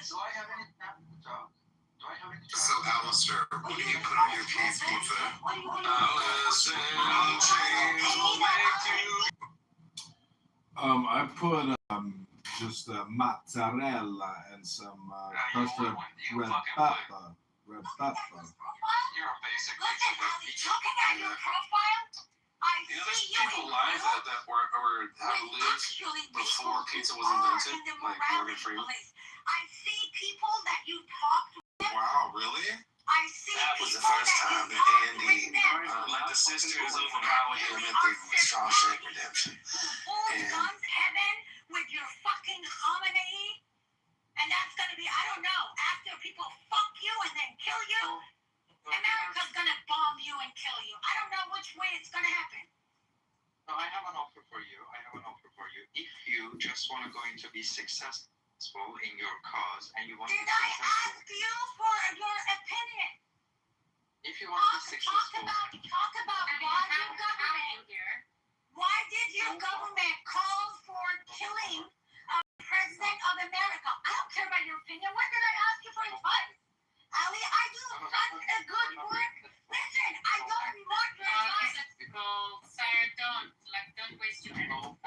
Do I have any job? Do I have any job? So, Alistair, what do you put on your cheese pizza? Alistair, cheese will make you. I put just mozzarella and some crushed up red pepper. You're a basic pizza. Looking at your profile, I There's see you people live that were or have lived before pizza was invented, like Morgan Freeman. I see people that you talk to. Wow, really? I see That was the people first that time you that talk Andy, with them. like the sisters over Maui, met the Shawshank Redemption. Who guns heaven with your fucking hominy? And that's gonna be, I don't know, after people fuck you and then kill you, America's gonna bomb you and kill you. I don't know which way it's gonna happen. No, I have an offer for you. If you just want to go into be successful in your cause and you want to Did be I successful. ask you for your opinion? If you want to be successful. Talk about why your government here. Why did your government call for killing a president of America? I don't care about your opinion. When did I ask you for advice? Ali, I do such a good work. Listen, I don't want your advice. Sir, don't waste your energy.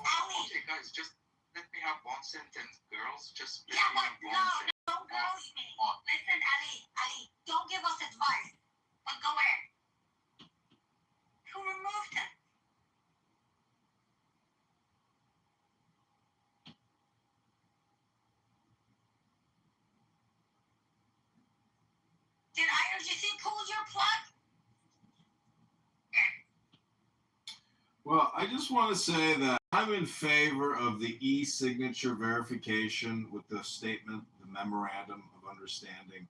Okay, guys, just let me have one sentence. Girls, just let Yeah, me but have one no, sentence. don't girls me. Listen, Ali, don't give us advice. But go ahead. Who removed him? Did IRGC pull your plug? Well, I just want to say that I'm in favor of the e-signature verification with the statement, the memorandum of understanding.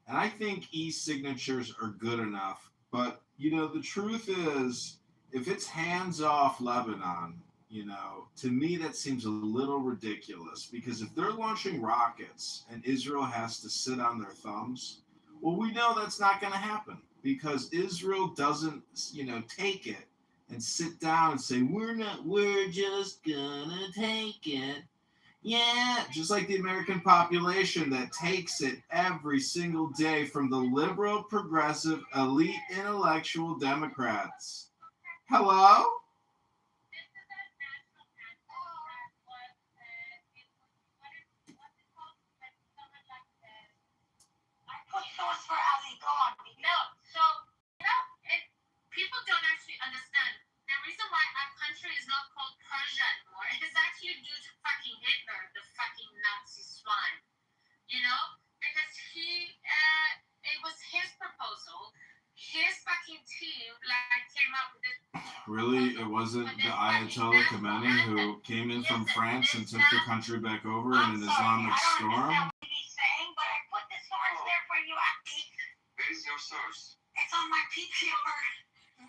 And I think e-signatures are good enough. But, the truth is, if it's hands-off Lebanon, to me that seems a little ridiculous. Because if they're launching rockets and Israel has to sit on their thumbs, well, we know that's not going to happen. Because Israel doesn't, take it and sit down and say, we're just gonna take it. Yeah, just like the American population that takes it every single day from the liberal, progressive, elite, intellectual Democrats. Hello? I put source for Ali. Go on. No, so people don't actually understand. The reason why our country is not called Persia anymore is actually due to fucking Hitler, the fucking Nazi swine. Because it was his proposal. His fucking team came up with it. Really? It wasn't the Ayatollah Khomeini who came in from France and took the country back over in an Islamic storm? I don't understand what he's saying, but I put the source there for you, Ali. Where is your source? It's on my PPR.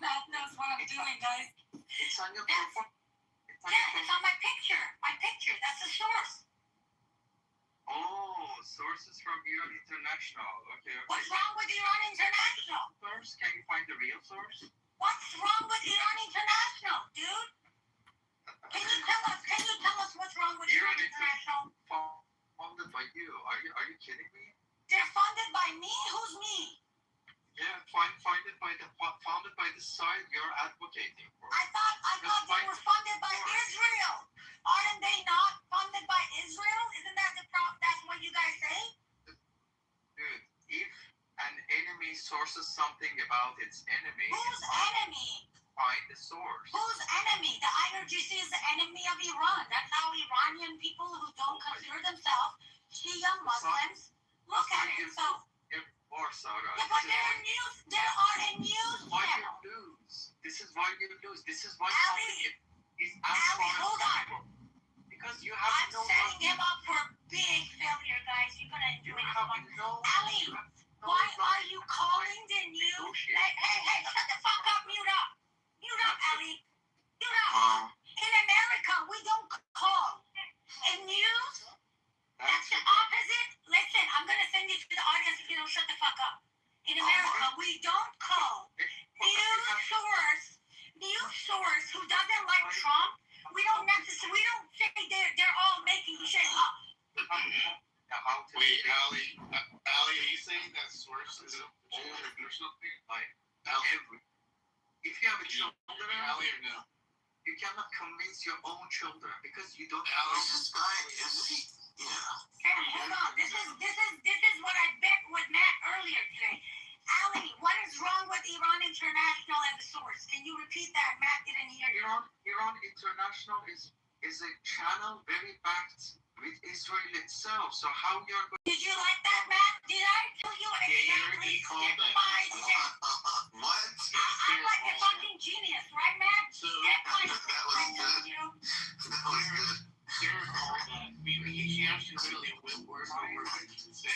Matt knows what I'm doing, guys. It's on your profile. Yeah, it's on my picture. My picture. That's the source. Oh, sources from Iran International. Okay. What's wrong with Iran International? Source? Can you find the real source? What's wrong with Iran International, dude? Can you tell us what's wrong with Iran International? Funded by you. Are you kidding me? They're funded by me? Who's me? Yeah, founded by the side you're advocating for. I thought they were funded by Israel. Aren't they not funded by Israel? Isn't that that's what you guys say? Dude, if an enemy sources something about its enemy, whose enemy? Find the source. Whose enemy? The IRGC is the enemy of Iran. That's how Iranian people who don't consider themselves Shia Muslims look at it. So. Yeah, but they're news. They are a news channel. This is why you lose. This is why Ali, hold on. Because you have I'm setting him up for big failure, guys. You're gonna enjoy this one. Ali, why are you calling the news? Hey, shut the fuck up. Mute up. Mute up, Ali. Mute up. In America, we don't call. In news, that's the opposite. Listen, I'm gonna send you to the audience if you don't shut the fuck up. In America, we don't call news source who doesn't like Trump. We don't say they're all making shit convince your own children because you don't Alex, this guy is he? Yeah. Sam, hold on. This is what I bet with Matt earlier today. Ali, what is wrong with Iran International as a source? Can you repeat that? Matt didn't hear you. Iran International is a channel very backed with Israel itself. So how you're going? Did you like that, Matt? Did I tell you exactly step by step? What? I'm like a fucking genius, right, Matt? So Step by that step, was I tell good. you. That was good. Sarah called that. He actually really went word for word what you say.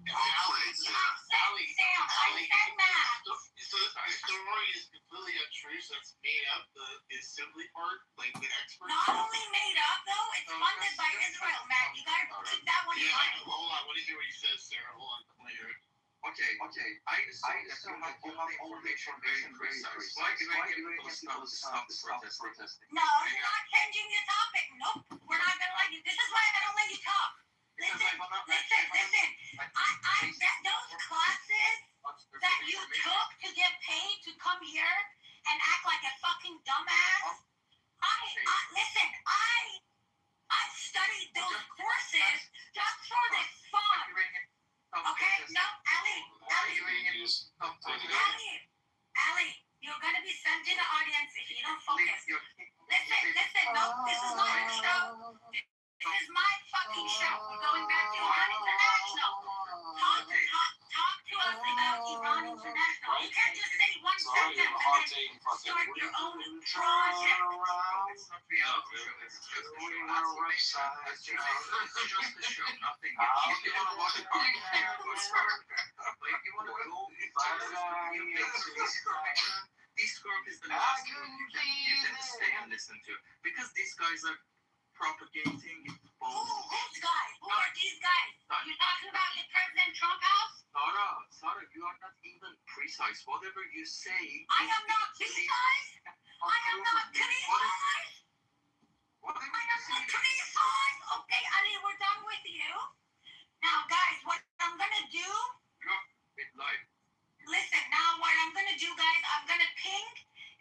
Well played, Sarah. Sam, I said Matt. So the story is completely untrue, so it's made up, the assembly part, like the expert. Not only made up, though, it's funded by Israel, Matt. You gotta keep that one in Yeah, mind. hold on, what do you hear what he says, Sarah? Hold on, let me hear it. Okay. I assume that you have all the information very precise. Why do you get people to stop the protesting? No, you're not changing the topic. Nope. We're not gonna let you. This is why I don't let you talk. Listen. Those classes that you took to get paid to come here and act like a fucking dumbass. I studied those courses just for the fun. Okay? No, Ali, you're gonna be sent to the audience if you don't focus. Listen, no, this is not a show. This is my fucking show. We're going back to Iran International. Talk to us about Iran International. You can't just say one sentence and then start your own project. It's not reality show. It's just a show. That's just a show. Nothing else. If you want to watch it, but if you want to go this group is the last group you can stay and listen to because these guys are propagating Who's guys? Who are these guys? You talking about the President Trump house? Sarah, you are not even precise. Whatever you say. I am not precise. I am not precise. Okay, Ali, we're done with you. Now, guys, what I'm gonna do? Listen, now what I'm gonna do, guys, I'm gonna ping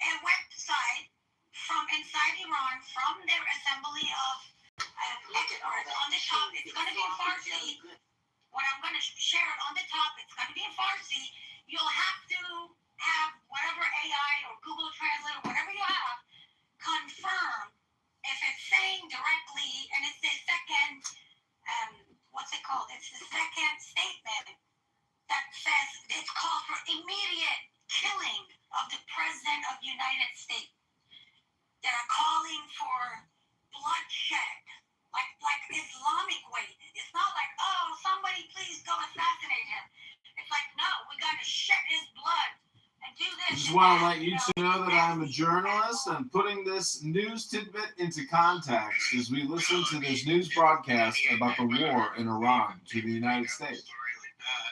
a website from inside Iran, from their assembly of experts on the top. It's gonna be in Farsi. What I'm gonna share it on the top, it's gonna be in Farsi. You'll have to have whatever AI or Google Translate or whatever you have confirm if it's saying directly, and it's the second, what's it called? It's the second statement that says it's called for immediate killing of the President of the United States. They're calling for bloodshed, like Islamic way. It's not like, oh, somebody please go assassinate him. It's like, no, we gotta shed his blood and do this. Just want to let you two know that I'm a journalist and putting this news tidbit into context as we listen to this news broadcast about the war in Iran to the United States. Story like that.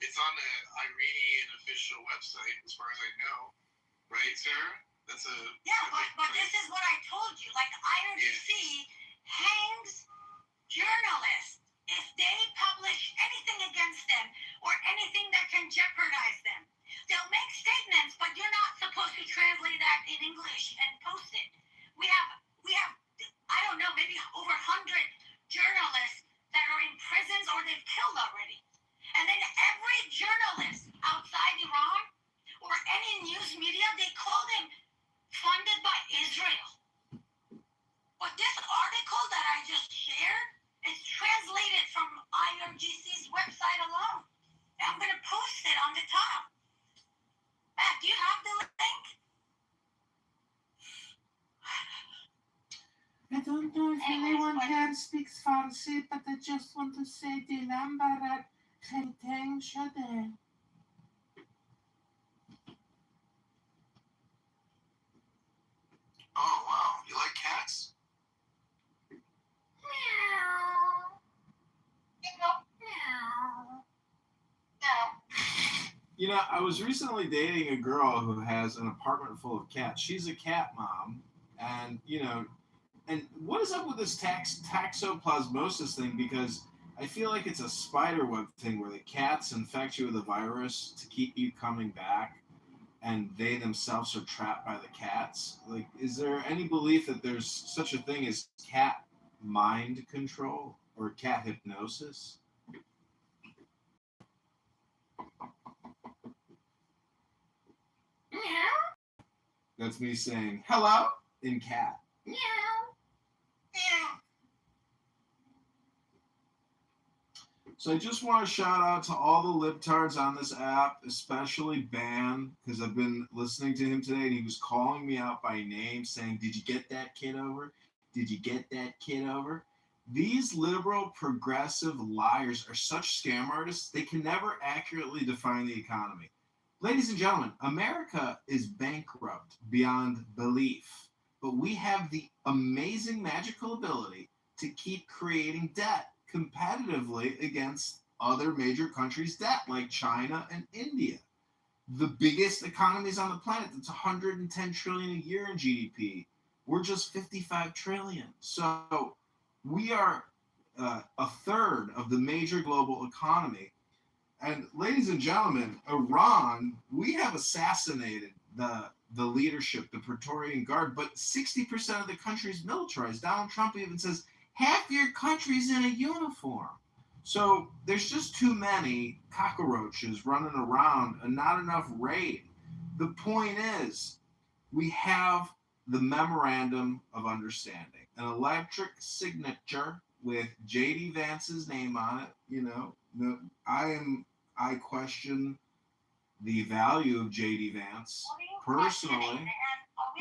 It's on the Iranian official website, as far as I know. Right, Sarah? That's a... Yeah, but this is what I told you. Like, IRGC hangs journalists if they publish anything against them or anything that can jeopardize them. They'll make statements, but you're not supposed to translate that in English and post it. We have I don't know, maybe over 100 journalists that are in prisons or they've killed already. And then every journalist outside Iran or any news media, they call them funded by Israel. But this article that I just shared is translated from IRGC's website alone. And I'm going to post it on the top. Matt, do you have the link? I don't know if anyone here speaks Farsi, but I just want to say the number at Khelteng Shade. Oh, wow. You like cats? You know, I was recently dating a girl who has an apartment full of cats. She's a cat mom, and and what is up with this toxoplasmosis thing? Because I feel like it's a spider web thing where the cats infect you with a virus to keep you coming back. and they themselves are trapped by the cats. Like, is there any belief that there's such a thing as cat mind control or cat hypnosis? Meow. That's me saying hello in cat. Meow. Meow. So I just want to shout out to all the libtards on this app, especially Ban, because I've been listening to him today and he was calling me out by name saying, did you get that kid over? Did you get that kid over? These liberal progressive liars are such scam artists, they can never accurately define the economy. Ladies and gentlemen, America is bankrupt beyond belief, but we have the amazing magical ability to keep creating debt competitively against other major countries' debt like China and India. The biggest economies on the planet, that's 110 trillion a year in GDP. We're just 55 trillion. So we are a third of the major global economy. And ladies and gentlemen, Iran, we have assassinated the leadership, the Praetorian Guard, but 60% of the country is militarized. Donald Trump even says, half your country's in a uniform. So there's just too many cockroaches running around and not enough raid. The point is, we have the Memorandum of Understanding, an electric signature with J.D. Vance's name on it. You know, I question the value of J.D. Vance personally.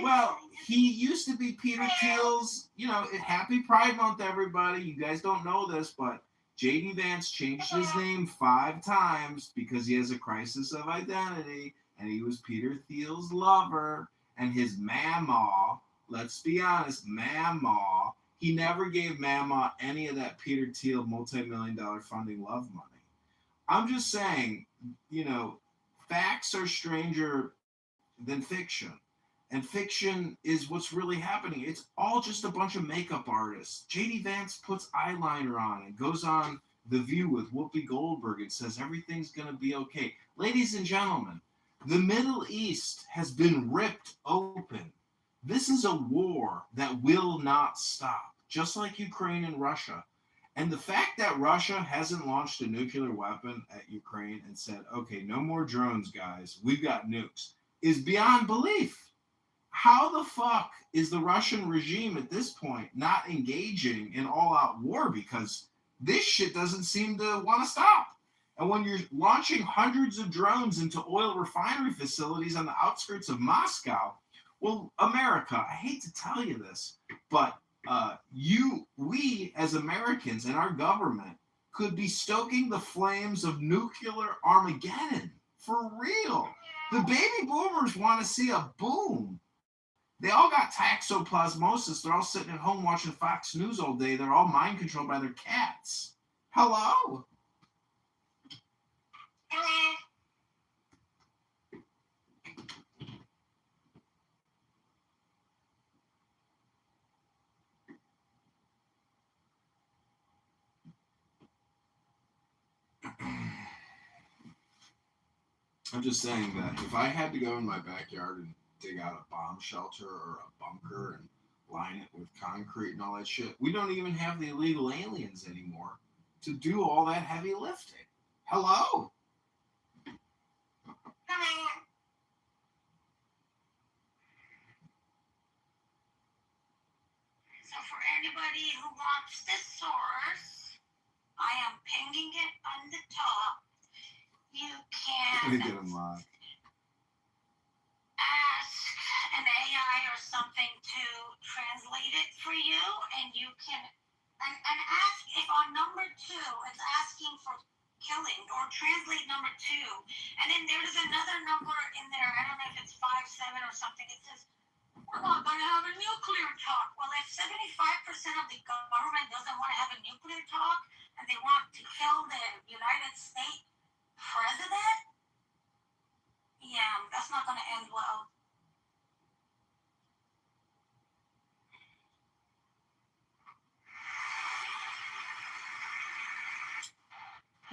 Well, he used to be Peter Thiel's, happy Pride Month, everybody. You guys don't know this, but J.D. Vance changed his name 5 times because he has a crisis of identity, and he was Peter Thiel's lover, and his mama, let's be honest, mama, he never gave mama any of that Peter Thiel multi-million-dollar funding love money. I'm just saying, facts are stranger than fiction. And fiction is what's really happening. It's all just a bunch of makeup artists. J.D. Vance puts eyeliner on and goes on The View with Whoopi Goldberg and says everything's going to be okay. Ladies and gentlemen, the Middle East has been ripped open. This is a war that will not stop, just like Ukraine and Russia. And the fact that Russia hasn't launched a nuclear weapon at Ukraine and said, okay, no more drones, guys, we've got nukes, is beyond belief. How the fuck is the Russian regime at this point not engaging in all-out war? Because this shit doesn't seem to want to stop. And when you're launching hundreds of drones into oil refinery facilities on the outskirts of Moscow, well, America, I hate to tell you this, but we as Americans and our government could be stoking the flames of nuclear Armageddon for real. The baby boomers want to see a boom. They all got toxoplasmosis. They're all sitting at home watching Fox News all day. They're all mind controlled by their cats. Hello? Hello. I'm just saying that if I had to go in my backyard and dig out a bomb shelter or a bunker and line it with concrete and all that shit, we don't even have the illegal aliens anymore to do all that heavy lifting. Hello? Hello. So for anybody who wants this source, I am pinging it on the top. You Let me can get them live. ask an AI or something to translate it for you, and you can and ask if on number 2 it's asking for killing, or translate number 2, and then there's another number in there. I don't know if it's 5-7 or something. It says we're not going to have a nuclear talk. Well, if 75% of the government doesn't want to have a nuclear talk and they want to kill the United States president, yeah, that's not going to end well.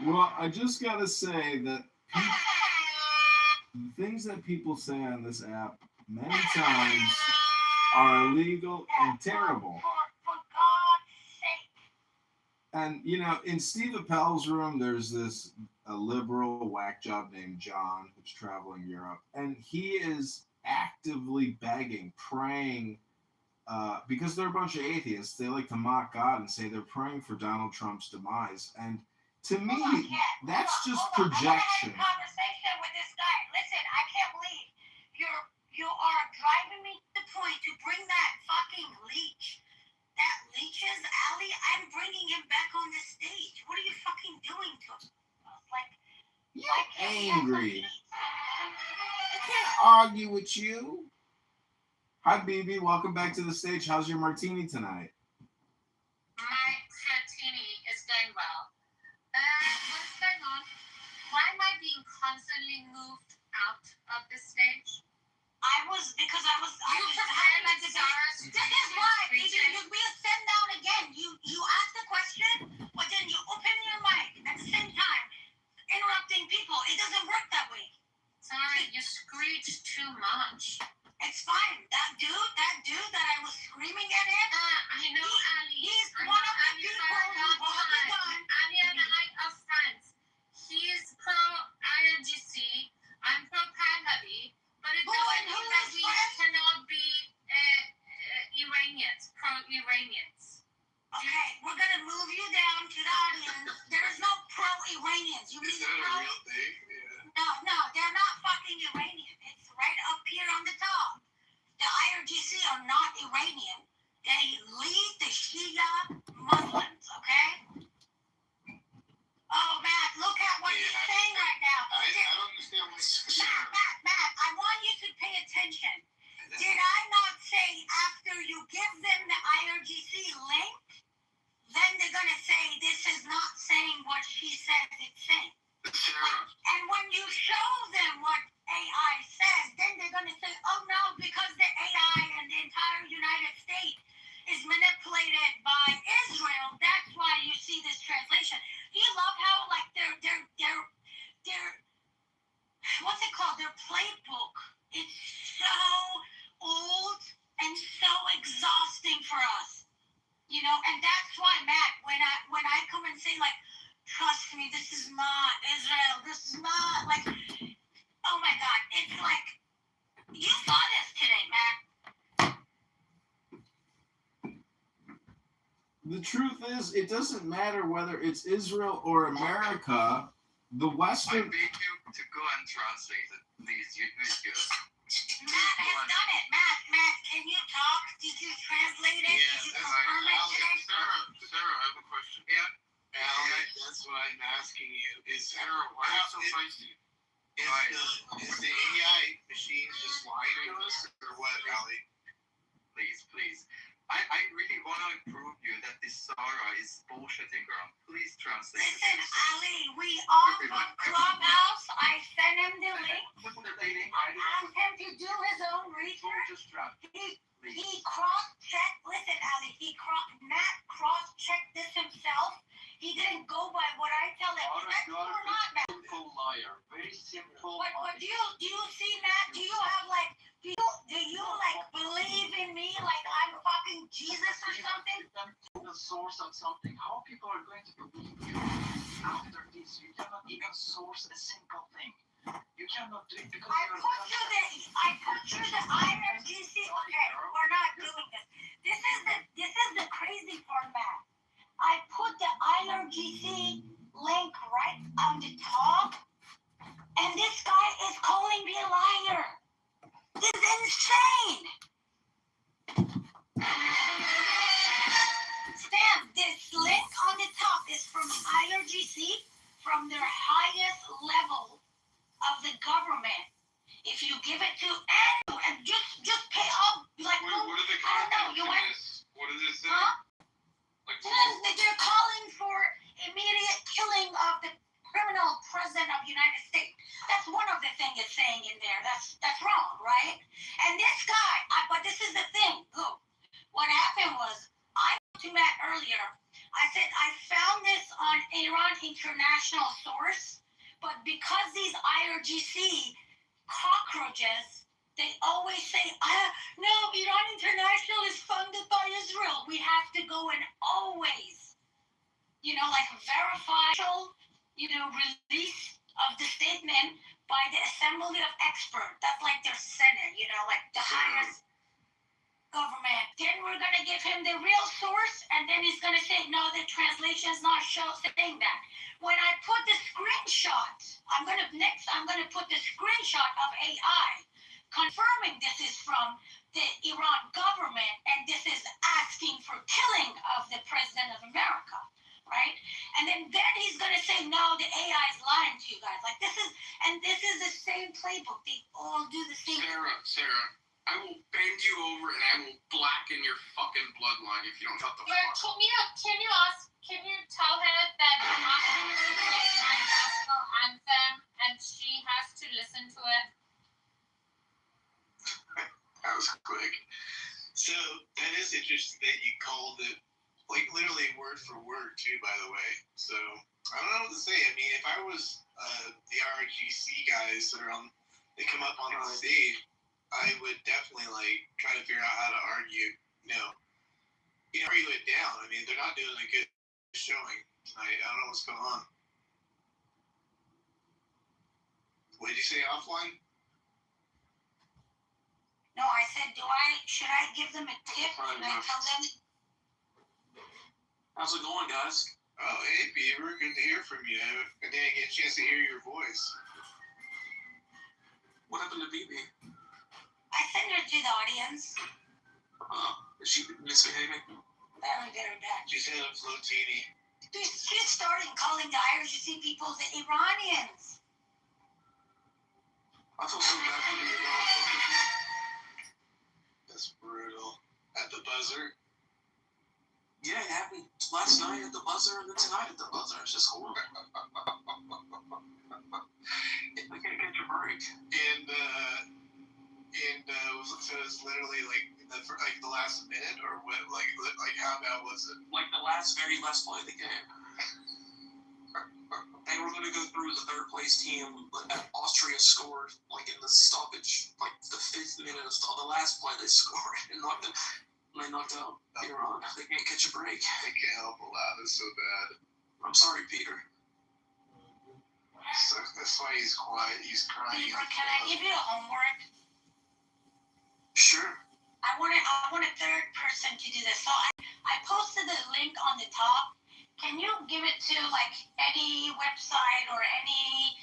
Well, I just gotta say that things that people say on this app many times are illegal and terrible. For God's sake. And you know, in Steve Appel's room, there's this a liberal whack job named John who's traveling Europe, and he is actively begging, praying, because they're a bunch of atheists. They like to mock God and say they're praying for Donald Trump's demise. And to me, that's just projection. I had a conversation with this guy. Listen, I can't believe you are driving me to the point to bring that fucking leech. That leeches, Ali, I'm bringing him back on the stage. What are you fucking doing to him? Like, You're angry. I can't argue with you. Hi, BB. Welcome back to the stage. How's your martini tonight? My martini is going well. What's going on? Why am I being constantly moved out of the stage? Because I was having a debate. This is why, baby, you will send down again. You ask the question, but then you open your mic at the same time, interrupting people. It doesn't work that way. Sorry, you screech too much. It's fine. That dude that I was screaming at him. I know Ali. He's one of the people who hold the gun. Ali and I are friends. He's pro IRGC. I'm pro Pahlavi. But it doesn't mean that we cannot be Iranians, pro-Iranians. Okay, we're gonna move you down to the audience. There's no pro-Iranians. You Is mean that a pro? real thing? Yeah. No, they're not fucking Iranian. It's right up here on the top. The IRGC are not Iranian. They lead the Shia Muslims, okay? Oh, Matt, look at what he's saying right now. I don't understand what he's saying. Matt, I want you to pay attention. Did I not say after you give them the IRGC link, then they're going to say this is not saying what she says it's saying? Sarah. And when you show them what AI says, then they're going to say, oh no, because the AI and the entire United States is manipulated by Israel, that's why you see this translation. Do you love how like they're what's it called? Their playbook. It's so old and so exhausting for us. You know, and that's why, Matt, when I come and say like, trust me, this is not Israel, this is not like, oh my God, it's like, you saw this today, Matt. The truth is, it doesn't matter whether it's Israel or America. The I Western. beg you to go and translate it, please. You just. Matt has done it. Matt, can you talk? Did you translate it? Yeah, Did you that's confirm it today? Sarah, I have a question. Yeah. Allie, that's what I'm asking you. Is Sarah, why are you so feisty? Is the AI machine just lying to us, or what, Allie? Please. I really want to prove you that this Sarah is bullshitting around. Please translate it. Listen, Ali, we on Clubhouse. I sent him the link. I asked him to do his own research. He cross-checked. Listen, Ali, Matt cross-checked this himself. He didn't go by what I tell him. Is that true or not, Matt? Simple liar, very simple. But do you see, Matt? Do you have like, do you like believe in me like I'm fucking Jesus or something? The source of something. How people are going to believe you after this? You cannot even source a simple thing. You cannot do it because I put you the IRGC. Okay, we're not doing this. This is the crazy part, Matt. I put the IRGC link right on the top, and this guy is calling me a liar. This is insane. Sam, this link on the top is from IRGC, from their highest level of the government. If you give it to anyone, and just pay off, like, What are the I don't know, you went, What does it say? huh? Like, Says that they're calling for immediate killing of the criminal president of the United States. That's one of the things it's saying in there. That's wrong, right? And this guy, but this is the thing. Look, what happened was, I talked to Matt earlier. I said I found this on Iran International source, but because these IRGC cockroaches, they always say, no, Iran International is funded by Israel. We have to go and always, like verify, release of the statement by the Assembly of Experts. That's like their Senate, like the highest government. Then we're going to give him the real source, and then he's going to say, no, the translation is not saying that. When I put the screenshot, I'm going to put the screenshot of AI confirming this is from the Iran government, and this is asking for killing of the President of America, right? And then he's going to say, no, the AI is lying to you guys. Like this is the same playbook. They all do the same. Sarah, I will bend you over and I will blacken your fucking bloodline if you don't shut the fuck up. Can you tell her that I'm asking her to play my national anthem and she has to listen to it? That was quick. So that is interesting that you called it like literally word for word too, by the way. So I don't know what to say. I mean, if I was the RGC guys that come up on the stage, I would definitely try to figure out how to argue, argue it down. I mean, they're not doing a good showing tonight. I don't know what's going on. What did you say offline? No, I said, should I give them a tip? Should I tell them? How's it going, guys? Oh, hey, Beaver. Good to hear from you. I didn't get a chance to hear your voice. What happened to BB? I sent her to the audience. Is she misbehaving? Very good. She said a Flotini. She's starting calling the IRGC people the Iranians. I feel so bad for the That's brutal. At the buzzer? Yeah, it happened last night at the buzzer and then tonight at the buzzer. It's just horrible. I can't catch a break. And so it's literally the last minute, or what? Like how bad was it? Like the very last play of the game. They were going to go through the third place team. Austria scored in the stoppage, the 5th minute of the last play. They scored and they knocked out Iran. They can't catch a break. They can't help a lot. It's so bad. I'm sorry, Peter. So that's why he's quiet. He's crying. Beaver, can I give you a homework? Sure. I want a third person to do this. So I posted the link on the top. Can you give it to any website or any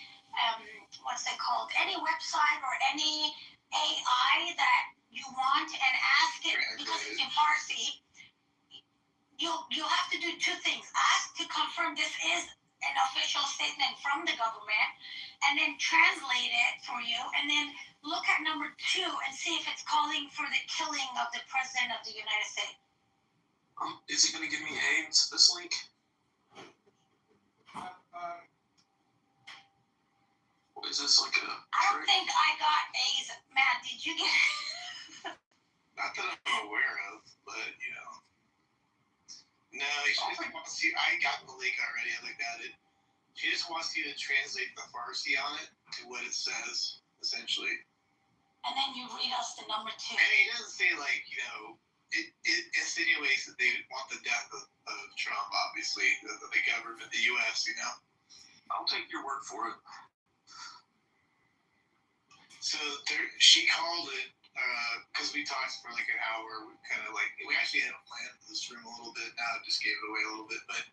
what's it called? Any website or any AI that you want and ask it, because it's in Farsi. You'll have to do two things. Ask to confirm this is an official statement from the government, and then translate it for you, and then look at number 2 and see if it's calling for the killing of the President of the United States. Is he going to give me AIDS, this link? Is this like a I don't think I got A's. Matt, did you get Not that I'm aware of, but no, she just wants you. I got the link already. I looked at it. She just wants you to translate the Farsi on it to what it says, essentially. And then you read us the number 2. I mean, it doesn't say it insinuates that they want the death of Trump. Obviously, the government, the U.S. I'll take your word for it. So she called it. Because we talked for an hour, we actually had planned this room a little bit. Now I just gave it away a little bit, but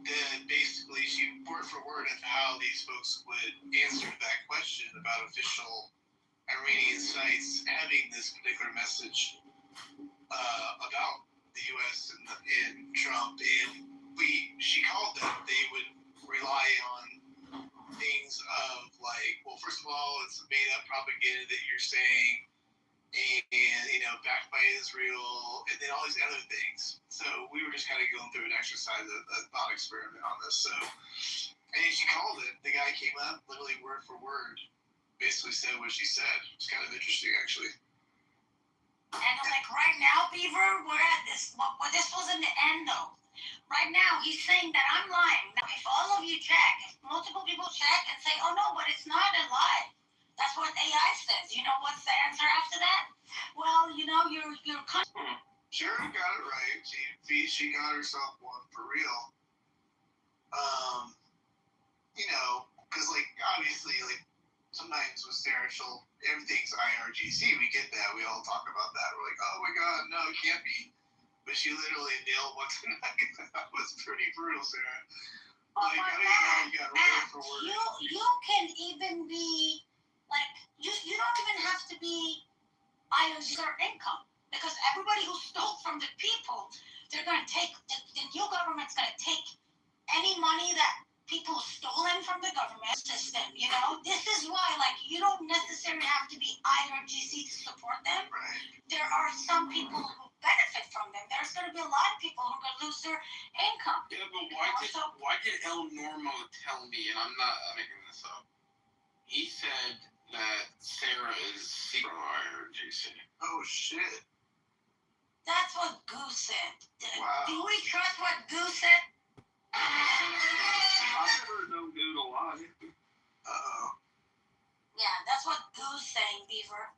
then basically she word for word of how these folks would answer that question about official Iranian sites having this particular message about the U.S. and Trump, and she called that they would rely on things of first of all, it's made up propaganda that you're saying, and backed by Israel, and then all these other things. So we were just kind of going through an exercise, a thought experiment on this. So, and she called it. The guy came up, literally word for word, basically said what she said. It's kind of interesting, actually. And right now, Beaver, we're at this. Well, this wasn't the end though. Right now, he's saying that I'm lying. Now, if all of you check, if multiple people check and say, oh no, but it's not a lie. That's what AI says. You know what's the answer after that? Well, you know, you're Sharon got it right. She got herself one for real. You know, because like obviously, like sometimes with Sarah, everything's IRGC. We get that. We all talk about that. We're like, oh my god, no, it can't be. But she literally nailed one tonight. That was pretty brutal, Sarah. Oh Like, my I don't know God, how you got word for word. you can even be like you don't even have to be IRGC or income, because everybody who stole from the people, they're gonna take the new government's gonna take any money that people stolen from the government system. You know, this is why like you don't necessarily have to be IRGC to support them. Right. There are some people who benefit from them. There's going to be a lot of people who are going to lose their income. Yeah, but why did El Normo tell me, and I'm not making this up, he said that Sarah is zero IRGC. Oh shit. That's what Goose said. Wow. Do we trust what Goose said? I've never known dude a lie. Uh-oh. Yeah, that's what Goose saying, Beaver.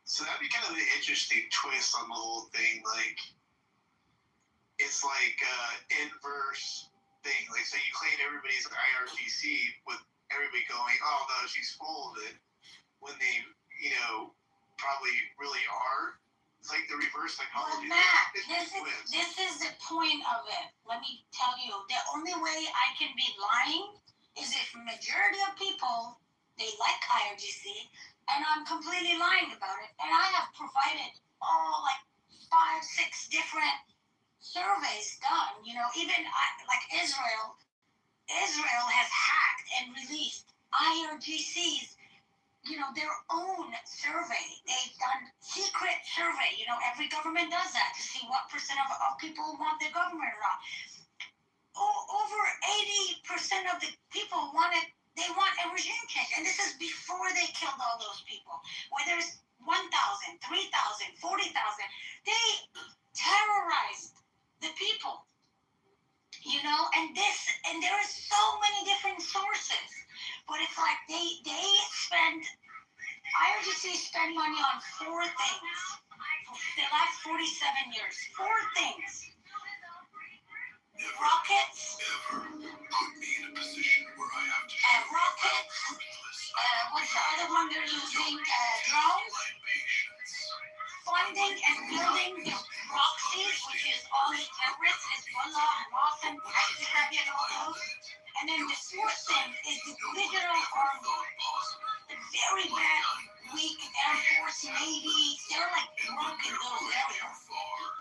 So that'd be kind of an interesting twist on the whole thing. Like, it's like inverse thing. Like, so you claim everybody's IRGC with everybody going, oh no, she's full of it, when they, you know, probably really are. It's like the reverse psychology. Well, Matt, It's this is the point of it. Let me tell you, the only way I can be lying is if majority of people, they like IRGC, and I'm completely lying about it. And I have provided like 5, 6 different surveys done. You know, even like Israel has hacked and released IRGC's, you know, their own survey. They've done secret survey. You know, every government does that to see what percent of people want their government or not. Over 80% of the people want a regime change. And this is before they killed all those people. Whether it's 1,000, 3,000, 40,000, they terrorized the people. You know, and there are so many different sources. But it's like IRGC spend money on 4 things for the last 47 years. 4 things. Rockets. Rockets. What's the other one they're using? Drones. Funding and building the proxies, which is all the terrorists, Hezbollah, Hamas, and and all those. And then the 4th thing is the digital army. The very bad, weak Air Force, Navy, they're like broke in those areas.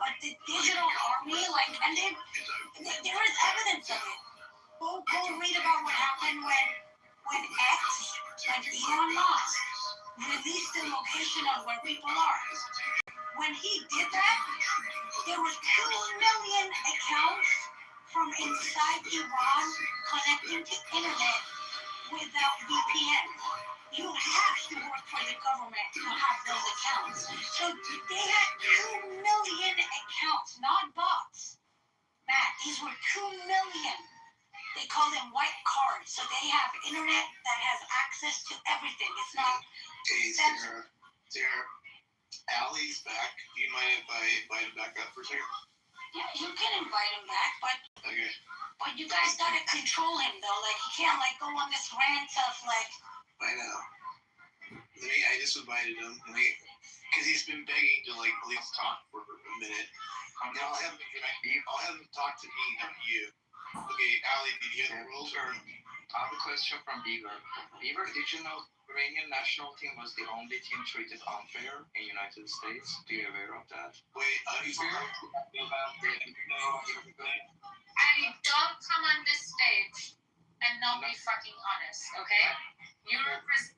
But the digital army, like, and there is evidence of it. Go read about what happened when Elon Musk released the location of where people are. When he did that, there were 2 million accounts from inside Iran connecting to internet without VPN. You have to work for the government to have those accounts. So they had 2 million accounts, not bots. Matt, these were 2 million. They call them white cards. So they have internet that has access to everything. It's not censored. Sarah, Allie's back. Do you mind if I invite him back up for a second? Yeah, you can invite him back, but Okay. But you guys gotta control him though. Like he can't like go on this rant of like. I know. I just invited him, because he's been begging to like at least talk for a minute. I'll have him talk to me, not you. Okay, Ali, did you hear the rules? Sure. I have a question from Beaver. Beaver, did you know the Iranian national team was the only team treated unfair in the United States? Are you aware of that? Wait, unfair? Ali, don't come on this stage and not be fucking honest, okay? You represent.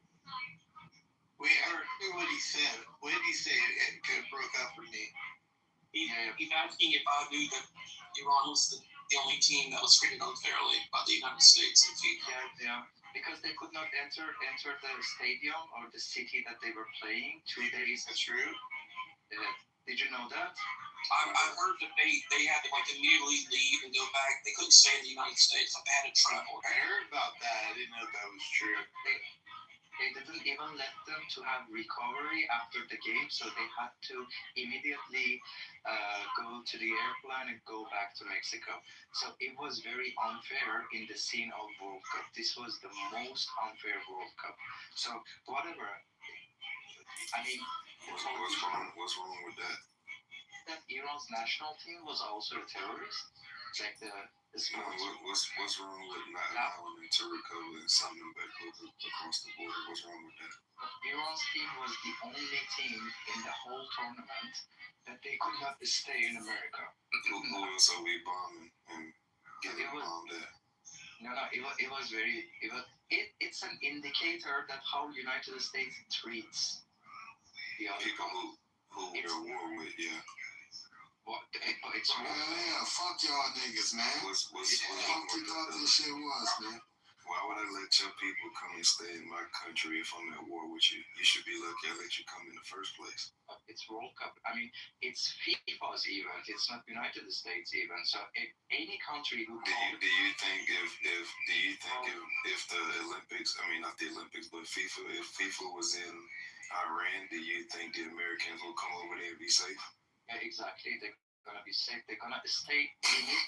Wait, I heard what he said. What did he say? It kind of broke up for me. He's asking if I knew that Iran was the only team that was treated unfairly by the United States and FIFA. Yeah. Because they could not enter the stadium or the city that they were playing 2 days. That's true. Did you know that? I heard that they had to like immediately leave and go back. They couldn't stay in the United States. Like they had to travel. I heard about that. I didn't know if that was true. They didn't even let them to have recovery after the game, so they had to immediately go to the airplane and go back to Mexico. So it was very unfair in the scene of World Cup. This was the most unfair World Cup. So whatever. I mean, What's wrong with that? that Iran's national team was also a terrorist, like the sports. What's wrong with not allowing them to recover and send them back across the border? What's wrong with that? Iran's team was the only team in the whole tournament that they could not stay in America. Who else are we bombing and getting bombed at? No, it was very. It's an indicator that how United States treats the other people who we're at war with, yeah. What? It's Yeah, fuck y'all niggas, man. What you thought this shit was, man? Why would I let your people come and stay in my country if I'm at war with you? You should be lucky I let you come in the first place. It's World Cup. I mean, it's FIFA's event. It's not United States event. So if any country who do you think if the Olympics, I mean not the Olympics, but FIFA, if FIFA was in Iran, do you think the Americans will come over there and be safe? Yeah, exactly. They're gonna be safe. They're gonna stay in it.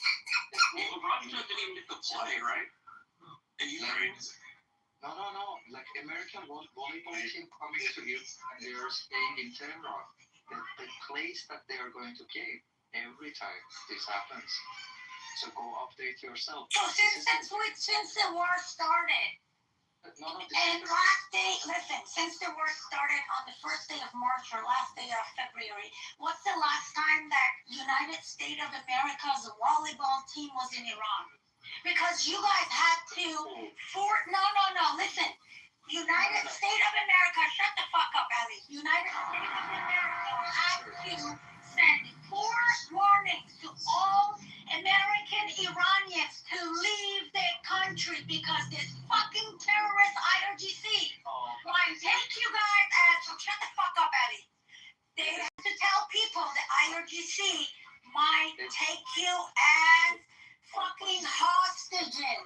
Well, Russia didn't even get to play, right? And Ukraine. No. Like American volleyball team coming to you and they are staying in Tehran. The place that they are going to play every time this happens. So go update yourself. So since the war started, and last day, listen, since the war started on the first day of March or last day of February, what's the last time that United States of America's volleyball team was in Iran? Because you guys had to, listen. United States of America, shut the fuck up, Ellie. United States of America had to send 4 warnings to all American Iranians to leave their country because this fucking terrorist IRGC might take you guys as, shut the fuck up, Ellie. They have to tell people the IRGC might take you as fucking hostages.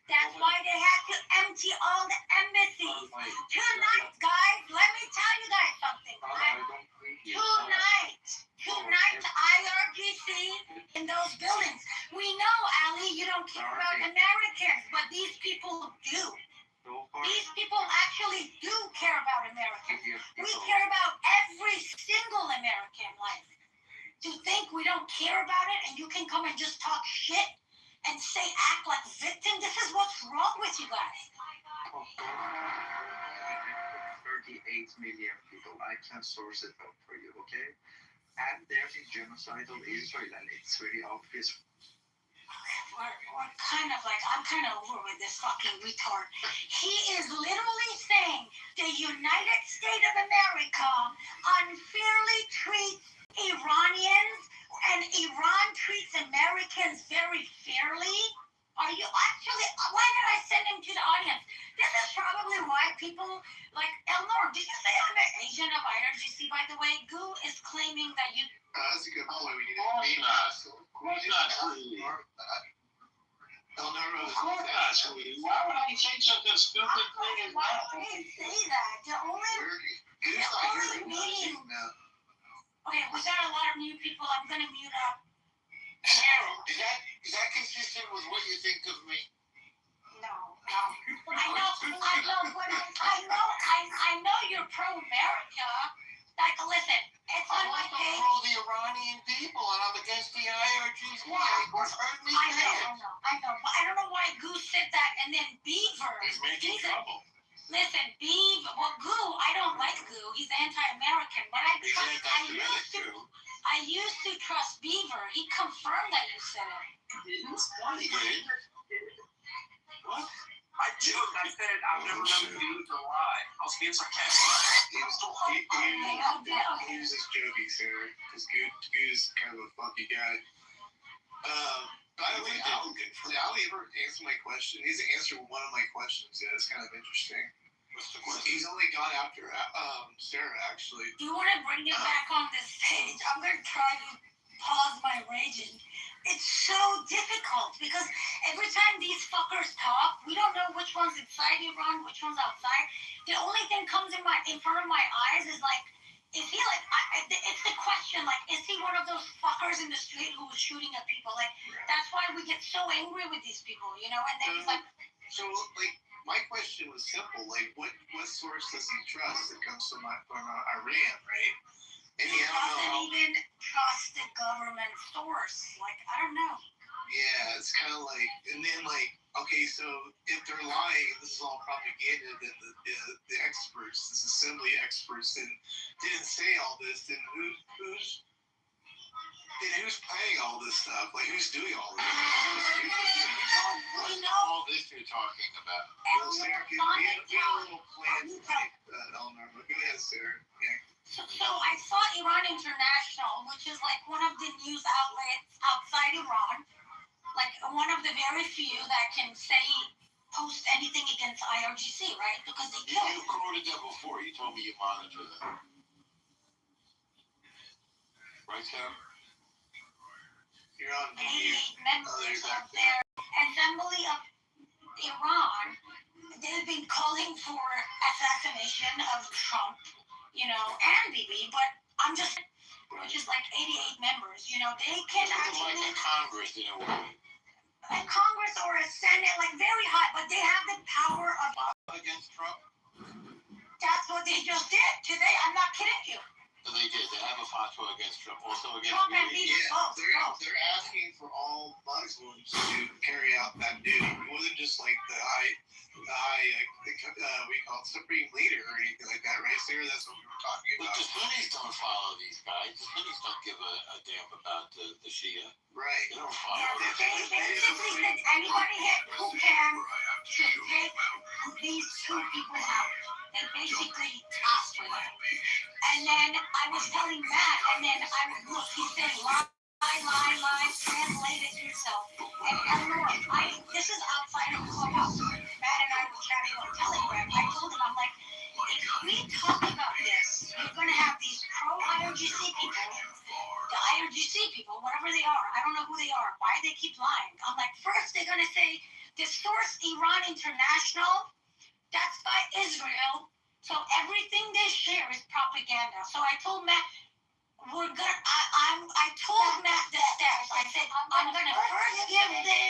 That's why they had to empty all the embassies. Tonight, guys, let me tell you guys something. Tonight, IRGC in those buildings. We know, Ali, you don't care about Americans, but these people do. These people actually do care about Americans. We care about every single American life. To think we don't care about it and you can come and just talk shit and act like a victim, this is what's wrong with you guys. 38 million people. I can source it out for you, okay? And there's a genocidal Israel, and it's very obvious. We're kind of like, I'm kind of over with this fucking retard. He is literally saying the United States of America unfairly treats Iranians and Iran treats Americans very fairly. Are you actually, why did I send him to the audience? This is probably why people like Elnor, did you say I'm an agent of IRGC, by the way? Goo is claiming that you. That's a good point. We need to be Of course not, sweetie. Why would I say such a stupid thing as Why that? would I say that? The only meaning. Okay, we got a lot of new people. I'm gonna mute up. Sarah, is that consistent with what you think of me? No. I know you're pro-America. Like, listen, it's on I'm my also page. pro the Iranian people, and I'm against the IRGC. Yeah, You've heard me I say it. know. But I don't know why Goo said that, and then Beaver. He's making trouble. Listen, Goo, I don't like Goo. He's anti-American, but I used to trust Beaver. He confirmed that you said it. What? I joked. I said I've never known you to lie. I was being sarcastic. He was just joking, Sarah, because Goo's kind of a funky guy. By the way, Ali ever answer my question? He hasn't answered one of my questions yet. It's kind of interesting. What's the question? He's only gone after Sarah, actually. Do you want to bring it back on this stage? I'm going to try to pause my raging. It's so difficult because every time these fuckers talk, we don't know which one's inside Iran, which one's outside. The only thing comes in front of my eyes is like, is he like? It's the question like, is he one of those fuckers in the street who was shooting at people? Like, that's why we get so angry with these people, you know. And then he's like, so like, my question was simple. Like, what source does he trust that comes from Iran, right? And he doesn't even trust the government source. Like, I don't know. Yeah, it's kind of like, and then like, okay, so if they're lying, this is all propaganda, then the experts, this assembly experts, didn't say all this, then who's paying all this stuff? Like, who's doing all this? We know. All this you're talking about. Well, Sarah, we had a little plan tonight, Eleanor, but go ahead, Sarah. Yeah. So I saw Iran International, which is like one of the news outlets outside Iran, like one of the very few that can post anything against IRGC, right? Because they kill. You quoted that before. You told me you monitor that. Right, Sam? You're on mute. Members of their Assembly of Iran, they've been calling for assassination of Trump, you know, and Bibi, but I'm just, which is like 88 members, you know, they can actually. Like a Congress in a way. A Congress or a Senate, like very high, but they have the power of. Against Trump? That's what they just did today. I'm not kidding you. So they did. They have a fatwa against Trump. Also against Trump and Bibi. Bibi, both. They're asking for all Muslims to carry out that duty. It wasn't just like the high we call it Supreme Leader or anything like that, right, Sarah? That's what we were talking But about. the Sunnis don't follow these guys. The Sunnis don't give a damn about the Shia. Right. They don't follow. They basically said anybody who can should take these two people out. They basically asked for that. And then I was telling Matt, and then he said, lie, translate it yourself. And Eleanor, this is outside of the clubhouse. Matt and I were chatting on Telegram. I told him, I'm like, if we talk about this, you're going to have these pro-IRGC people, the IRGC people, whatever they are, I don't know who they are, why they keep lying. I'm like, first they're going to say, the source Iran International, that's by Israel, so everything they share is propaganda. So I told Matt, I told Matt the steps. I said, I'm going to first give the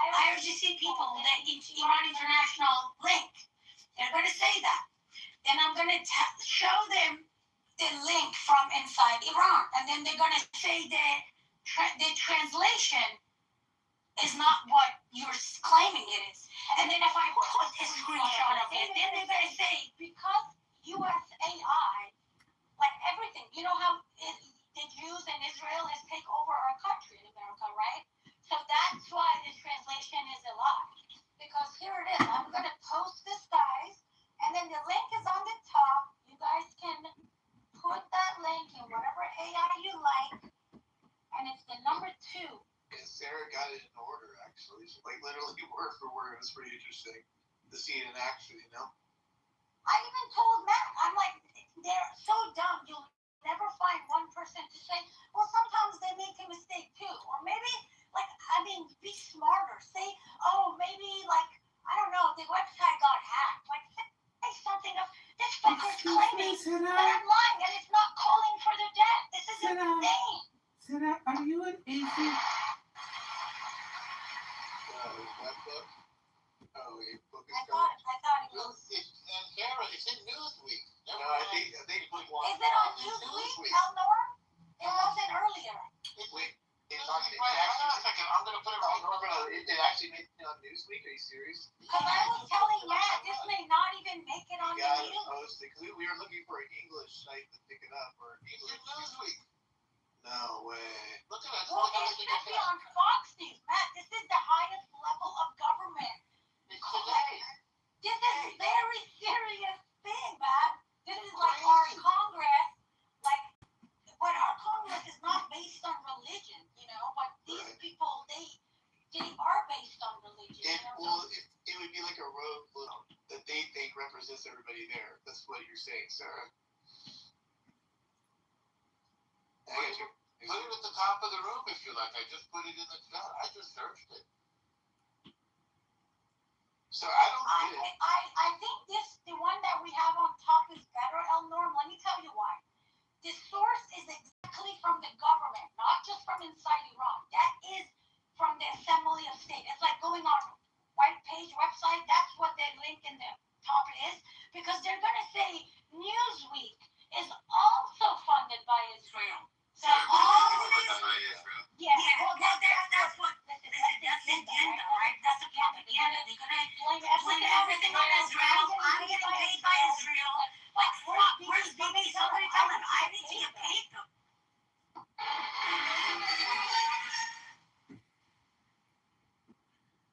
IRGC people the Iran International link. They're going to say that. Then I'm going to show them the link from inside Iran. And then they're going to say that the translation is not what you're claiming it is. And then if I put a screenshot of it, then they're going to say, because USAI, like everything, you know how the Jews in Israel has taken over our country in America, right? So that's why the translation is a lie. Because here it is. I'm going to post this, guys, and then the link is on the top. You guys can put that link in whatever AI you like, and it's the number 2. And Sarah got it in order, actually. So, like, literally word for word. It was pretty interesting to see it in action, you know? I even told Matt, I'm like, they're so dumb. You'll never find one person to say, well, sometimes they make a mistake too. Or maybe, like, I mean, be smarter. Say, oh, maybe, like, I don't know, the website got hacked. Like, say something of, this fucker's claiming that I'm lying and it's not calling for the death. This is insane. Sarah, are you an atheist? That book? Oh, a book is I coming. thought it was. And Sarah, it's in Newsweek. No, I think book one. Is it on Newsweek, Eleanor? It wasn't earlier. Wait, Hang on a second. I'm going to put it right over. it actually made it on Newsweek? Are you serious? Because I was telling Matt, this may not even make it on the Yeah, news. we were looking for an English site to pick it up, or It's English. in Newsweek. No way. Look at that. Well, it should be on Fox News, Matt. This is the highest level of government. It's today. This is a very serious thing, Matt. This is like our Congress. Like, but our Congress is not based on religion, you know. But these people, they are based on religion. It would be like a rogue book that they think represents everybody there. That's what you're saying, Sarah. Put it at the top of the room if you like. I just put it in the chat. I just searched it. So I don't get it. I think the one that we have on top is better, El Norm. Let me tell you why. The source is exactly from the government, not just from inside Iran. That is from the Assembly of State. It's like going on white page website. That's what the link in the top is, because they're gonna say Newsweek is also funded by Israel. So all this, yeah, well, that's what that's the agenda, right? That's the propaganda. They're gonna blame everything on Israel. I'm getting paid by Israel. Like, where's BB? Somebody tell him I need to get paid.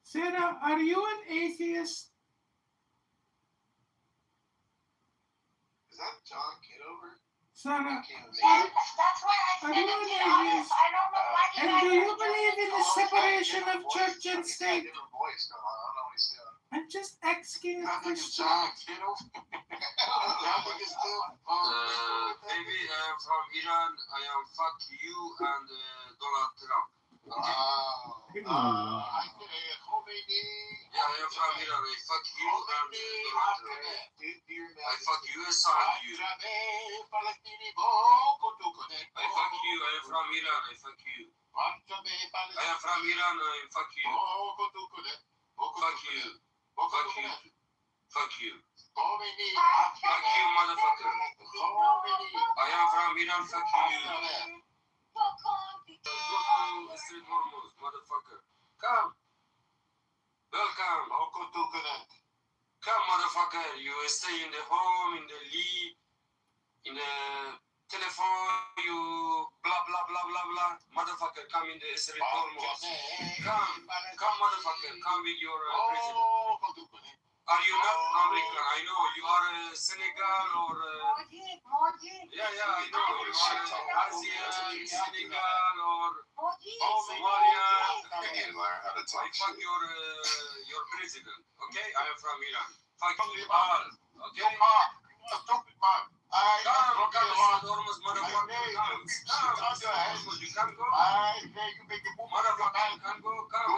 Sarah, are you an atheist? Is that John Kitover? Sarah, That's why I said it to the audience. I don't know why you and guys do are you doing believe in it. the separation of church and He's got a state? different voice going on. I don't know what he's doing. I'm just asking a I think it's question. John Kitover. I think it's still. Baby, I am from Iran. I am fuck you and Donald Trump. I get a Khomeini. Yeah, I am from Iran. I fuck you and Donald Trump. I fuck US and you. I fuck you. I am from Iran. I fuck you. I am from Iran. I fuck you. Fuck you. Fuck you. Fuck you. Fuck you, motherfucker. I am from Iran. Fuck you. Go to Street Hormuz, motherfucker. Come. Welcome. Come, motherfucker. You stay in the home, in the lead, in the telephone, you blah, blah, blah, blah, blah. Motherfucker, come in the Street Hormuz. Come, motherfucker. Come with your president. Are you not American? I know. You are Senegal or... Yeah, I know. You are Asian, Senegal or Somalia. I fuck your president, okay? I am from Iran. Fuck you all, okay? Come, enormous motherfucker. Come, you can go. Motherfucker, you can go. Come,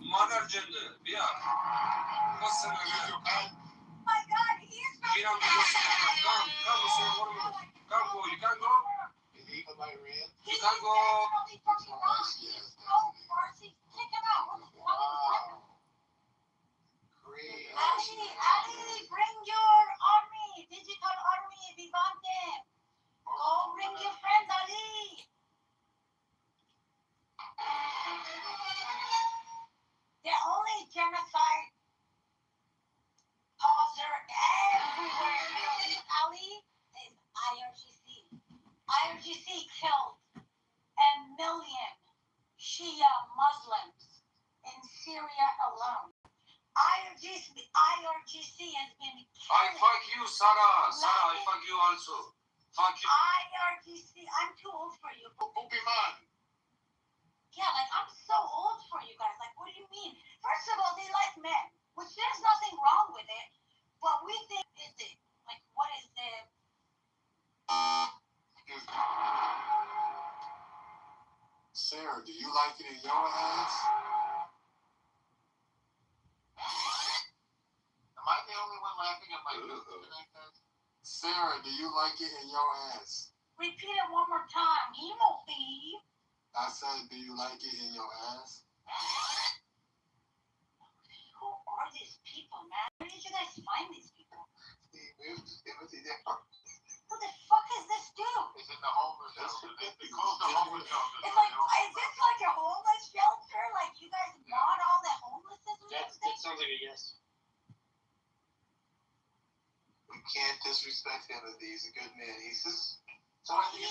mother gender, yeah. What's the name? My God, he is from Iran, come, come, go. You can go. He from Iran? You can go. Wow. Great. Ali, bring your army, digital army, Vivante. Go bring your friends, Ali. The only genocide pauser everywhere, Ali, is IRGC. IRGC killed a million Shia Muslims in Syria alone. IRGC has been I killing. fuck you, Sarah. Sarah, I fuck you also. Fuck you. IRGC, I'm too old for you. Yeah, like I'm so old for you guys. Like, what do you mean? First of all, they like men, which there's nothing wrong with it. But we think, is it like what is the? Sarah, do you like it in your ass? Am I the only one laughing at my joke tonight, guys? Sarah, do you like it in your ass? Repeat it one more time. Emo thief. I said, do you like it in your ass? Who are these people, man? Where did you guys find these people? Who the fuck is this dude? It's in the homeless shelter. They closed the homeless shelter. It's like, is this like a homeless shelter? Like you guys bought all the homelessness and everything? That sounds like a yes. We can't disrespect him if he's a good man. He's just. He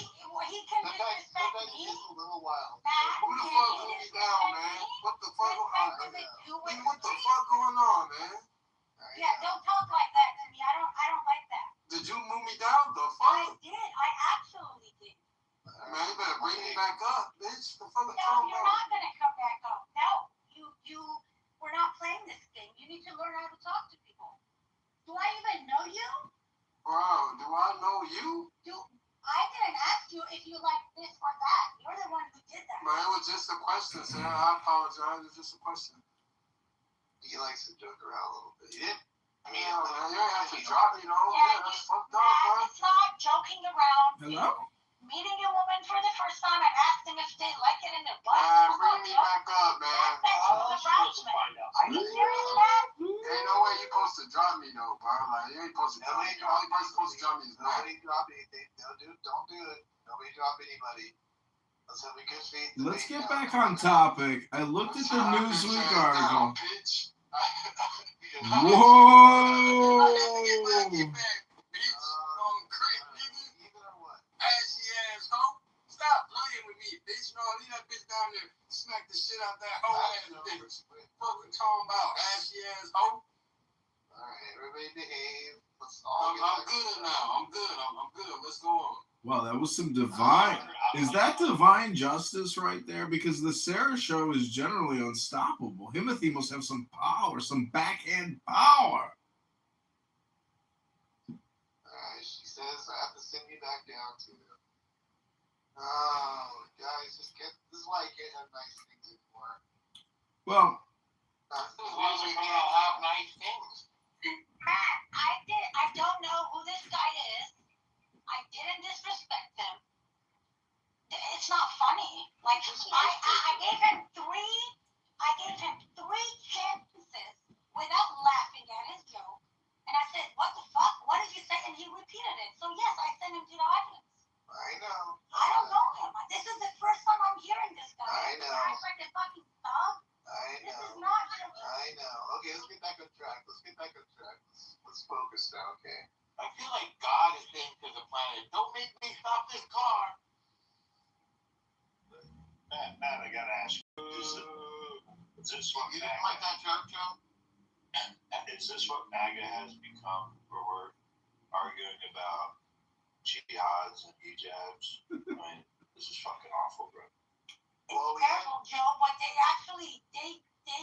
can disrespect me. A little wild. Matt, Who the fuck put me down, man? What the fuck going on? What the fuck going on, man? Yeah, don't talk like that to me. I don't like that. Did you move me down? The I fuck? did. I absolutely did. Man, you better bring me back up, bitch. The fuck No, you're not gonna come back up. No, we're not playing this game. You need to learn how to talk to people. Do I even know you? Bro, do I know you? I didn't ask you if you like this or that. You're the was just a question, sir. I apologize. It's just a question. He likes to joke around a little bit. He did. I mean, Yeah, man, you have to drop me, though. Yeah, Yeah, that's fucked up, man. It's not joking around. Hello? Meeting a woman for the first time and asking if they like it in their butt. Man, bring me back up, man. That's sexual harassment. Are you serious, man? Ain't no way you supposed to drop me, though, bro. Like, you ain't supposed to drop me. The only person supposed to drop me is nobody drop anything. Don't do it. Nobody drop anybody. Let's have a good faith. Let's get back on topic. I looked at the Newsweek article. Whoa! Ashy ass hoe. Stop playing with me, bitch. No, leave that bitch down there. Smack the shit out that hoe ass bitch. Fucking talking about ashy ass hoe. Alright, everybody behave. I'm good now. I'm good. I'm good. Let's go on. Wow, that was some divine. Is that divine justice right there? Because the Sarah show is generally unstoppable. Timothy must have some power, some backhand power. Alright, she says I have to send you back down to them. Oh, guys, this is why I can't have nice things anymore. Well, have nice things. Matt, I don't know who this guy is. I didn't disrespect him. It's not funny. Like, I gave him three chances without laughing at his joke. And I said, what the fuck? What did you say? And he repeated it. So yes, I sent him to the audience. I know. I don't know him. This is the first time I'm hearing this guy. I know. He acts like a fucking thug. This is not him. I know. Okay, let's get back on track. Let's focus now, okay? I feel like God is saying to the planet, don't make me stop this car. Matt, I gotta ask you, is this what You didn't like that joke, Joe? Is this what MAGA has become, where we're arguing about jihads and hijabs? I mean, this is fucking awful, bro. Well, we Careful, Joe, but they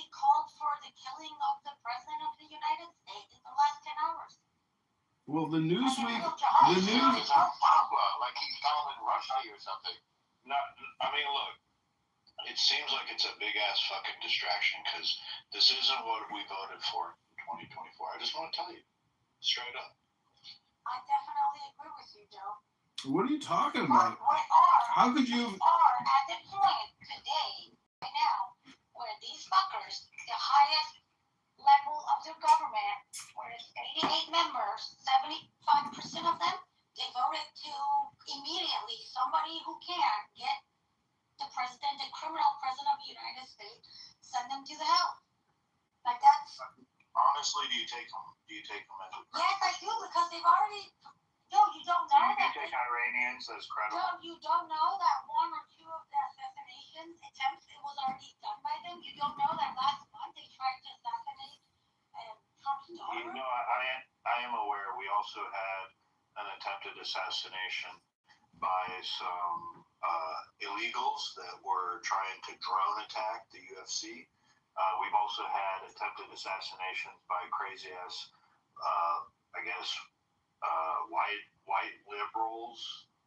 called for the killing of the President of the United States in the last 10 hours. well, the Newsweek, Like he's Salman Rushdie or something. I mean, look, it seems like it's a big ass fucking distraction because this isn't what we voted for in 2024. I just want to tell you, straight up. I definitely agree with you, Joe. what are you talking But about? How could you? We are at the point today, right now, where these fuckers, the highest level of their government, where it's 88 members, 75% of them, they voted to immediately, somebody who can get the president, the criminal president of the United States, send them to the hell. Like that's. Honestly, do you take them as a Yes, I do, because they've already. No, you don't know Do you that. take Iranians as credible? No, you don't know that one or two of the assassination attempts, it was already done by them. You don't know that last month they tried to assassinate Trump's daughter. You know, I am aware. We also had an attempted assassination by some illegals that were trying to drone attack the UFC. We've also had attempted assassinations by crazy ass, I guess, white liberals.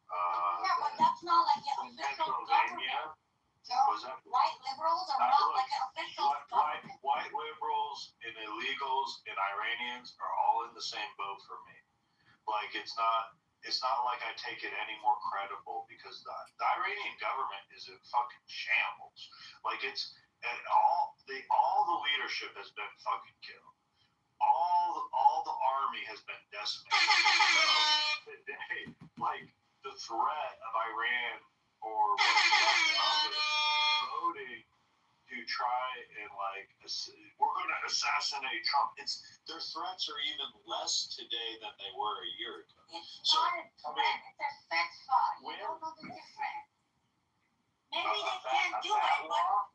Yeah, but that's not like the in official Pennsylvania. government. Joe, Was that white liberals are not like an official government. white liberals and illegals and Iranians are all in the same boat for me. Like it's not like I take it any more credible because the Iranian government is in fucking shambles. Like it's and all the leadership has been fucking killed. All the army has been decimated. So today, like the threat of Iran or voting to try and we're going to assassinate Trump. Their threats are even less today than they were a year ago. It's not a threat, it's a sex fight. You don't know the difference. Maybe they can't do it, but.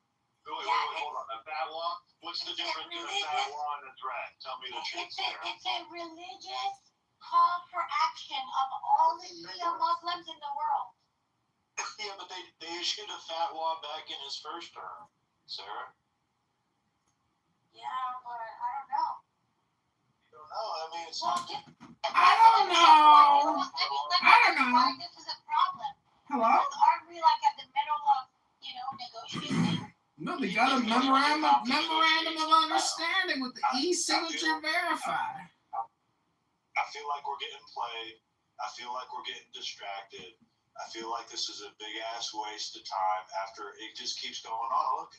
Wait, hold on. A fat law? What's the difference between a fat law and a threat? Tell me the truth, Sarah. It's a religious call for action of all the Shia Muslims in the world. Yeah, but they issued a fat law back in his first term, Sarah. Yeah, but I don't know. You don't know. I mean, it's Well, I don't know. I don't know. This is a problem. Hello? Because aren't we like at the middle of, negotiating? No, they got a memorandum of understanding with the e-signature verify. I feel like we're getting played. I feel like we're getting distracted. I feel like this is a big ass waste of time after it just keeps going on. Look,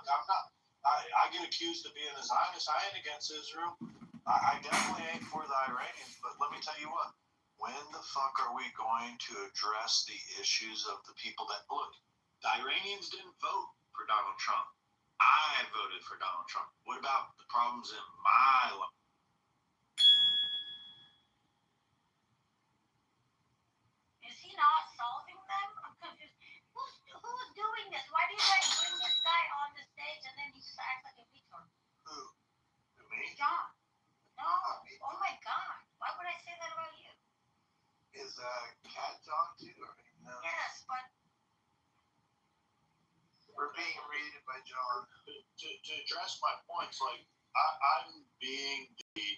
I'm not. I get accused of being a Zionist. I ain't against Israel. I definitely ain't for the Iranians. But let me tell you what. When the fuck are we going to address the issues of the people that look? The Iranians didn't vote for Donald Trump. I voted for Donald Trump. What about the problems in my life? Is he not solving them? I'm confused. Who's doing this? Why do you guys bring this guy on the stage and then he just acts like a retard? Who? Me? John. No. Oh my God. Why would I say that about you? Is Cat John too? No. Yes, but We're being raided by John. To address my points, like I'm being the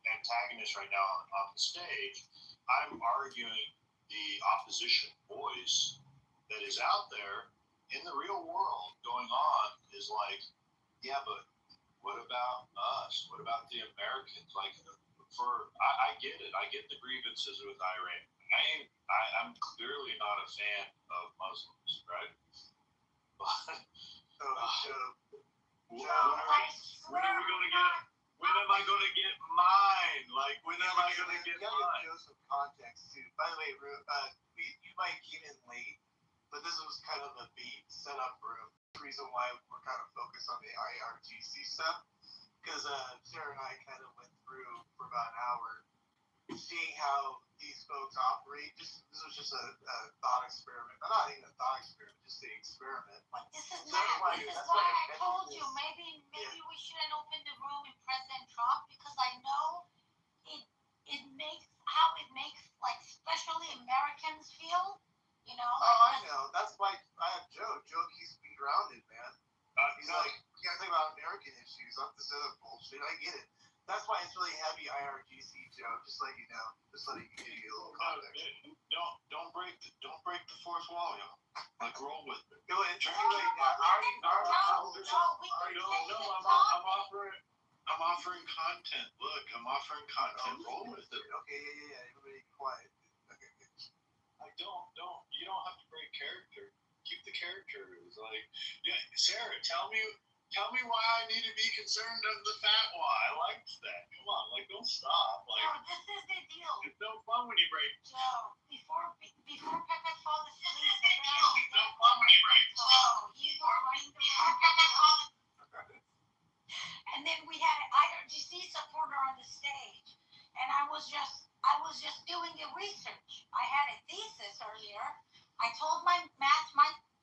antagonist right now on the stage. I'm arguing the opposition voice that is out there in the real world going on is like, yeah, but what about us? What about the Americans? Like, I get it. I get the grievances with Iran. I'm clearly not a fan of Muslims, right? But when am I gonna get mine? Like, when am I gonna get mine? Give some context too. By the way, you might get in late, but this was kind of a beat setup room. The reason why we're kind of focused on the IRGC stuff, because Sarah and I kind of went through for about an hour, seeing how these folks operate. This was just a thought experiment. Not even a thought experiment, just an experiment. This is why I told you maybe we shouldn't open the room in President Trump, because I know it makes like especially Americans feel, you know. Oh, I know. That's why I have Joe. Joe keeps me grounded, man. He's like, you gotta think about American issues, not this other bullshit. I get it. That's why it's really heavy IRGC, Joe. Just let you know. Just letting you give you a little context. Don't break the fourth wall, y'all. Like, roll with it. Go ahead. I'm offering content. Look, I'm offering content. Roll with it. Okay, yeah. Everybody quiet. Okay. You don't have to break character. Keep the character. It's like, yeah, Sarah, tell me why I need to be concerned of the fatwa. I liked that. Come on, like, don't stop. Like, no, this is the deal. It's no fun when you break. Joe, before Pepe falls asleep, It's no fun when you break. You were running the room. And then we had an IRGC supporter on the stage, and I was just doing the research. I had a thesis earlier. I told my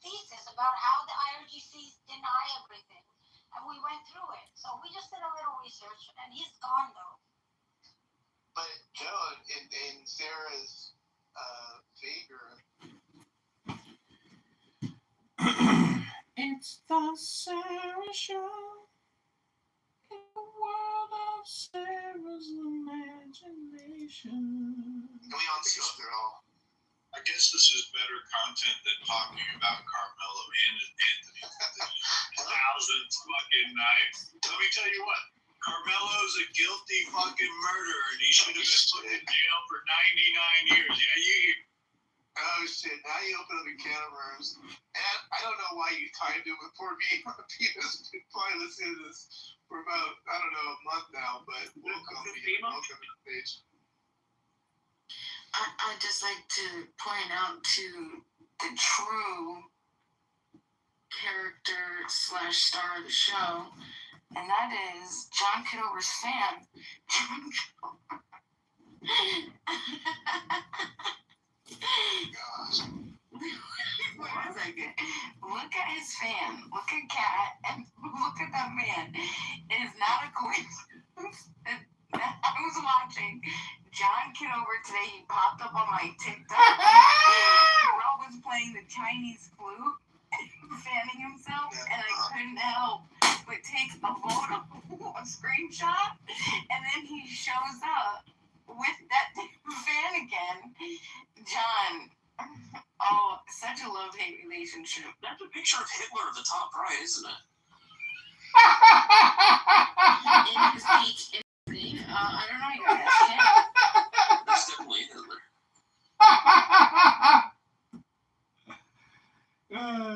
thesis about how the IRGCs deny everything, and we went through it. So we just did a little research, and he's gone though. But Joe, in Sarah's favor. It's the Sarah Show. In the world of Sarah's imagination. Going on together all. I guess this is better content than talking about Carmelo and Anthony. Thousandth fucking night. Let me tell you what. Carmelo's a guilty fucking murderer, and he should have been put in jail for 99 years. Yeah, you. Oh shit! Now you open up a can of worms, and I don't know why you timed it with poor me. Peter's been probably listening to this for about a month now, but welcome to the page. I'd just like to point out to the true character / star of the show, and that is John Kitover's fan. John Kitover. Gosh. Wait a second. Look at his fan. Look at Cat, and look at that man. It is not a coincidence. I was watching John Kitover today. He popped up on my TikTok. Rob was playing the Chinese flute, fanning himself, and I couldn't help but take a photo, a screenshot, and then he shows up with that fan again. John, Oh, such a love-hate relationship. That's a picture of Hitler at the top right, isn't it? In his peach in I don't know, you gotta ask him. That's definitely Hitler.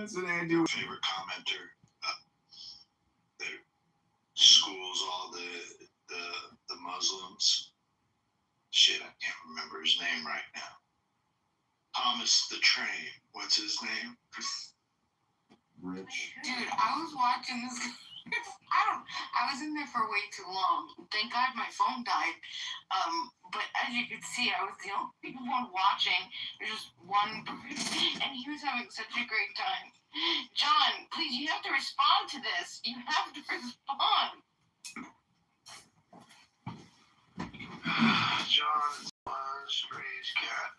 It's an Andy. Favorite commenter that schools all the Muslims. Shit, I can't remember his name right now. Thomas the Train. What's his name? Rich. Dude, I was watching this. I was in there for way too long. Thank God my phone died. But as you could see, I was the only one watching. There's just one person, and he was having such a great time. John, please, you have to respond to this. You have to respond. John is one strange cat.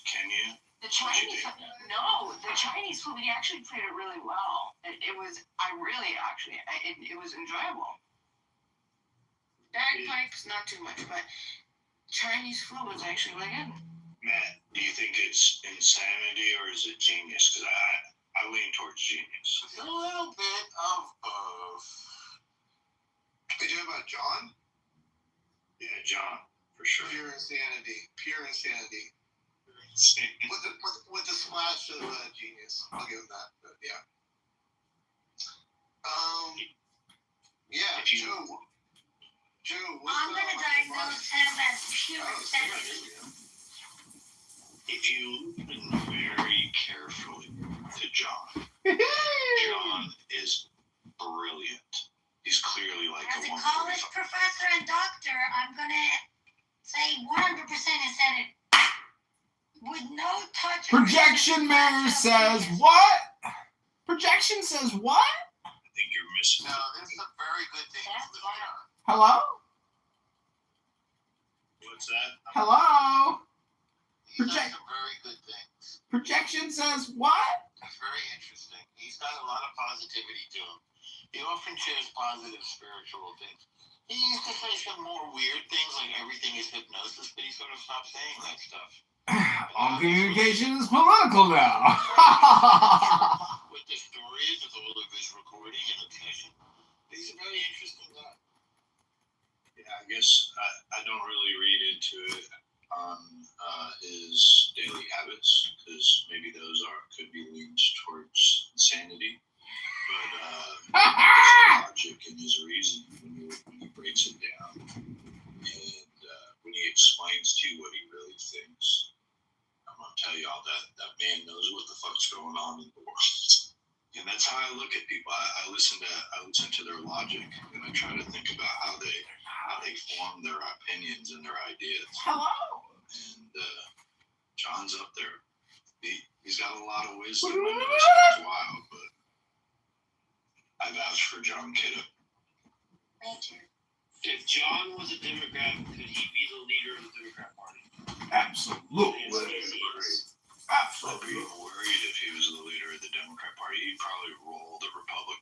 Can you? The Chinese, no, the Chinese food, we actually played it really well. It was enjoyable. Bagpipes, not too much, but Chinese food was actually really good. Matt, do you think it's insanity or is it genius? Because I lean towards genius. It's a little bit of both. Are you talking about John? Yeah, John, for sure. Pure insanity. Pure insanity. With a splash of genius. I'll give him that. But yeah. Yeah, Joe, what's I'm gonna diagnose him as pure insanity. If you listen very carefully to John, John is brilliant. He's clearly like As a a college professor and doctor, I'm gonna say 100% insanity. With no touch. Projection mirror says what? Projection says what? I think you're missing. No, there's some very good things with John. Hello? What's that? Hello? He's done some very good things. Projection says what? It's very interesting. He's got a lot of positivity to him. He often shares positive spiritual things. He used to say some more weird things like everything is hypnosis, but he sort of stopped saying that stuff. All communication is political now. With the stories, with all of his recording and obsession. He's a very interesting guy. Yeah, I guess I don't really read into it on his daily habits because maybe those could be leaned towards insanity. But his logic and his reason when he breaks it down and when he explains to you what he really thinks, I'm gonna tell y'all that man knows what the fuck's going on in the world. And that's how I look at people. I listen to their logic and I try to think about how they form their opinions and their ideas. Hello? And John's up there. He's got a lot of wisdom. I know it sounds wild, but I vouch for John Kiddo. If John was a Democrat, could he be the leader of the Democrat Party? Absolutely. I'd be worried if he was the leader of the Democrat Party. He'd probably roll the Republic.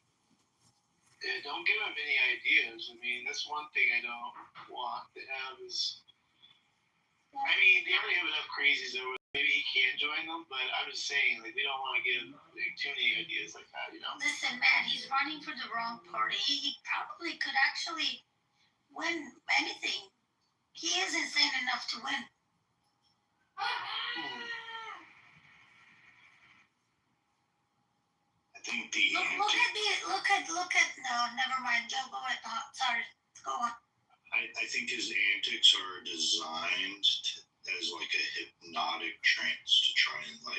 Yeah, don't give him any ideas. I mean, that's one thing I don't want to have is... I mean, they already have enough crazies over. Maybe he can join them, but I'm just saying, like, we don't want to give too many ideas like that, you know? Listen, man, he's running for the wrong party. He probably could actually win anything. He is insane enough to win. I think Look at no, never mind. Joe, go ahead. Sorry, go on. I think his antics are designed as like a hypnotic trance to try and put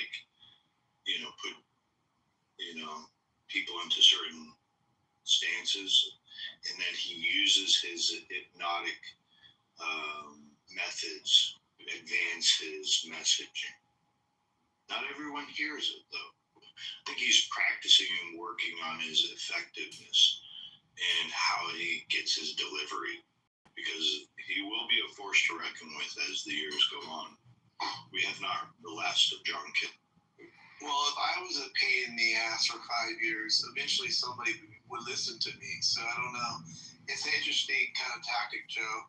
people into certain stances, and then he uses his hypnotic methods to advance his messaging. Not everyone hears it though. I think he's practicing and working on his effectiveness and how he gets his delivery, because he will be a force to reckon with as the years go on. We have not the last of John Kidd. Well, if I was a pain in the ass for 5 years, eventually somebody would listen to me. So I don't know. It's an interesting kind of tactic, Joe.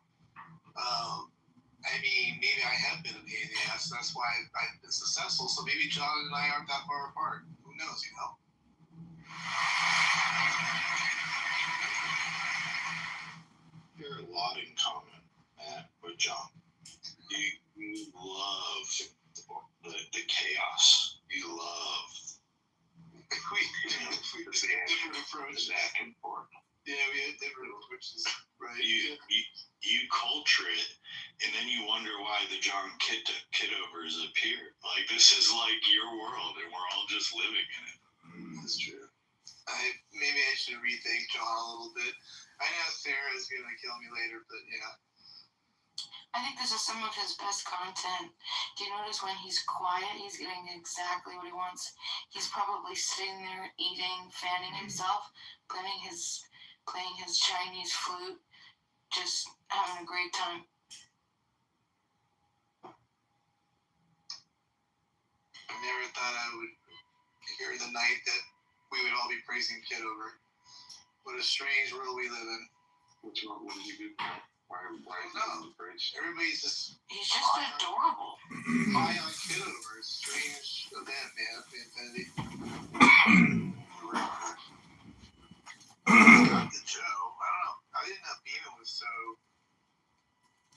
I mean, maybe I have been a pain in the ass. That's why I've been successful. So maybe John and I aren't that far apart. Who knows, you know? You're a lot in common, Matt, with John. You love the chaos. You love we have different approaches. Back and forth. Yeah, we have different approaches. Right. You culture it, and then you wonder why the John Kitovers appeared. Like, this is like your world, and we're all just living in it. That's true. Maybe I should rethink John a little bit. I know Sarah's gonna kill me later, but yeah. I think this is some of his best content. Do you notice when he's quiet, he's getting exactly what he wants? He's probably sitting there eating, fanning himself, playing his Chinese flute, just having a great time. I never thought I would hear the night that we would all be praising Kitover. What a strange world we live in. What's wrong? What did you do? Why is he praised? Everybody's just He's just adorable. high on Kitover. Strange event, man. Infinity. The Joe. I don't know. I didn't know Beeman was so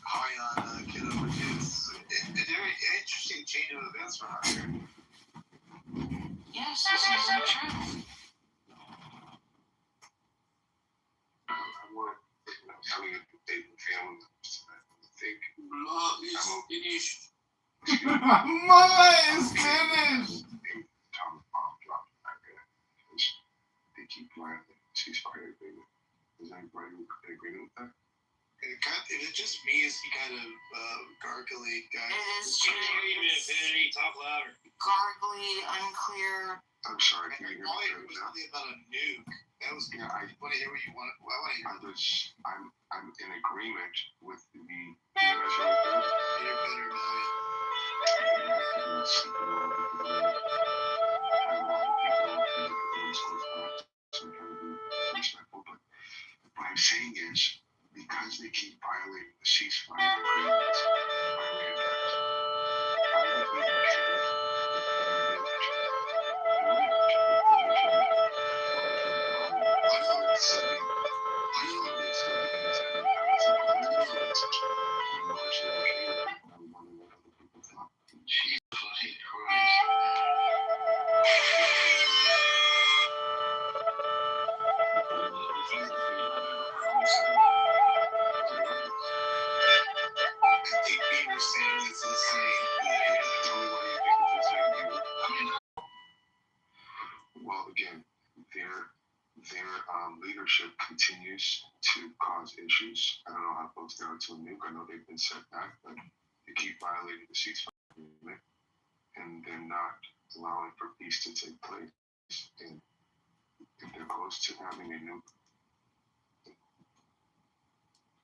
high on Kitover. It's a very interesting change of events for us here. Yes, this is the truth. I want having a date with family. I think Love is finished. Mama is finished. Tom's mom dropped that guy because they keep playing the ceasefire agreement. Is anybody in agreement with that? If it's just me, is he kind of gargly guy? It is true. Infinity, talk louder. Gargly, unclear. I'm sorry, can you hear All I me heard was now? something about a nuke. That was Yeah, I want to hear what you want. Well, I want to hear. I'm in agreement with the measure. You're better now. What I'm saying is, because they keep violating the ceasefire agreement, well, again, their leadership continues to cause issues. I don't know how close they are to a nuke. I know they've been set back, but they keep violating the ceasefire agreement, and they're not allowing for peace to take place. And if they're close to having a nuke,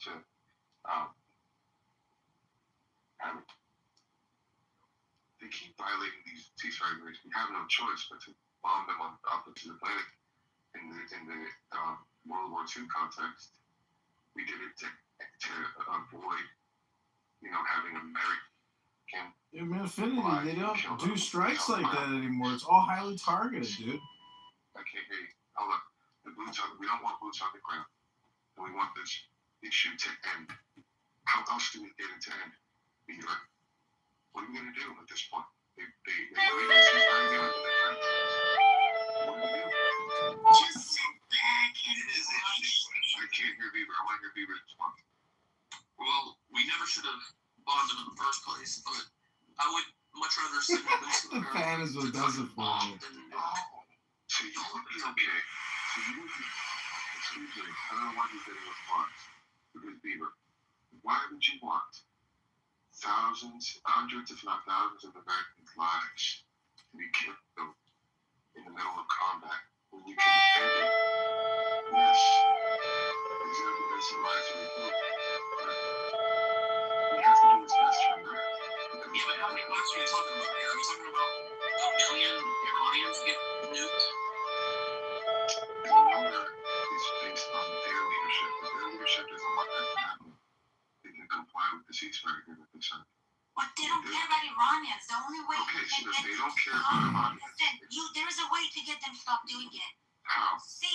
to have it, they keep violating these ceasefire agreements. We have no choice but to bomb them on up into the planet. In the World War II context, we did it to avoid, having American. In Infinity, they don't do strikes like that anymore. It's all highly targeted, dude. I can't hear you. Hold on. We don't want boots on the ground. And we want this issue to end. How else do we get it to end? What are we going to do at this point? They believe this is very good. What do we do? Just sit back and watch. I can't hear Beaver. I want to hear Beaver respond. Well, we never should have bombed them in the first place, but I would much rather send them into the The fan is what does it for me. So you would be okay. So you would be, excuse me, I don't know why you're getting a response. Because Beaver, why would you want thousands, hundreds, if not thousands of Americans' lives to be killed in the middle of combat when you can end it? Yes. Exactly, that's the lives of the group. We have to do what's best for America. Yeah, but how many bucks are you talking about here? Are you talking about a million Iranians get nuked? The number is based on their leadership. If their leadership doesn't want that to happen, they can comply with the ceasefire agreement. concerned. But they don't care about Iranians. The only way Okay, you can so get they them don't care stop, about Iranians. there is a way to get them stop doing it. How? See,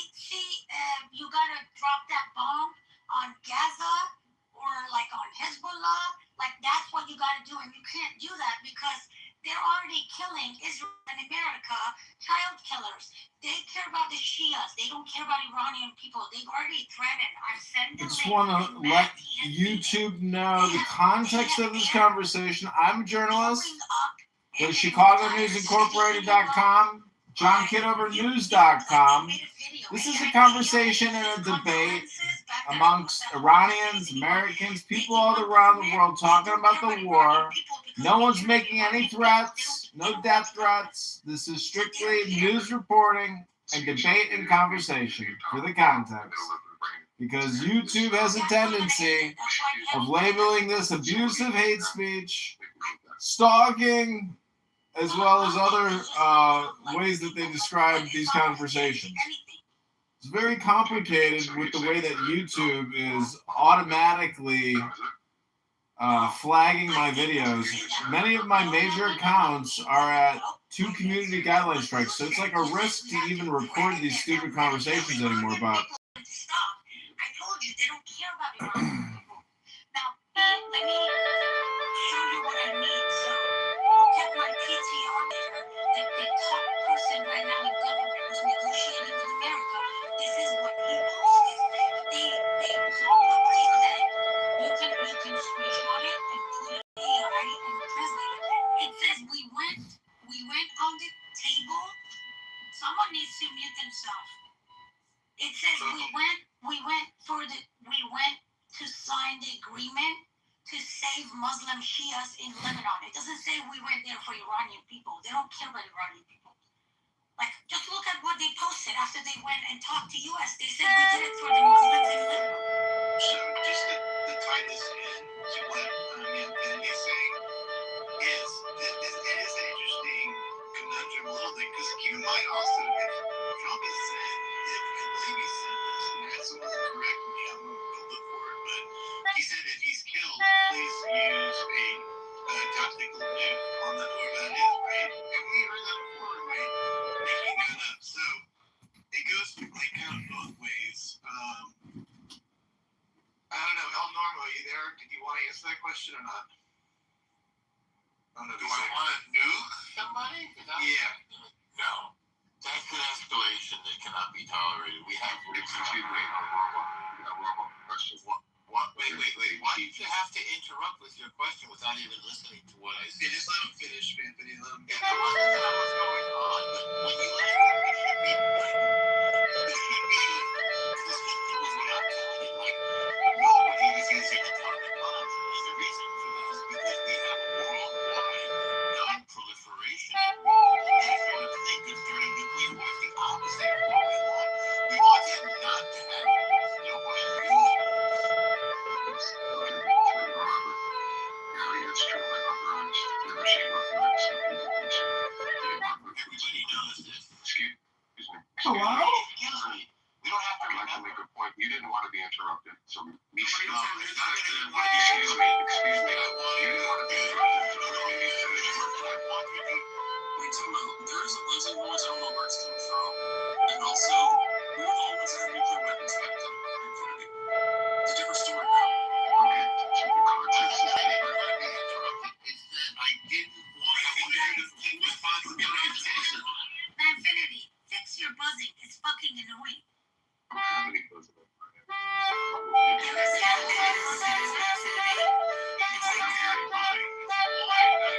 you gotta drop that bomb on Gaza or like on Hezbollah. Like that's what you gotta do, and you can't do that because they're already killing Israel and America, child killers. They care about the Shias. They don't care about Iranian people. They've already threatened. I've sent them. Just want to let YouTube know the context of this conversation. I'm a journalist. Go to ChicagoNewsIncorporated.com, JohnKitoverNews.com. This is a conversation and a debate amongst Iranians, Americans, people all around the world talking about the war. No one's making any threats, no death threats. This is strictly news reporting and debate and conversation for the context. Because YouTube has a tendency of labeling this abusive hate speech, stalking, as well as other ways that they describe these conversations. It's very complicated with the way that YouTube is automatically flagging my videos. Many of my major accounts are at 2 community guideline strikes, so it's like a risk to even record these stupid conversations anymore. But I told you they don't care about Iranian people. Now, let me show you what I mean. So, look at my PTR there. The top person right now in government who's negotiating with America. This is what he posted. They publicly said you can screenshot it and put it AI and translate it. It says we went on the table. Someone needs to mute themselves. It says we went to sign the agreement to save Muslim Shias in Lebanon. It doesn't say we went there for Iranian people. They don't care about Iranian people. Like, just look at what they posted after they went and talked to us. They said we did it for the Muslims in Lebanon. So just to tie this in to what Anthony is saying, is it is an interesting conundrum a little bit, because keep in mind also that Trump has said, if I believe he said this, and I had someone to correct me, I'm going to look for it, but he said if he's killed, please use a tactical nuke on whoever that is, right? And we heard that before, right? Making that up. So it goes like kind of both ways. I don't know, El Normo, are you there? Did you want to answer that question or not? Do I want to nuke somebody? Yeah. No. That's an escalation that cannot be tolerated. We have Excuse me, Robo. Question. What? Wait. Why did you have to interrupt with your question without even listening to what I said? Yeah, just let him finish, Anthony. Let him If there wasn't that was going on, but when you asked me, it should be this was what I'm telling you. Like, nobody is using atomic bombs. And there's a reason for this, because we have a worldwide non-proliferation agreement. And that's what I'm thinking during nuclear war. It's the opposite of what we want. We want them not to have weapons. They don't want to use weapons. It's true. My authorized the machine authorized Everybody knows this. Excuse me. hello? Excuse me. We don't have to I'd like to remember. make a point. You didn't want to be interrupted, so me. Excuse me. Excuse me. You didn't want to be interrupted. Wait, talking about there's a Muslim wars, I don't know where it's coming from. And also, who are the only ones that have nuclear weapons back then? It's a different story now. Okay, so the context is I never want to be interrupted. It's that I didn't want to take responsibility for this. Infinity, fix your buzzing. It's fucking annoying. somebody goes about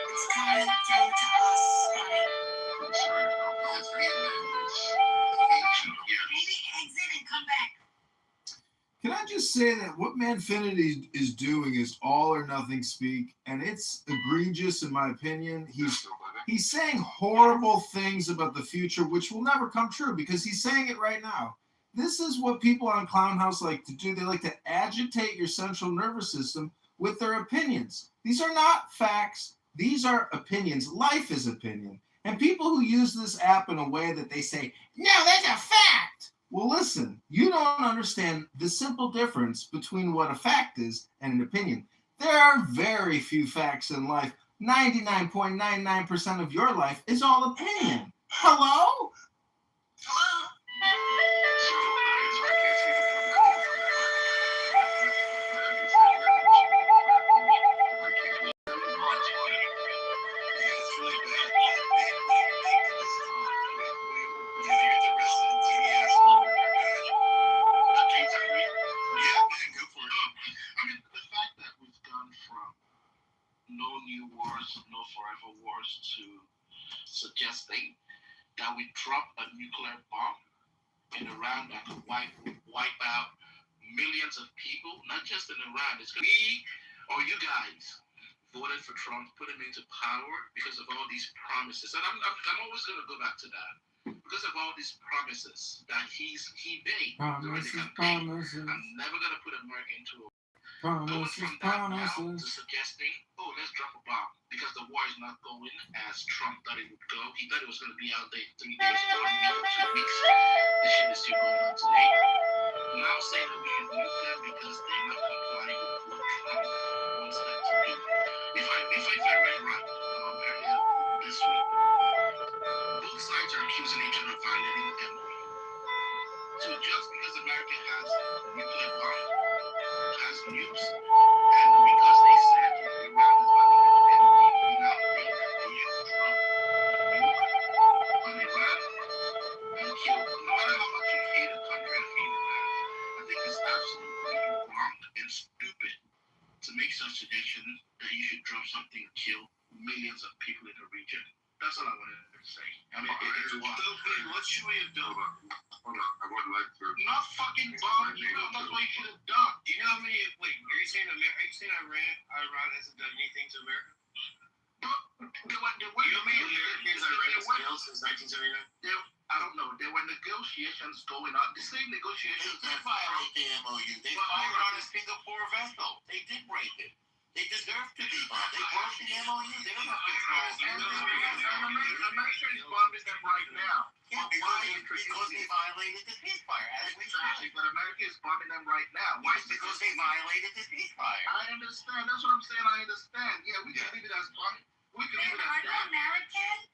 It's coming down to us, right? I'm sorry, Maybe exit and come back. Can I just say that what Manfinity is doing is all or nothing speak, and it's egregious in my opinion. He's saying horrible things about the future, which will never come true because he's saying it right now. This is what people on Clown House like to do. They like to agitate your central nervous system with their opinions. These are not facts. These are opinions. Life is opinion. And people who use this app in a way that they say, no, that's a fact. Well, listen, you don't understand the simple difference between what a fact is and an opinion. There are very few facts in life. 99.99% of your life is all opinion. Hello? No new wars, no forever wars to suggesting that we drop a nuclear bomb in Iran that could wipe out millions of people, not just in Iran. It's we or you guys voted for Trump, put him into power because of all these promises. And I'm always going to go back to that. Because of all these promises that he made during the campaign. I'm never going to put America into a Promises. to suggesting, oh, let's drop a bomb because the war is not going as Trump thought it would go. He thought it was going to be out there 3 days ago, 2 weeks. This shit is still going on today. Now saying that we should use them because they're not complying with what Trump wants them to do. If I read right earlier this week, both sides are accusing each other of violating the MOU. So just because America has a nuclear bomb, has nukes, and because they said Iran has violated the MOU, we now think that they should drop a nuke on Iran and kill. No matter how much you hate a country or hate Iran, I think it's absolutely wrong and stupid to make such suggestion that you should drop something and kill millions of people in the region. That's all I wanted to say. I mean, it's what should we have done? Hold on, I would like to. Not fucking bomb you. That's what you should have done. You know how many? Wait, are you saying Iran hasn't done anything to America? You know how many Americans Iran has killed since 1979? I don't know. There were negotiations going on. The same negotiations. They did violate the MOU. They fired on a Singapore vessel. They did break it. They deserve to be bombed. They broke the MOU. They don't have control. America is bombing them right now. Yeah, because they violated the ceasefire. Exactly, but America is bombing them right now. Why? Because they violated the ceasefire. I understand. That's what I'm saying. I understand. Yeah, we can leave it as bombing. We can leave it as bombing. American?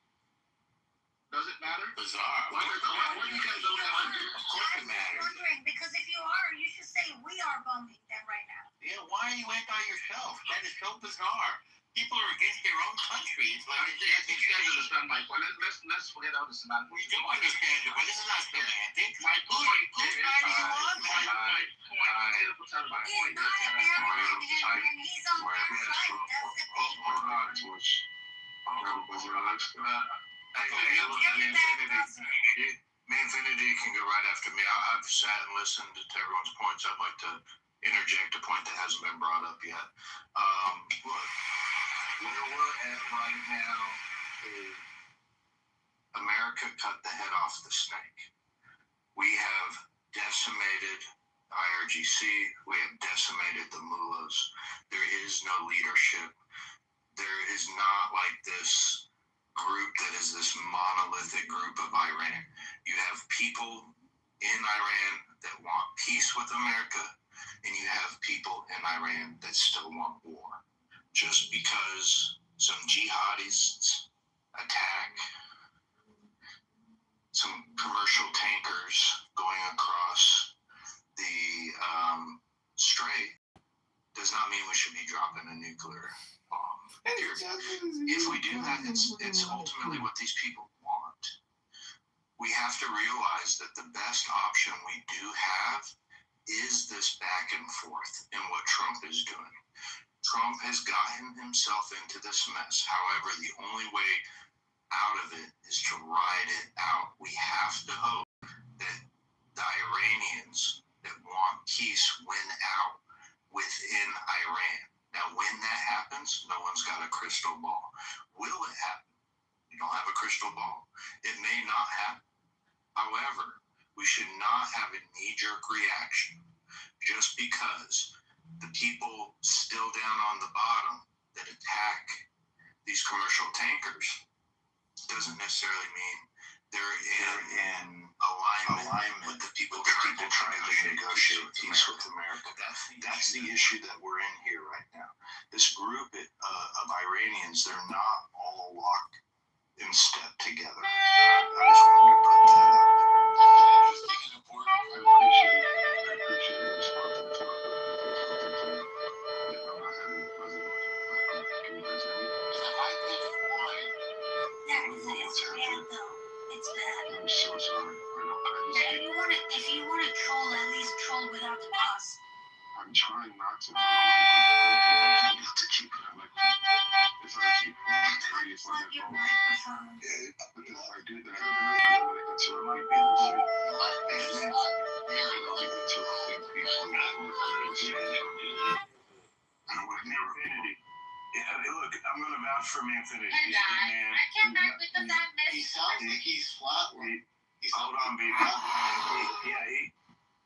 Does it matter? Bizarre. Why do you guys don't have to? Of course it matters. I'm wondering, because if you are, you should say we are bombing them right now. Yeah, why are you anti yourself? That is so bizarre. People are against their own country. It's like I think you guys understand my point. Let's forget all this semantics. We do understand it, but this is not semantics. My point. Whose side are you on? My point. He's not American, and he's on our side. That's the thing. Infinity can go right after me. I've sat and listened to everyone's points. I'd like to interject a point that hasn't been brought up yet. Look, where we're at right now is America cut the head off the snake. We have decimated IRGC. We have decimated the mullahs. There is no leadership. There is not like this group that is this monolithic group of Iran. You have people in Iran that want peace with America, and you have people in Iran that still want war. Just because some jihadists attack some commercial tankers going across the strait does not mean we should be dropping a nuclear bomb. If we do that, it's ultimately what these people want. We have to realize that the best option we do have is this back and forth in what Trump is doing. Trump has gotten himself into this mess. However, the only way out of it is to ride it out. We have to hope that the Iranians that want peace win out within Iran. Now, when that happens, no one's got a crystal ball. Will it happen? We don't have a crystal ball. It may not happen. However, we should not have a knee-jerk reaction just because the people still down on the bottom that attack these commercial tankers doesn't necessarily mean they're in alignment with the people trying to negotiate peace with America. That's the issue that we're in here right now. This group of Iranians, they're not all locked in step together. I just wanted to put that out there. Interesting and important. I appreciate your response. That's what I'm not president. Can you guys hear me? It's a high-pitched whine. It's bad though. It's bad. I'm so sorry. If you wanna troll, at least troll without the boss. I'm trying not to. To keep it like if I keep it's like Plug your that. microphone. But if I do that, it's really bullshit. It's really interrupting people. I don't want to hear Infinity. Yeah, look, I'm gonna vouch for Infinity. He's a good man. I came back with the madness. He sounds like he's flat. Hold on, baby.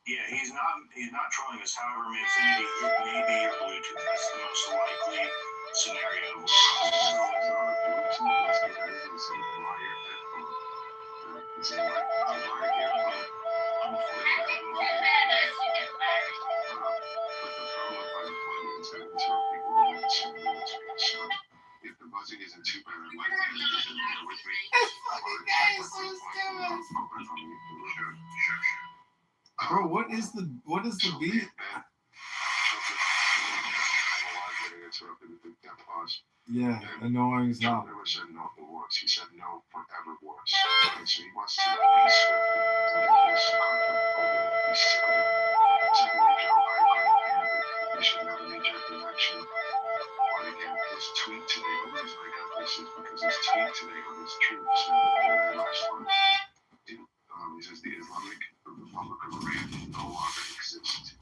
He's not trolling us. However, Infinity, it may be your Bluetooth. That's the most likely scenario. If the buzzing isn't too bad, I'd like to just bear with me. This fucking guy is so stupid. Bro, what is the beat? Yeah, annoying as hell. Never said no for once. He said no forever once. Okay, so he wants to be swift and get this conflict over. He's sick of it. Secondly, Joe, I agree with you that we should have a knee-jerk reaction. But again, his tweet today, the reason I got this is because his tweet today on his troops in the last one, he says the Islamic Republic of Iran no longer exists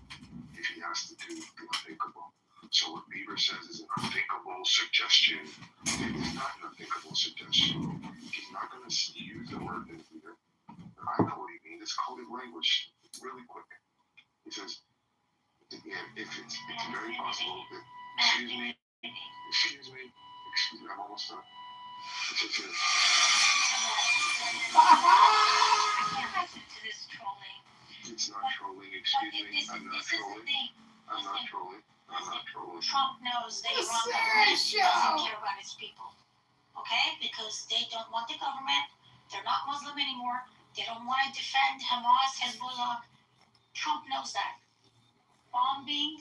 if he has to do the unthinkable. So what Bieber says is an unthinkable suggestion. It's not an unthinkable suggestion. He's not going to use the word nuclear. I know what he means. It's coded language really quick. He says, again, if it's very possible that, excuse me, I'm almost done. It's I can't listen to this trolling. It's not trolling, excuse me. I'm not trolling. I'm not trolling. Trump knows that Iran doesn't care about his people. Okay? Because they don't want the government. They're not Muslim anymore. They don't want to defend Hamas, Hezbollah. Trump knows that. Bombing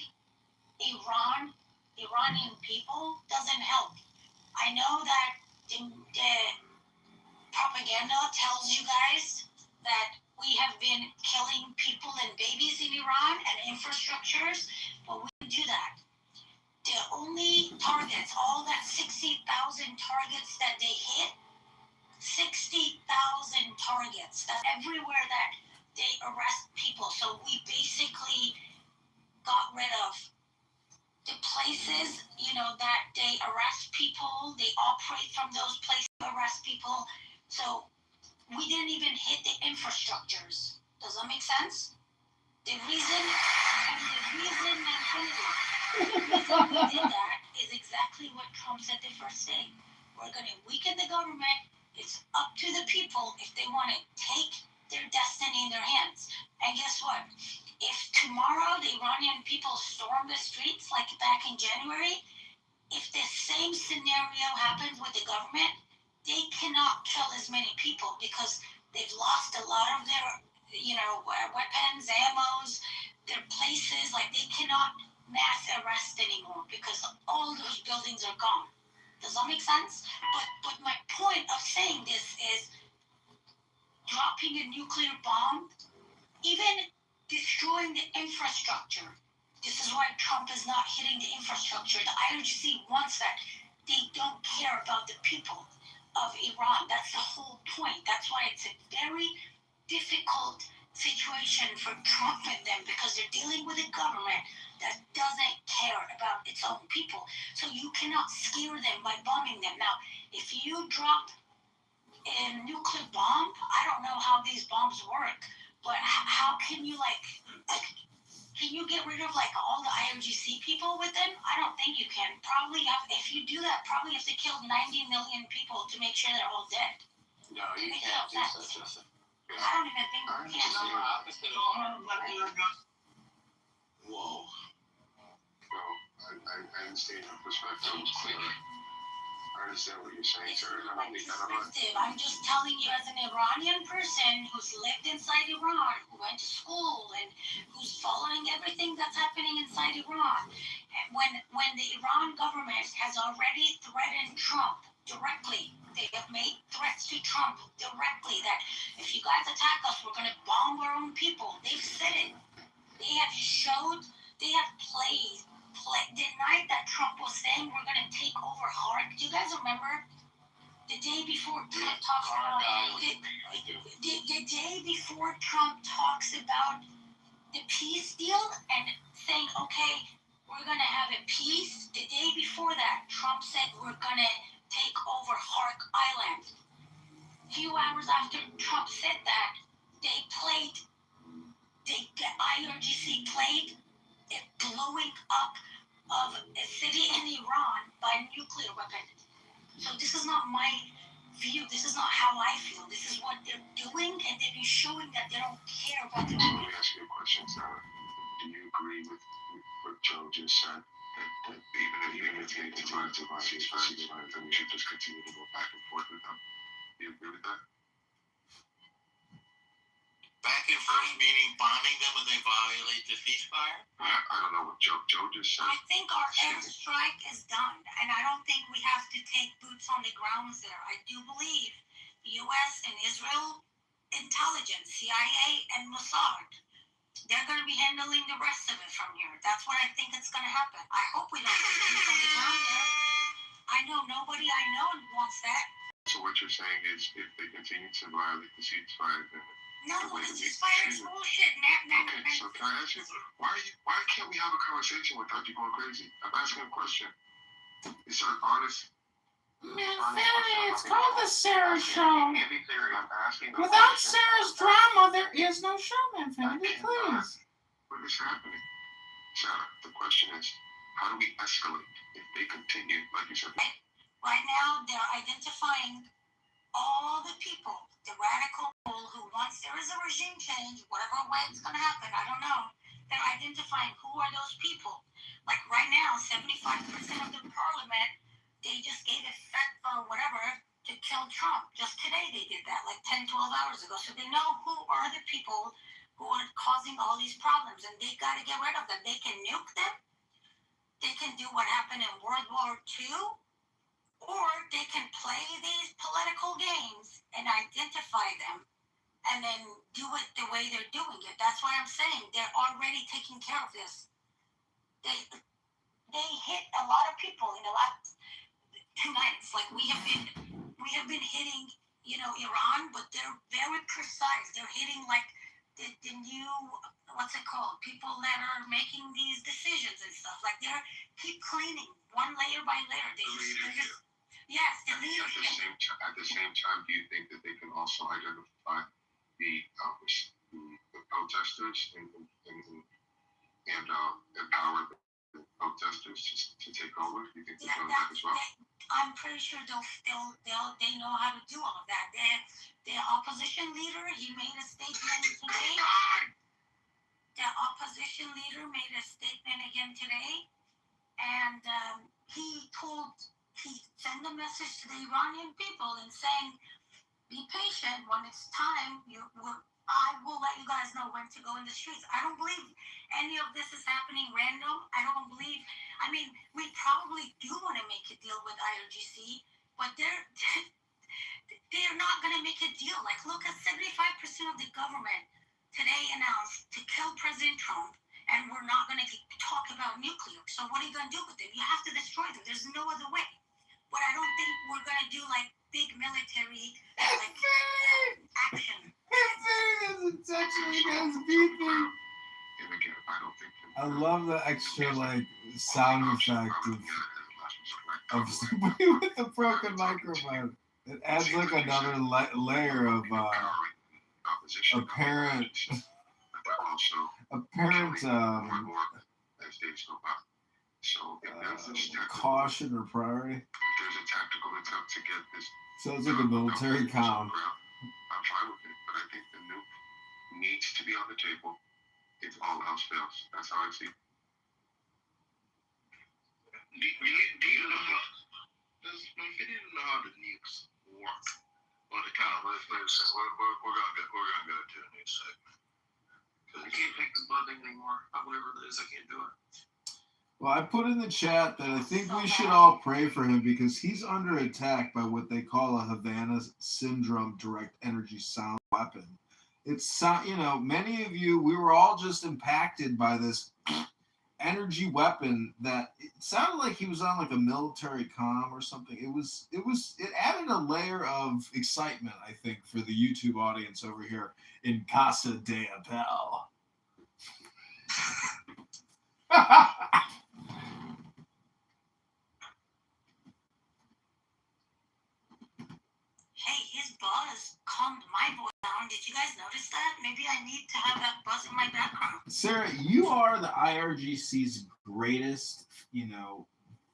Iranian people doesn't help. I know that the propaganda tells you guys that we have been killing people and babies in Iran and infrastructures, but we didn't do that. The only targets, all that 60,000 targets that they hit, 60,000 targets. That's everywhere that they arrest people. So we basically got rid of the places, that they arrest people. They operate from those places to arrest people. So we didn't even hit the infrastructures. Does that make sense? The reason we did that is exactly what Trump said the first day. We're going to weaken the government. It's up to the people if they want to take their destiny in their hands. And guess what? If tomorrow the Iranian people storm the streets like back in January, if the same scenario happens with the government, they cannot kill as many people because they've lost a lot of their, weapons, ammos, their places. Like they cannot mass arrest anymore because all those buildings are gone. Does that make sense? But my point of saying this is dropping a nuclear bomb, even destroying the infrastructure. This is why Trump is not hitting the infrastructure. The IRGC wants that. They don't care about the people of Iran. That's the whole point. That's why it's a very difficult situation for Trump and them because they're dealing with a government that doesn't care about its own people. So you cannot scare them by bombing them. Now, if you drop a nuclear bomb, I don't know how these bombs work, but how can you can you get rid of all the IRGC people with them? I don't think you can. If you do that, probably have to kill 90 million people to make sure they're all dead. No, you can't do such a thing. I don't even think we can. Whoa. Well, I understand your perspective. I understand what you're saying, It's sir. not my perspective. I'm just telling you as an Iranian person who's lived inside Iran, who went to school, and who's following everything that's happening inside Iran. When the Iran government has already threatened Trump directly, they have made threats to Trump directly that if you guys attack us, we're going to bomb our own people. They've said it. They have showed, they have the night that Trump was saying we're going to take over Hark. Do you guys remember? The day before Trump talks about the day before Trump talks about the peace deal and saying, okay, we're going to have a peace. The day before that, Trump said we're going to take over Hark Island. A few hours after Trump said that, the IRGC played a blowing up of a city in Iran by a nuclear weapon. So this is not my view. This is not how I feel. This is what they're doing, and they've been showing that they don't care about the Let me ask you a question, Sarah. Do you agree with what Joe just said? That even if they decide to buy ceasefire, then we should just continue to go back and forth with them. Do you agree with that? Back and forth meaning bombing them when they violate the ceasefire? I don't know what Joe just said. I think our airstrike is done, and I don't think we have to take boots on the ground there. I do believe U.S. and Israel intelligence, CIA and Mossad, they're going to be handling the rest of it from here. That's what I think it's going to happen. I hope we don't take boots on the ground there. I know nobody I know wants that. So what you're saying is if they continue to violate the ceasefire, then... No, the ceasefire is bullshit. Okay, so can I ask you, why can't we have a conversation without you going crazy? I'm asking a question. It's an honest... Man, Fanny, it's called the Sarah Show. I'm asking Without Sarah's drama, there is no show, man, Fanny, please. What is happening? Sarah, the question is, how do we escalate if they continue, like you said? Right now, they're identifying all the people, the radical who once there is a regime change, whatever way it's going to happen, I don't know, they're identifying who are those people. Like right now, 75% of the parliament, they just gave a fat or whatever to kill Trump. Just today they did that, like 10, 12 hours ago. So they know who are the people who are causing all these problems, and they got to get rid of them. They can nuke them. They can do what happened in World War II. Or they can play these political games and identify them and then do it the way they're doing it. That's why I'm saying they're already taking care of this. They hit a lot of people in the last 2 nights. Like we have been hitting, Iran, but they're very precise. They're hitting like the new, what's it called? People that are making these decisions and stuff. Like they're keep cleaning one layer by layer. Yes, the leadership. At the same time, do you think that they can also identify the protesters and empower the protesters to take over? Do you think they've done that as well? I'm pretty sure they know how to do all of that. The opposition leader, he made a statement today. The opposition leader made a statement again today, and he sent a message to the Iranian people and saying, be patient. When it's time, I will let you guys know when to go in the streets. I don't believe any of this is happening random. We probably do want to make a deal with IRGC, but they're not going to make a deal. Like, look at 75% of the government today announced to kill President Trump, and we're not going to talk about nuclear. So what are you going to do with them? You have to destroy them. There's no other way. But I don't think we're going to do, like, big military, action. I love the extra, sound effect of somebody with a broken microphone. It adds, another layer of apparent So if there's a caution or priority. if there's a tactical attempt to get this Sounds like a military comm. I'm fine with it, but I think the nuke needs to be on the table if all else fails. That's how I see it. Do you know how? Does Infinity know how the nukes work? Or the kind of Listen, we're gonna go to a new segment. I can't pick the buzzing anymore. Whatever it is, I can't do it. Well, I put in the chat that I think we should all pray for him because he's under attack by what they call a Havana syndrome direct energy sound weapon. It's, many of you, we were all just impacted by this energy weapon that it sounded like he was on like a military comm or something. It added a layer of excitement, I think, for the YouTube audience over here in Casa de Apel. Hey, his buzz calmed my voice down. Did you guys notice that? Maybe I need to have that buzz in my background. Sarah, you are the IRGC's greatest,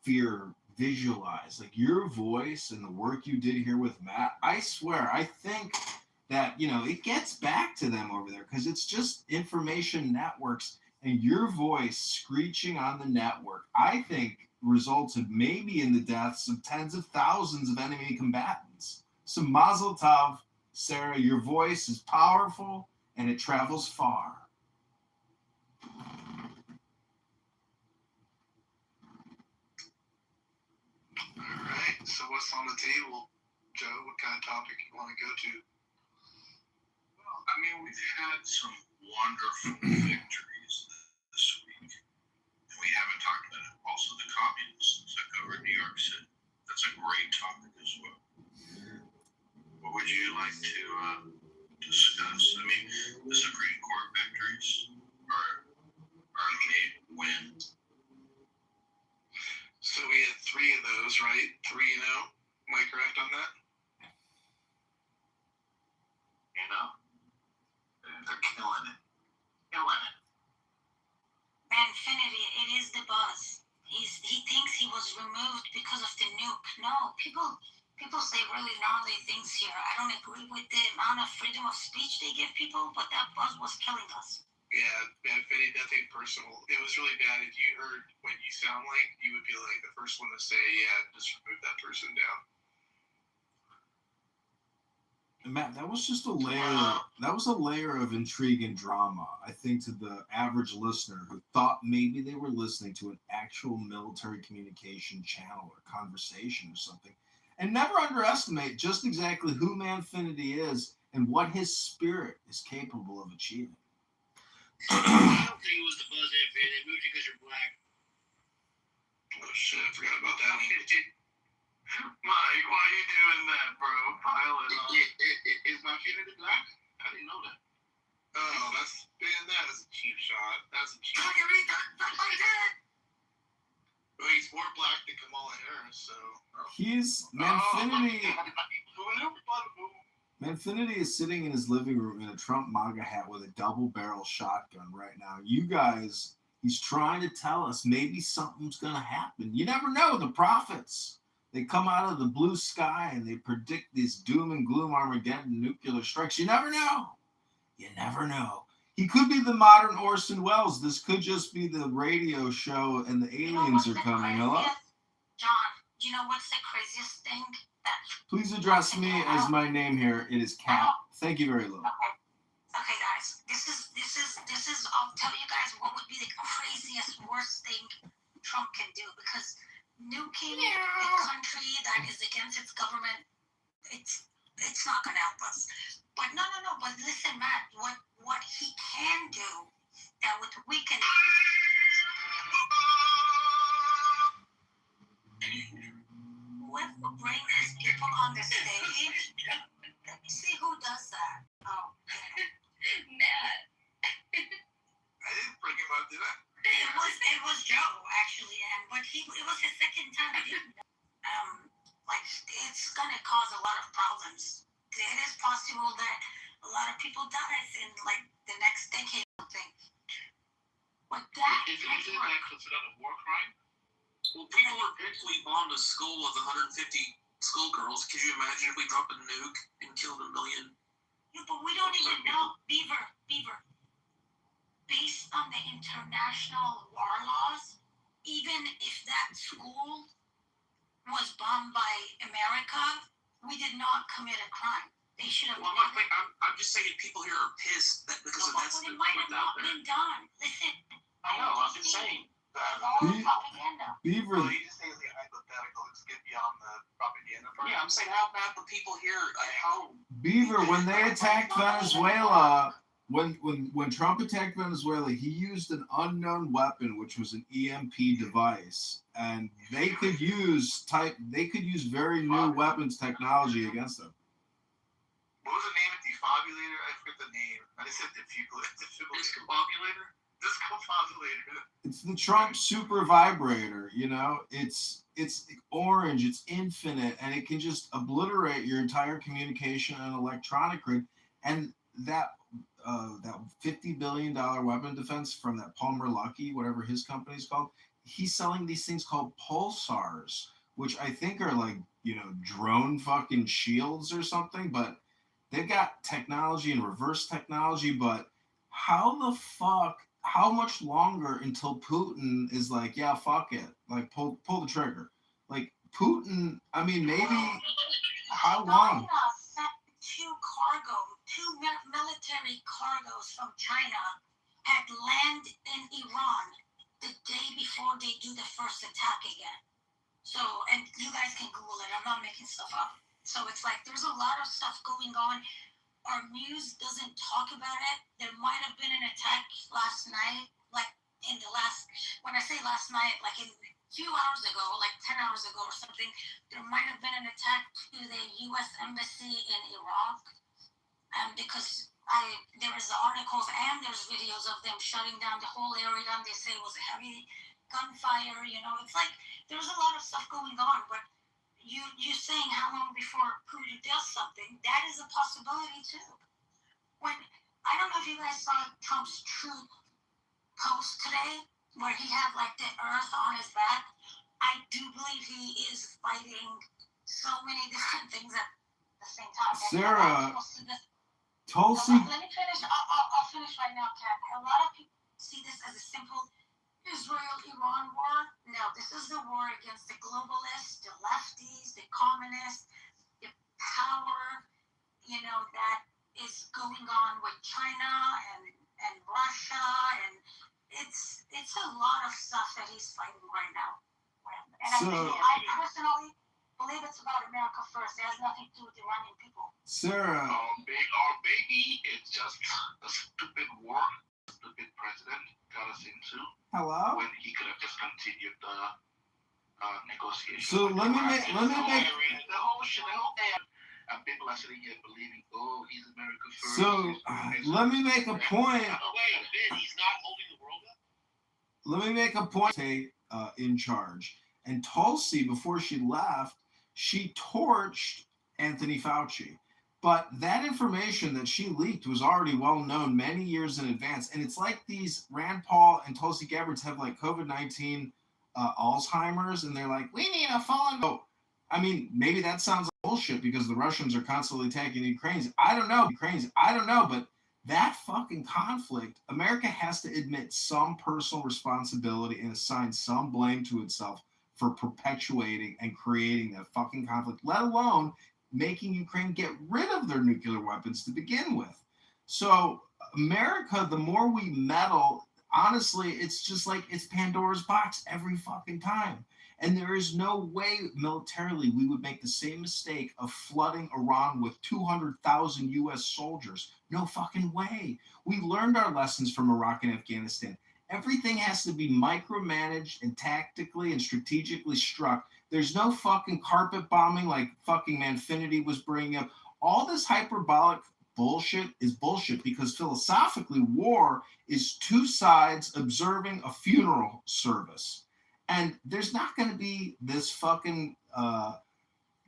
fear visualized. Like your voice and the work you did here with Matt, I swear, I think that, it gets back to them over there because it's just information networks and your voice screeching on the network, I think resulted maybe in the deaths of tens of thousands of enemy combatants. So Mazel Tov, Sarah, your voice is powerful and it travels far. Alright, so what's on the table, Joe? What kind of topic you want to go to? Well, I mean, we've had some wonderful victories this week. And we haven't talked about it. Also, the communists took over New York City. That's a great topic as well. What would you like to discuss? I mean, the Supreme Court victories are a win. So we had 3 of those, right? 3-0. Am I correct on that? They're killing it. Killing it. Manfinity, it is the buzz. He thinks he was removed because of the nuke. No, people say really gnarly things here. I don't agree with the amount of freedom of speech they give people, but that buzz was killing us. Yeah, Manfinity, nothing personal. It was really bad. If you heard what you sound like, you would be like the first one to say, yeah, just remove that person down. Matt, that was just a layer. That was a layer of intrigue and drama, I think, to the average listener who thought maybe they were listening to an actual military communication channel or conversation or something, and never underestimate just exactly who Manfinity is and what his spirit is capable of achieving. I don't think it was the buzz Infinity. They moved you because you're black. Oh shit, I forgot about that. Mike, why are you doing that, bro? Pile it on. Is Manfinity black? I didn't know that. Oh, that is a cheap shot. That's a cheap shot. Well, he's more black than Kamala Harris, so. He's Manfinity. Manfinity is sitting in his living room in a Trump MAGA hat with a double-barrel shotgun right now. You guys, he's trying to tell us maybe something's going to happen. You never know. The prophets, they come out of the blue sky and they predict these doom and gloom Armageddon nuclear strikes. You never know. You never know. He could be the modern Orson Welles. This could just be the radio show and the aliens are coming. Hello? John, you know what's the craziest thing? Please address me as my name here. It is Cat. Thank you very much. Okay, guys. This is. I'll tell you guys what would be the craziest, worst thing Trump can do, because nuking a country that is against its government, it's not gonna help us. But no. But listen, Matt. What he can do that would weaken. Whoever bring these people on the stage, let me see who does that. Oh, Matt. I didn't bring him up, did I? It was Joe actually, but it was his second time. It's gonna cause a lot of problems. It is possible that a lot of people die in the next decade or something. But that is that considered a war crime? Well, people are pissed we bombed a school with 150 schoolgirls. Could you imagine if we dropped a nuke and killed 1 million? Yeah, but we don't even know, Beaver. Based on the international war laws, even if that school was bombed by America, we did not commit a crime. They should have. Well, I'm just saying people here are pissed that because of that But stuff it might have out not there. been done. Listen, I know. I'm just saying. it's all propaganda. Beaver, Well, you just say it's a hypothetical. Let's get beyond the propaganda part. Yeah, I'm saying how bad the people here. How Beaver, when they attacked Venezuela, when Trump attacked Venezuela, he used an unknown weapon, which was an EMP device, and they could use very new weapons technology against them. What was the name of defibulator? I forget the name. I just said discombobulator? Discombobulator. It's the Trump super vibrator, you know. It's orange, it's infinite, and it can just obliterate your entire communication and electronic grid. And that $50 billion weapon defense from that Palmer Luckey, whatever his company's called, he's selling these things called pulsars, which I think are like, you know, drone fucking shields or something, but they've got technology and reverse technology. But how much longer until Putin is like, yeah, fuck it, like pull the trigger? Like Putin, I mean, maybe how long? China sent two military cargos from China had landed in Iran the day before they do the first attack again. So, and you guys can Google it. I'm not making stuff up. So it's like there's a lot of stuff going on. Our news doesn't talk about it. There might have been an attack last night, like when I say last night, like a few hours ago, like 10 hours ago or something, there might have been an attack to the U.S. Embassy in Iraq. Because there is articles and there's videos of them shutting down the whole area, and they say it was heavy gunfire. You know, it's like there's a lot of stuff going on, but you saying how long before Putin does something, that is a possibility too. When I don't know if you guys saw Trump's Truth post today, where he had like the earth on his back. I do believe he is fighting so many different things at the same time. Sarah, Tulsi. Let me finish. I'll finish right now, Kat. A lot of people see this as a simple Israel-Iran war. No, this is the war against the globalists, the lefties, the communists, the power, you know, that is going on with China and Russia, and it's a lot of stuff that he's fighting right now. And I personally believe it's about America first. It has nothing to do with the Iranian people. Sarah. Our baby is just a stupid war, stupid president got us into. Hello? When he could have just continued the negotiations. So let me make the whole thing. And people are sitting here believing, oh, he's America first. So let me make a point. Wait a minute, he's not holding the world up? Let me make a point. In charge. And Tulsi, before she left, she torched Anthony Fauci. But that information that she leaked was already well known many years in advance. And it's like these Rand Paul and Tulsi Gabbard have like COVID-19 Alzheimer's, and they're like, we need a fallen. Oh, I mean, maybe that sounds like bullshit because the Russians are constantly attacking the Ukrainians. I don't know, but that fucking conflict, America has to admit some personal responsibility and assign some blame to itself for perpetuating and creating that fucking conflict, let alone making Ukraine get rid of their nuclear weapons to begin with. So America, the more we meddle, honestly, it's just like it's Pandora's box every fucking time. And there is no way militarily we would make the same mistake of flooding Iran with 200,000 U.S. soldiers. No fucking way. We learned our lessons from Iraq and Afghanistan. Everything has to be micromanaged and tactically and strategically struck. There's no fucking carpet bombing like fucking Manfinity was bringing up. All this hyperbolic bullshit is bullshit because philosophically war is two sides observing a funeral service. And there's not going to be this fucking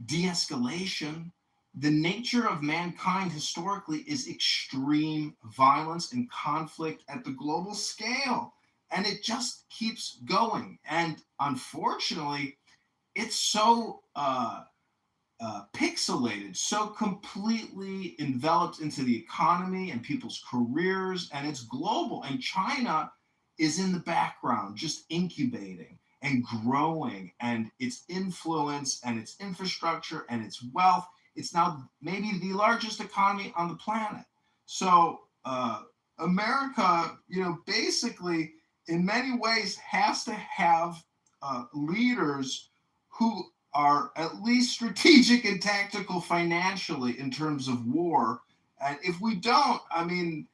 de-escalation. The nature of mankind historically is extreme violence and conflict at the global scale. And it just keeps going. And unfortunately, it's so pixelated, so completely enveloped into the economy and people's careers, and it's global. And China is in the background, just incubating and growing, and its influence and its infrastructure and its wealth. It's now maybe the largest economy on the planet. So America, basically, in many ways, has to have leaders who are at least strategic and tactical financially in terms of war. And if we don't, I mean,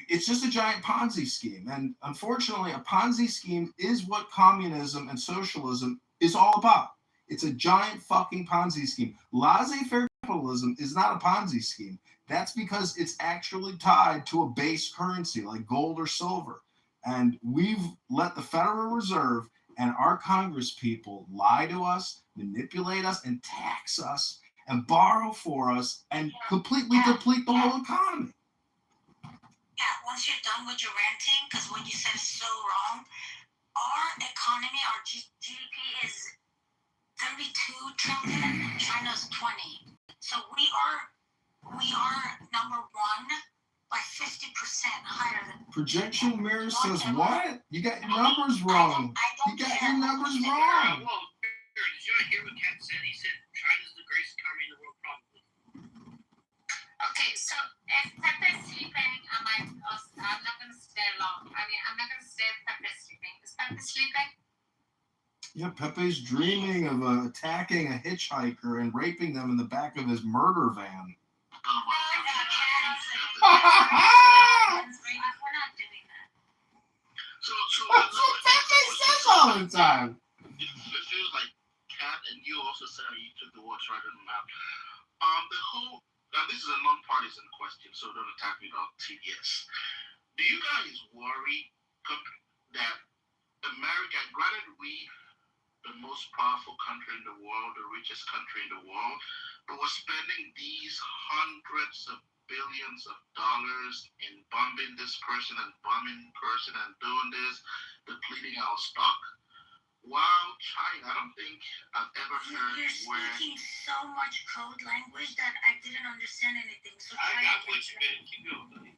it's just a giant Ponzi scheme. And unfortunately, a Ponzi scheme is what communism and socialism is all about. It's a giant fucking Ponzi scheme. Laissez-faire capitalism is not a Ponzi scheme. That's because it's actually tied to a base currency like gold or silver. And we've let the Federal Reserve and our Congress people lie to us, manipulate us, and tax us, and borrow for us, and completely deplete the whole economy. Yeah, once you're done with your ranting, because what you said is so wrong, our economy, our GDP is 32 trillion, China's 20. So we are number one by 50% higher than. Projection mirror says what? You got your numbers wrong. You got your numbers wrong. Well, did you hear what Kat said? He said China's the greatest economy in the world, probably. Okay, so if Pepe's sleeping, I'm not going to stay long. I mean, I'm not going to stay if Pepe's sleeping. Is Pepe sleeping? Yeah, Pepe's dreaming of attacking a hitchhiker and raping them in the back of his murder van. We're not doing that. So That's what Pepe says all the time. It feels like Kat and you also said you took the words right on the map. This is a non-partisan question, so don't attack me about TDS. Do you guys worry that America, granted we the most powerful country in the world, the richest country in the world, but we're spending these hundreds of billions of dollars in bombing this person and bombing person and doing this, depleting our stock. While China, I don't think I've ever heard You're speaking so much code language that I didn't understand anything. So I got what you meant. Keep going, buddy.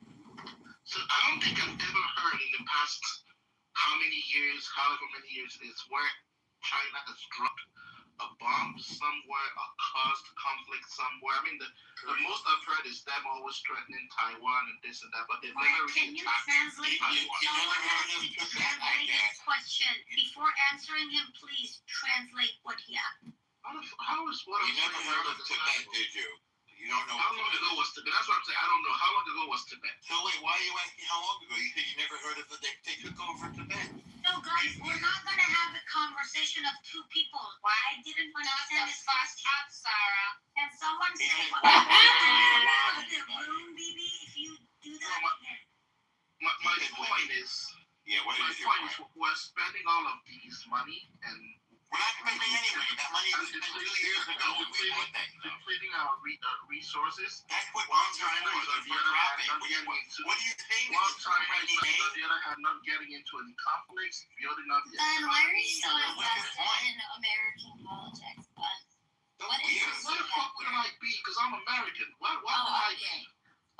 So I don't think I've ever heard in the past however many years it is, where China has dropped a bomb somewhere or caused conflict somewhere. I mean, the most I've heard is them always threatening Taiwan and this and that, but they've never really Can you translate? Someone has to translate his question. Before answering him, please translate what he asked. How is what You never heard of Tibet, did you? You don't know how long ago was Tibet? That's what I'm saying. I don't know. How long ago was Tibet? So wait, why are you asking how long ago? You said you never heard of it. They took over Tibet. No, guys, we're not going to have a conversation of two people. I didn't understand this last Stop, Sarah. Can someone say what the room, BB, if you do that again? My point is, we're spending all of these money and we're not spending any money. That money was spent 2 years ago when we bought that stuff. Depleting our resources. That's what While China is on the other hand not getting into. What are you saying? While China is on the other hand not getting into any conflicts, building up the Then why are you so Yeah, what's your invested point? in American politics? Don't What be is a- What the fuck would I be? Because I'm American. What would I be?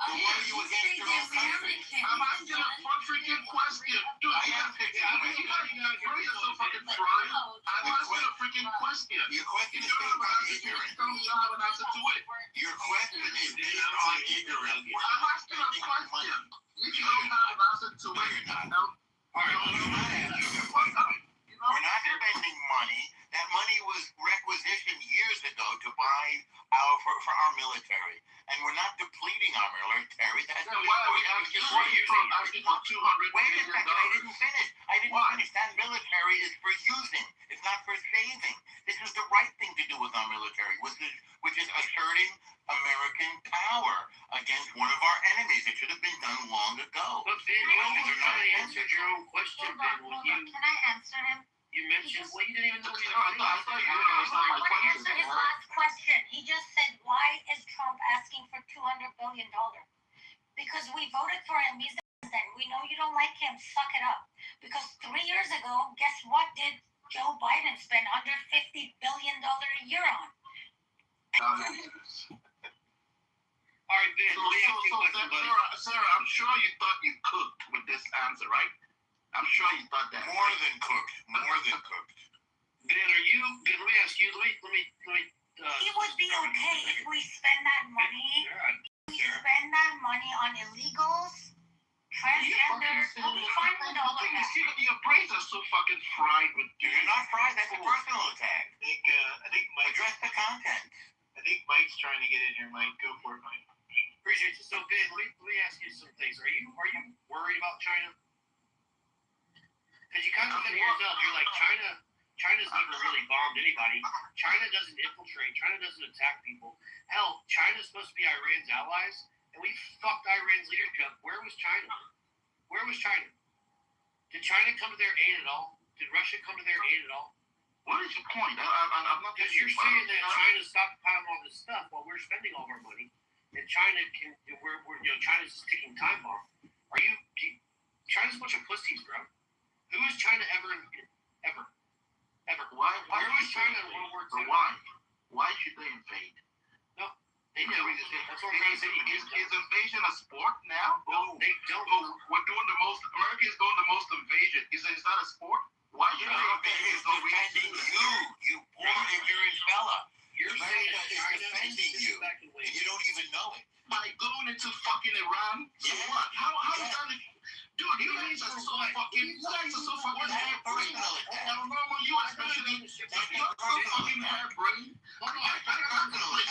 Oh, Why yeah, are you you against say your they're own country? American. I'm asking a fun freaking question. Dude, I you am gotta picking. bring it so fucking fried. I'm asking a freaking question. Your question If is you don't have an based on answer, ignorance. you don't have an answer to it. Your question is based on ignorance. I'm asking a question. If you don't have an answer to No, it, you're not. no. All right, well, you're not answering the question. We're not spending money. That money was requisitioned years ago to buy for our military, and we're not depleting our military. That's Then why are we asking for 200 Wait a billion second, I dollars? didn't finish. That military is for using. It's not for saving. This is the right thing to do with our military, which is asserting American power against one of our enemies. It should have been done long ago. Look, Dan, you almost kind of answered your own question, Ben. Hold on. Can I answer him? You mentioned, well, you didn't even know what you I thought you want understand my to question. answer his last question. He just said, why is Trump asking for $200 billion? Because we voted for him. He's the president. We know you don't like him. Suck it up. Because 3 years ago, guess what did Joe Biden spend $150 billion a year on? All right, Vin, let me ask you a question, buddy. Sarah, I'm sure you thought you cooked with this answer, right? I'm sure you thought that. More than cooked. More than cooked. Vin, let me ask you, let me It would be okay if we spend that money. We spend that money on illegals, transgenders. We'll be fine with all of that. Your brains are so fucking fried with. You're not fried. That's a personal attack. I think Mike. Address the content. I think Mike's trying to get in here, Mike. Go for it, Mike. Appreciate you. So, Vin, let me ask you some things. Are you worried about China? Because you kind of said yourself, you're like, China's never really bombed anybody. China doesn't infiltrate. China doesn't attack people. Hell, China's supposed to be Iran's allies, and we fucked Iran's leadership. Where was China? Where was China? Did China come to their aid at all? Did Russia come to their aid at all? What is your point? I'm not. Because you're saying that China's stockpiling all this stuff while we're spending all of our money, and China's just ticking time bomb. China's a bunch of pussies, bro. Who has China ever? Why? Where was China in World War II? Why should they invade? No, they don't. That's what I'm trying to say. Is invasion a sport now? No, they don't. We're doing the most. America's doing the most invasion. Is that a sport? Why should they invade? It's defending you poor ignorant fella. You're saying that China is China defending you, and you don't even know it. By going into fucking Iran? So Yeah. what? How is that? Dude, you guys are so fucking harebrained. You especially, you're so fucking harebrained.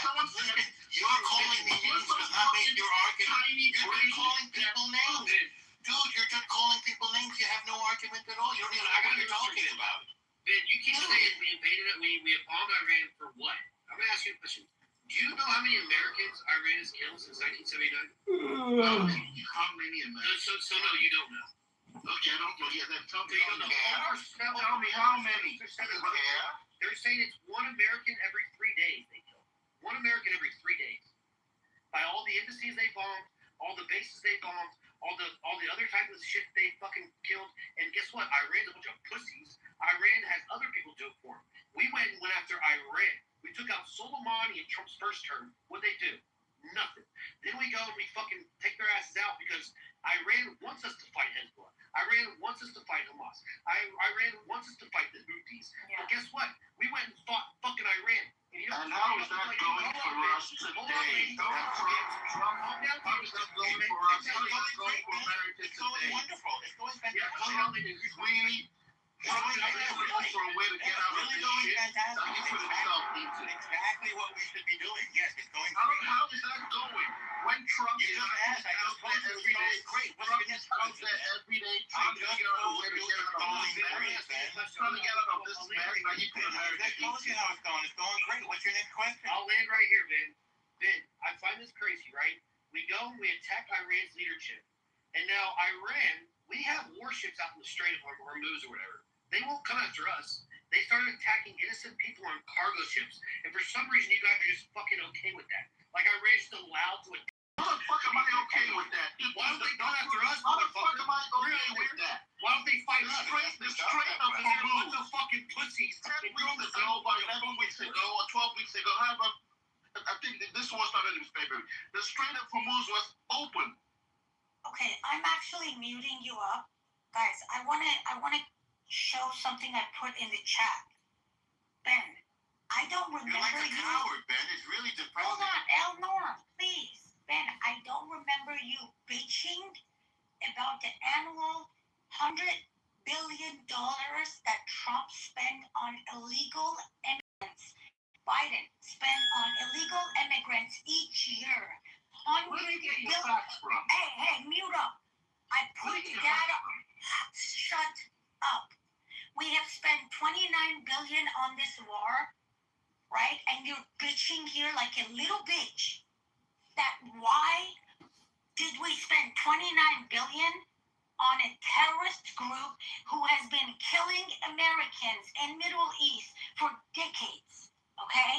Someone said, You're calling me names does not make your argument. tiny You're brain. just calling people names. Dude, you're just calling people names. You have no argument at all. You don't even know what you're talking about. Ben, you keep saying we invaded it. We bombed Iran for what? I'm gonna ask you a question. Do you know how many Americans Iran has killed since 1979? How many Americans? So no, you don't know. Okay, I don't know. Yeah, then tell me. You don't know. Tell me how many. They're saying it's one American every 3 days they kill. One American every 3 days. By all the embassies they bombed, all the bases they bombed, all the other type of shit they fucking killed. And guess what? Iran's a bunch of pussies. Iran has other people do it for them. We went after Iran. We took out Soleimani in Trump's first term. What'd they do? Nothing. Then we go and we fucking take their asses out because Iran wants us to fight Hezbollah. Iran wants us to fight Hamas. Iran wants us to fight the Houthis. But guess what? We went and fought fucking Iran. And how is that going for us today? How is that going for us? How is that going for America It's going today? wonderful. It's going Yeah, fantastic. really? Trying to look for a way to get out of It's this going shit. fantastic. He put himself into it. Exactly what we should be doing. Yes, it's going How great. is that going? When Trump You is just asked. I just told you it's every day, going great. What's Trump the next is out question? there every day I'm trying to just figure out a told way to you get it's out of going this mess. great, man. Trying to get out of this mess. Now you put I America just told into you how it's going. It's going great. What's your next question? I'll land right here, Ben. Ben, I find this crazy, right? We go and we attack Iran's leadership. And now Iran, we have warships out in the Strait of Hormuz or whatever. They won't come after us. They started attacking innocent people on cargo ships. And for some reason, you guys are just fucking okay with that. Like Iran's still allowed to attack. How the fuck am I okay with that? Why don't they come after us? How the fuck am I Really okay with weird. that? Why don't they fight us? The Strait of Because they're a bunch Hormuz. of fucking pussies. 10 weeks ago, about 11 weeks ago, or 12 weeks ago, however, I think this one started in February. The Strait of Hormuz was open. Okay, I'm actually muting you up. Guys, I wanna show something I put in the chat. Ben, I don't You're remember like a you. coward, Ben. It's really Hold depressing. on, Elnor, please. Ben, I don't remember you bitching about the annual $100 billion that Trump spent on illegal immigrants. Biden spent on illegal immigrants each year. Where do you get your facts from? Hey, mute up. I put data. Shut up. We have spent $29 billion on this war, right? And you're bitching here like a little bitch. That why did we spend $29 billion on a terrorist group who has been killing Americans in Middle East for decades? Okay?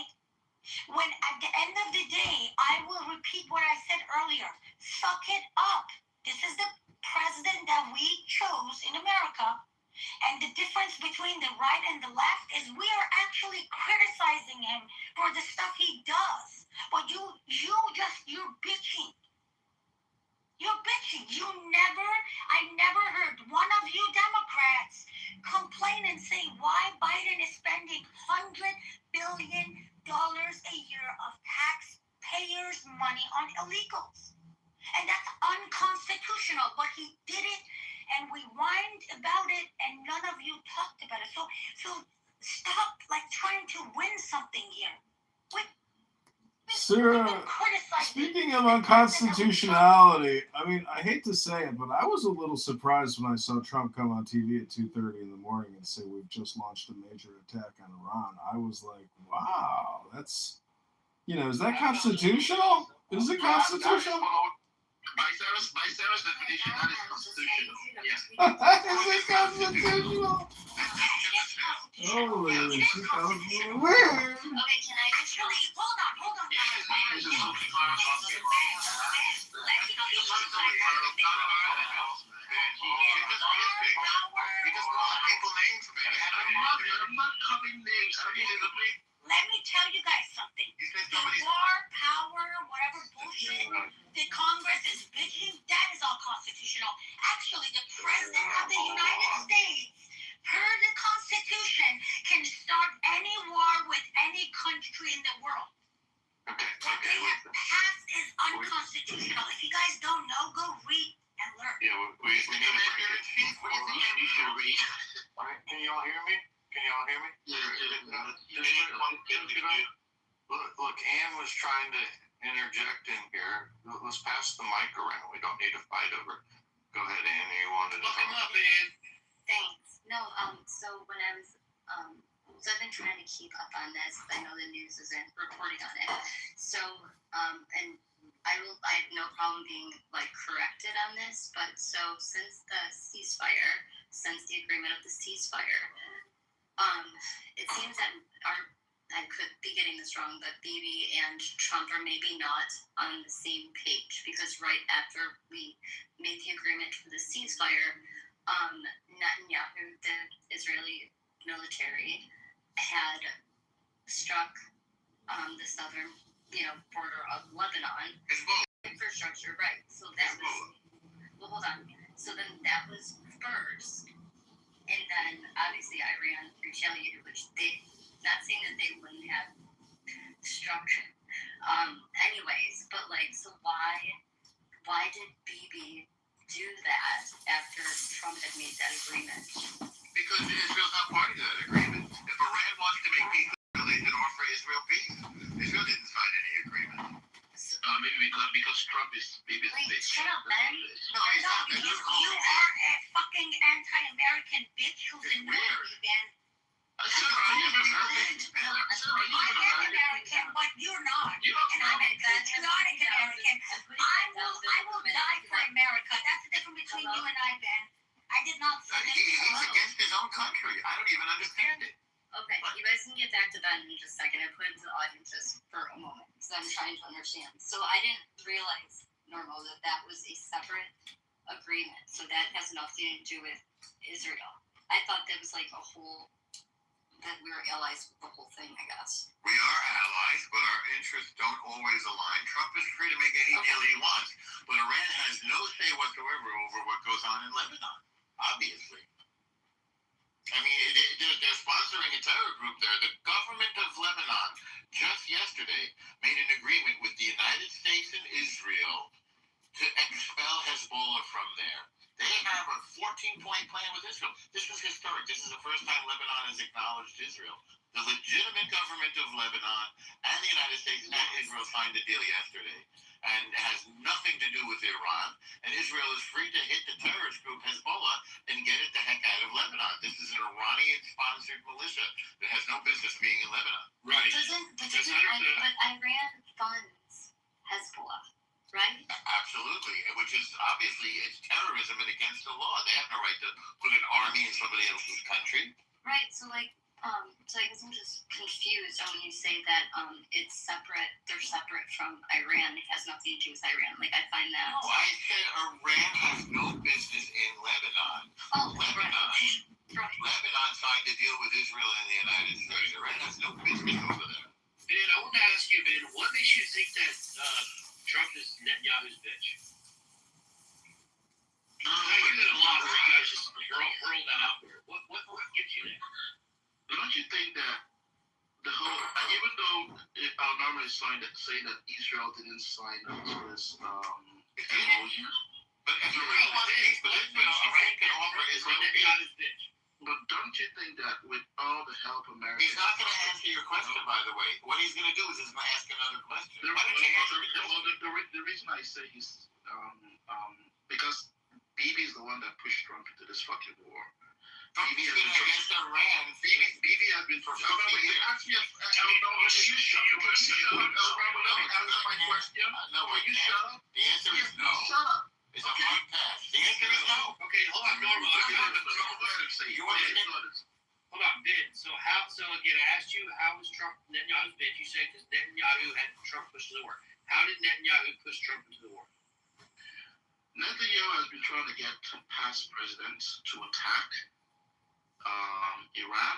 When at the end of the day, I will repeat what I said earlier. Suck it up. This is the president that we chose in America. And the difference between the right and the left is we are actually criticizing him for the stuff he does. But you're bitching. You're bitching. I never heard one of you Democrats complain and say why Biden is spending $100 billion a year of taxpayers' money on illegals. And that's unconstitutional, but he did it, and we whined about it, and none of you talked about it. So stop trying to win something here. Sarah, speaking of unconstitutionality, I mean, I hate to say it, but I was a little surprised when I saw Trump come on TV at 2:30 in the morning and say we've just launched a major attack on Iran. I was like, wow, that's, is that constitutional? Is it constitutional? By Sarah's definition, that is constitutional. Yes. Is it constitutional? Holy shit, that was weird. Okay, can I actually hold on. Let me tell you guys something. The war, power, whatever bullshit the Congress is bitching, that is all constitutional. Actually, the President of the United States, per the Constitution, can start any war with any country in the world. What they have passed is unconstitutional. If you guys don't know, go read and learn. Yeah, we need to break it. You should read. All right, can you all hear me? Look, Ann was trying to interject in here. Let's pass the mic around. We don't need to fight over it. Go ahead, Ann. You wanted to Look him talk. up, Ann. Thanks. No, so when I was, so I've been trying to keep up on this. I know the news isn't reporting on it. So, and I have no problem being corrected on this, but so since the agreement of the ceasefire, it seems that I could be getting this wrong, but Bibi and Trump are maybe not on the same page, because right after we made the agreement for the ceasefire, Netanyahu, the Israeli military, had struck the southern, border of Lebanon. Infrastructure, right? So that was. Well, hold on. So then that was first, and then obviously Iran retaliated, which not saying that they wouldn't have struck, anyways, but so why did Bibi do that after Trump had made that agreement? Because Israel's not part of that agreement. If Iran wants to make peace, they can offer Israel peace. Israel didn't sign any agreement. Maybe because Trump is Bibi's bitch. Shut up, man. No, he's not. You are a fucking anti-American bitch who's annoying me, Ben. Sarah, you're an American. I am American, but you're not. And I'm a patriotic American. I will die for America. That's the difference between you and I, Ben. I did not say this. He's against his own country. I don't even understand it. Okay, you guys can get back to that in just a second. I put it to the audience just for a moment because I'm trying to understand. So I didn't realize, Normal, that was a separate agreement. So that has nothing to do with Israel. I thought that was a whole, that we were allies with the whole thing, I guess. We are allies, but our interests don't always align. Trump is free to make any deal he wants, but Iran has no say whatsoever over what goes on in Lebanon, obviously. I mean, they're sponsoring a terror group there. The government of Lebanon just yesterday made an agreement with the United States and Israel to expel Hezbollah from there. They have a 14-point plan with Israel. This is historic. This is the first time Lebanon has acknowledged Israel. The legitimate government of Lebanon and the United States and Israel signed a deal yesterday. And it has nothing to do with Iran. And Israel is free to hit the terrorist group Hezbollah and get it the heck out of Lebanon. This is an Iranian-sponsored militia that has no business being in Lebanon. Right. But Iran funds Hezbollah, right? Absolutely. Which is obviously it's terrorism and against the law. They have no right to put an army in somebody else's country. Right. So so I guess I'm just confused when you say that it's separate. They're separate from Iran. It has nothing to do with Iran. I find that. No, I said Iran has no business to deal with Israel and the United States. Iran has no business over there. Ben, I want to ask you, Ben, what makes you think that Trump is Netanyahu's bitch? I hear that a lot where you guys just hurl that out there. What gives you that? Don't you think that the whole, even though our normal is say that Israel didn't sign up to this MOU, But if you really want to think, Iran can offer Israel Netanyahu's bitch. but don't you think that with all the help America, He's not going to answer your question, by the way. What he's going to do is he's going to ask another question. Why don't you answer the question? the reason I say he's because Bibi is the one that pushed Trump into this fucking war. Trump has been against Iran. Bibi has been for 50 years. Actually, you shut up. Answer my question. No, Will you shut up? The answer is no. Shut up. It's a hard pass. The answer is no. Okay, hold on, Norma. You want to Hold on, Ben. So again, I asked you, how was Trump Netanyahu's bitch? You said because Netanyahu had Trump pushed to the war. How did Netanyahu push Trump into the war? Netanyahu has been trying to get past presidents to attack Iran,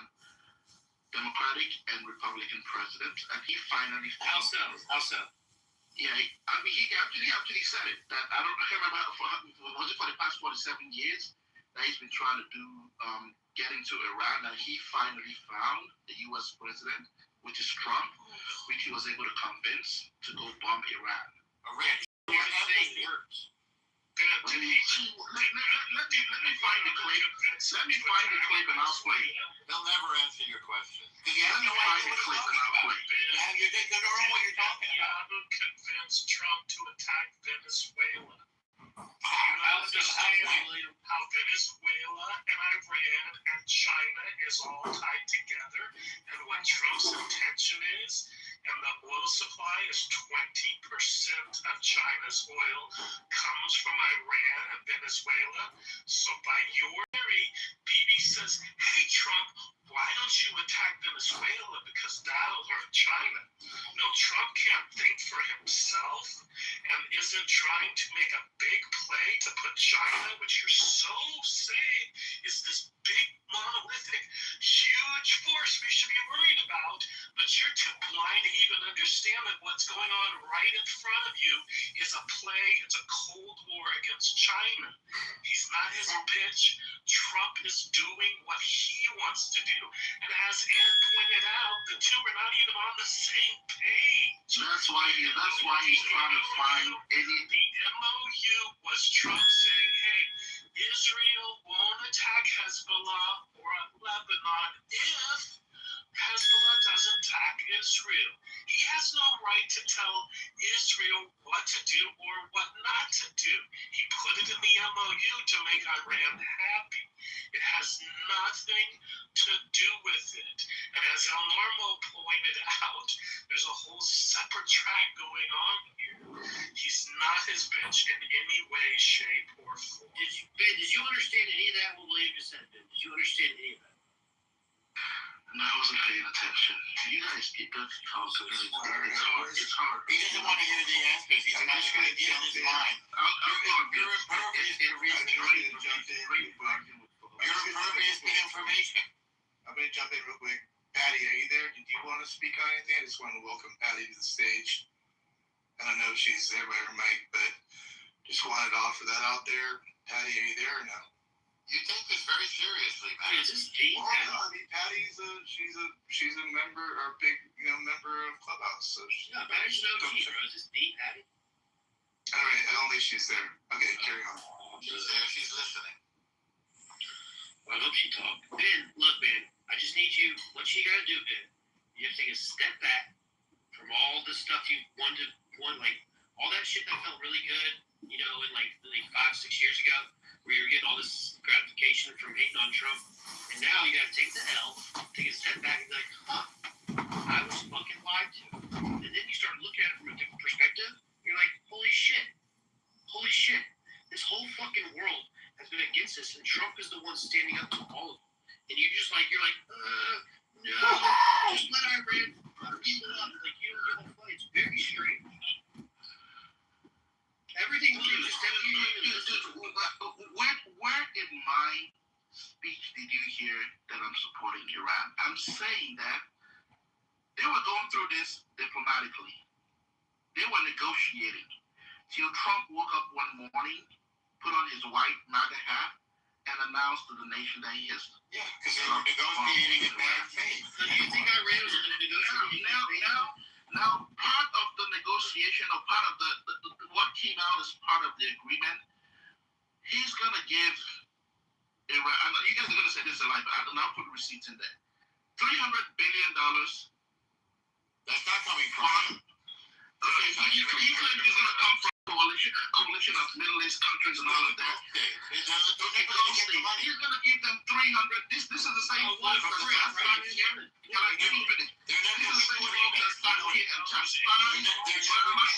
Democratic and Republican presidents, and he finally How so? Yeah, I mean, he actually said it. That I can't remember was it for the past 47 years that he's been trying to do getting to Iran, and he finally found the U.S. president, which is Trump, which he was able to convince to go bomb Iran. Iran. Let me find the clip. Let me find the clip and I'll play it. They'll never answer your question. Let me find the clip and I'll play it. You don't know what you're talking about. Convinced Trump to attack Venezuela. How Venezuela and Iran and China is all tied together, and what Trump's intention is, and the oil supply is 20% of China's oil comes from Iran and Venezuela. So by your theory, Bibi says, hey Trump, why don't you attack Venezuela because that'll hurt China? No, Trump can't think for himself and isn't trying to make a big play to put China, which you're so saying is this big monolithic huge force we should be worried about, but you're too blind to even understand that what's going on right in front of you is a play, it's a Cold War against China. He's not his bitch. Trump is doing what he wants to do. And as Ann pointed out, the two are not even on the same page. That's why he's trying to find any. The MOU was Trump saying, hey, Israel won't attack Hezbollah or Lebanon if Hezbollah doesn't attack Israel. He has no right to tell Israel what to do or what not to do. He put it in the MOU to make Iran happy. It has nothing to do with it. And as El Normo pointed out, there's a whole separate track going on here. He's not his bitch in any way, shape, or form. Did you understand any of that? What William just said, Ben? Did you understand any of that? No, I wasn't paying attention. You guys get that talk. It's hard. He doesn't want to hear the answers. He's not just going to get in his mind. You're impervious to reason. You're impervious to information. I'm going to jump in real quick. Patty, are you there? Did you want to speak on anything? I just want to welcome Patty to the stage. I don't know if she's there by her mic, but just wanted to offer that out there. Patty, are you there or no? You take this very seriously, man. Is this deep? Well, no, I mean, Patty's she's a member or big member of Clubhouse. So Yeah, but I just know she's bro. Is this deep, Patty? All right, I don't think she's there. Okay, carry on. She's there. She's listening. Well, I hope she talked. Ben, look, Ben. I just need you. What you gotta do, Ben? You have to take a step back from all the stuff you wanted, like all that shit that felt really good, in like 5-6 years ago, where you were getting all this gratification from hating on Trump, and now you gotta take the L, take a step back, and be like, I was fucking lied to, and then you start looking at it from a different perspective. You're like, holy shit, this whole fucking world has been against us, and Trump is the one standing up to all of them, and you're like, no, just let Iran people up, like you don't give a fuck. It's very strange. Everything just where in my speech did you hear that I'm supporting diplomatically. They were negotiating till Trump woke up one morning, put on his white MAGA hat, and announced to the nation that he has. Yeah, because they were negotiating in bad faith. So do you think Iran was negotiating? Now, part of the negotiation, or part of the what came out as part of the agreement, he's gonna give Iran. You guys are gonna say this a lot, but I'll put receipts in there. $300 billion. That's not coming from him. Okay, he claimed he's gonna come from coalition of Middle East countries and all of that. He's gonna give them 300. This is the same folks that start here. Can I give you finish? This is the same folks that start here and chastise Obama.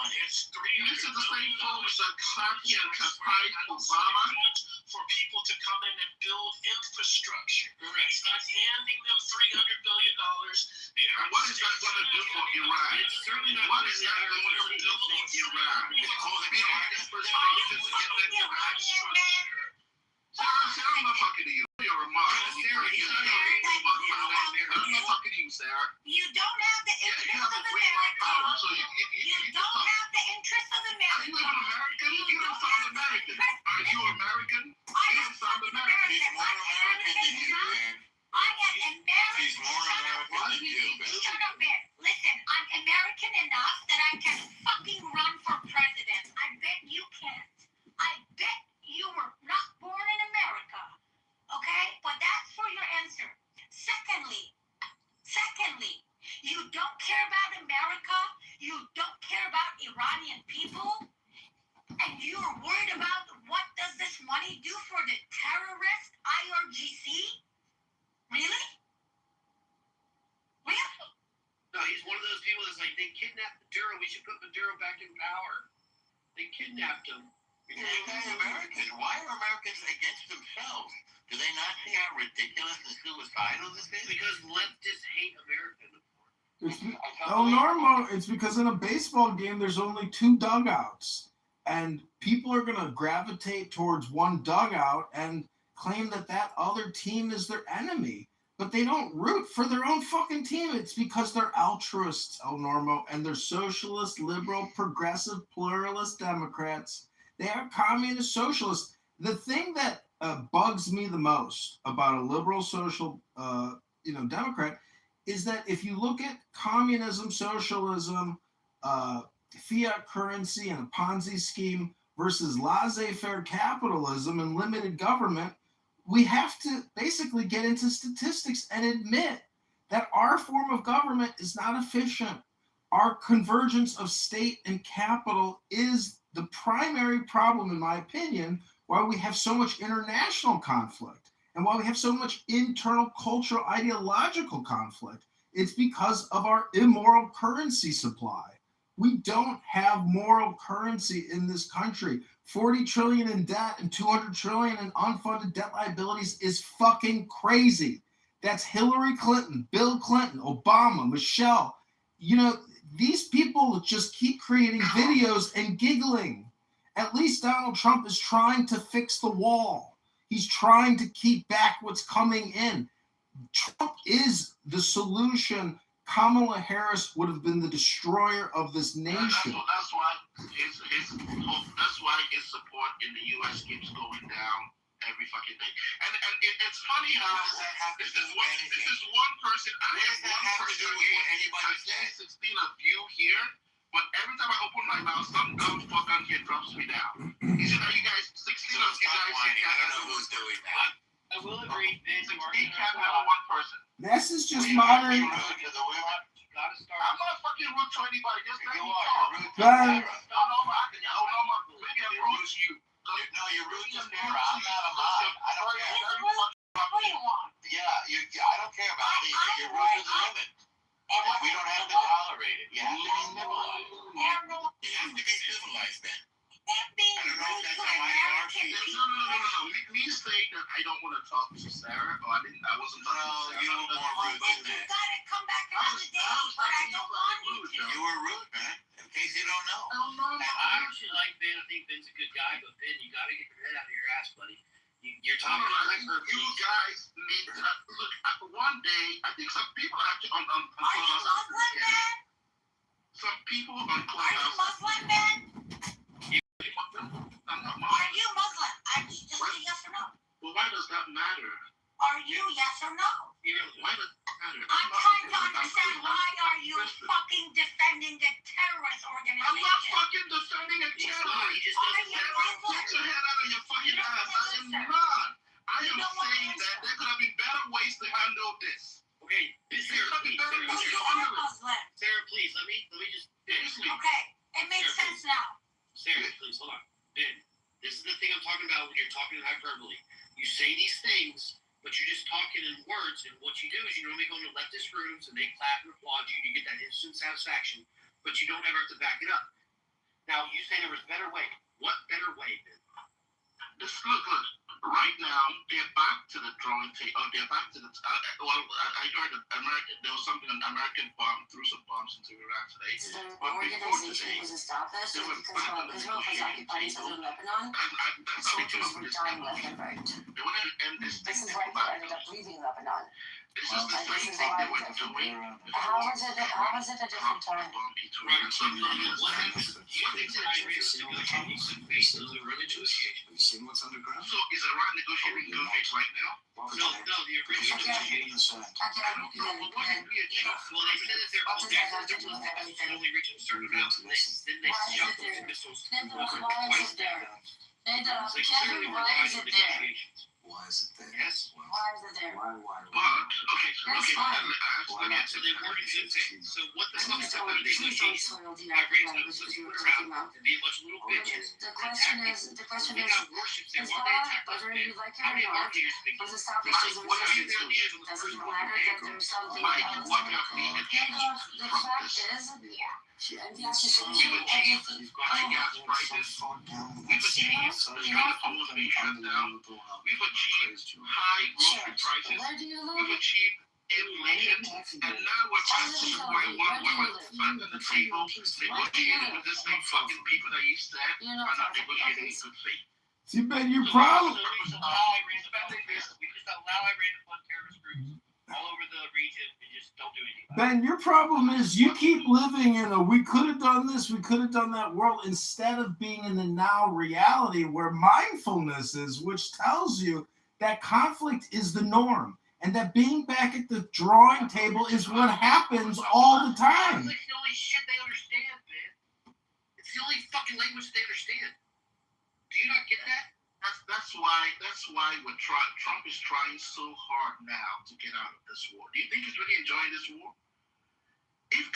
This is the same folks that start here and chastise Obama. For people to come in and build infrastructure. Correct. It's not handing them $300 billion. What is that going to do for Iran? What is that going to do for Iran? It's causing infrastructure to get them to infrastructure. Sarah, I'm not talking to you. You're a mom. Sarah, I'm not talking to you, Sarah. You don't have the interest of America. So you don't have the interest of America. Are you even American? You don't sound American. Are you American? You don't sound American. She's more American than you, man. I am American. She's more American than you, man. Shut up, man. Listen, I'm American enough that I can fucking run for president. I bet you can't. I bet you were not born in America. Okay? But that's for your answer. Secondly, you don't care about America. You don't care about Iranian people. And you're worried about what does this money do for the terrorist IRGC? Really? Really? No, he's one of those people that's like, they kidnapped Maduro. We should put Maduro back in power. They kidnapped him. Americans. Why are Americans against themselves? Do they not see how ridiculous and suicidal this is? Because leftists hate America. Normo, it's because in a baseball game there's only 2 dugouts, and people are gonna gravitate towards one dugout and claim that other team is their enemy, but they don't root for their own fucking team. It's because they're altruists, El Normo, and they're socialist, liberal, progressive, pluralist Democrats. They are communist socialists. The thing that bugs me the most about a liberal social, Democrat is that if you look at communism, socialism, fiat currency, and a Ponzi scheme versus laissez-faire capitalism and limited government, we have to basically get into statistics and admit that our form of government is not efficient. Our convergence of state and capital is the primary problem, in my opinion, why we have so much international conflict and why we have so much internal cultural ideological conflict. It's because of our immoral currency supply. We don't have moral currency in this country. 40 trillion in debt and 200 trillion in unfunded debt liabilities is fucking crazy. That's Hillary Clinton, Bill Clinton, Obama, Michelle. These people just keep creating videos and giggling. At least Donald Trump is trying to fix the wall. He's trying to keep back what's coming in. Trump is the solution. Kamala Harris would have been the destroyer of this nation. That's why his support in the U.S. keeps going down every fucking day. And it's funny how this is one person. I have one person against 16 of you here, but every time I open my mouth, some dumb fuck on here drops me down. You guys, 16 of you guys. I don't know who's doing that. I will agree. 16 can't have one person. This is just modern. I'm not fucking rude to anybody. Just let me talk. Go ahead. Maybe I'm rude to you. No, you're rude to Sarah. I'm not a mod. I don't care. Yeah, I don't care about me, but you're rude to the women. We don't have to tolerate it. You have to be civilized. You have to be civilized, man. I don't know if that's how I are. No. Me saying that I don't want to talk to Sarah, or I wasn't talking to Sarah. You were more rude than that. You gotta come back another day, but I don't want you to. You were rude, man. In case you don't know. I actually like Ben. I think Ben's a good guy, but Ben, you gotta get your head out of your ass, buddy. You're talking like you guys need to look. One day, I think some people actually on Are you Muslim, man? Some people on Are you Clubhouse. Muslim, Ben? I'm not Are Muslim. you Muslim? Just a yes or no. Well, why does that matter? Are you yes or no? Why does that matter? I'm trying to understand why are you fucking defending the terrorist organization? I'm not fucking defending a He's terrorist. not. He just doesn't Get your head out of your fucking ass. I am not. I am saying that there could have been better ways to handle this. Okay, Sarah, please, Sarah, please, let me just finish. Okay, it makes sense now. Sarah, please, hold on. Ben, this is the thing I'm talking about when you're talking in hyperbole. You say these things, but you're just talking in words, and what you do is you normally go into leftist rooms, and they clap and applaud you, and you get that instant satisfaction, but you don't ever have to back it up. Now, you say there was a better way. What better way, Ben? Just look. Right now, they're back to the drawing table. They're back to the. I heard there was something an American bomb threw some bombs into Iraq today. The But before organization today, was established they were because back on the Israel was occupying negotiating southern table. Lebanon. And that's how they came Soldiers up were with this dying memo. left and right. They wanted to end this This thing. is why they ended up leaving Lebanon. This is the And this same is thing why they were doing. how was it a different time? Have you seen what's underground? So is Iran negotiating right now? No, the original negotiations. Well, what did we achieve? Well, they said that they're only reaching a certain amount, and then they shot those missiles twice down. So clearly we're Why is in it there? negotiations. Why is it there? Yes. Why is it there? Why? But So they weren't in good faith. So what the fuck is So happening in please don't negotiations? soil the I raised language those that you were put talking around about. and be a bunch of little bitches. The question We is, got warships there. is Why they that, attack us, whether man? you like it How or many not, army are speaking? was established as a What are your resistance ideas on group. the Does first it World matter War? that there's something Mike, else? what have we achieved The from fact this is, war? and the accusation, We've achieved everything. high gas prices. We've achieved almost being shut down. We've achieved high grocery prices. Where do you We've live? achieved inflation. And now we're back to square one where we're back on the table negotiating with the same fucking people that you said You're are not not talking. negotiating Okay. in good faith. See, Ben, your So problem. we just allow Iran to fund terrorists. We just allow Iran to fund terrorist groups all over the region and just don't do anything about it. Ben, your problem is you keep living in a we could have done this, we could have done that world instead of being in the now reality where mindfulness is, which tells you that conflict is the norm and that being back at the drawing table is what happens all the time. It's the only shit they understand, man. It's the only fucking language they understand. Do you not get that? That's why Trump is trying so hard now to get out of this war. Do you think he's really enjoying this war? If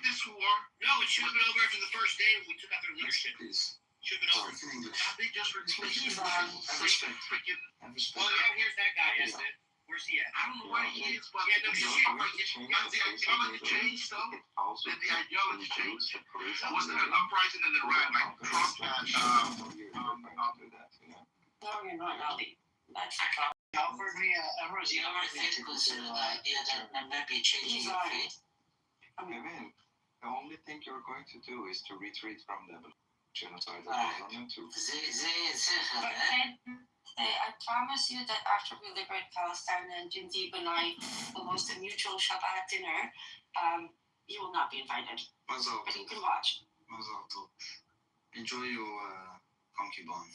this war, No, it should have been over after the first day when we took out their leadership. Please. Should have been over. Talk in English. have they just replaced He's him on. with the same freaking? Have respect. Well, yeah, where's that guy at, man? Where's he at? I don't know where he is, but Yeah, no shit. has the ideology changed though? Did the ideology change? There wasn't an uprising in Iraq like Trump had. No, you're not, Ali. That's the problem. Offered me Amro's You ever think to consider the idea that there might be a change in your faith? Kevin, the only thing you're going to do is to retreat from the genocidal government to I promise you that after we liberate Palestine and Jindeep and I will host a mutual Shabbat dinner, you will not be invited. Mazel But you tov. can watch. Mazel tov. Enjoy your concubine.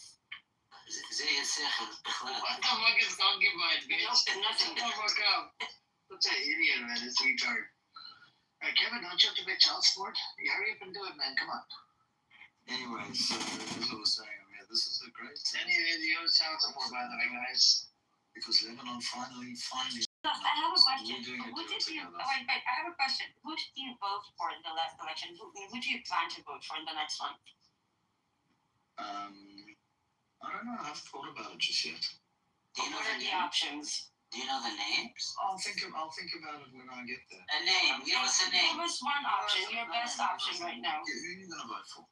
What the fuck is concubine, bitch? Nothing. Shut the fuck up. What's that idiot, man? This retard. Kevin, don't you have to pay child support? You hurry up and do it, man. Come on. Anyways, as I was saying, this is a great Any you child support, by the way, guys. because Lebanon finally. I have a question. We're doing it Who did you? together. Wait, I have a question. Who did you vote for in the last election? Who do you plan to vote for in the next one? I don't know. I haven't thought about it just yet. What are the options? Do you know the names? I'll think about it when I get there. A name. Give us a Give us one option, your best option right now. Who are you gonna vote for?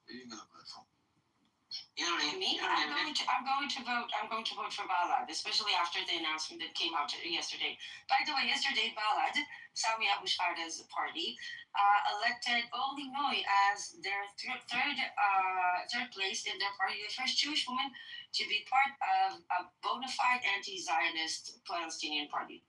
You don't need Me? I'm going to vote for Balad, especially after the announcement that came out yesterday. By the way, yesterday Balad, Sami Abu Shfarda's party, elected Oli Noy as their third place in their party, the first Jewish woman to be part of a bona fide anti-Zionist Palestinian party.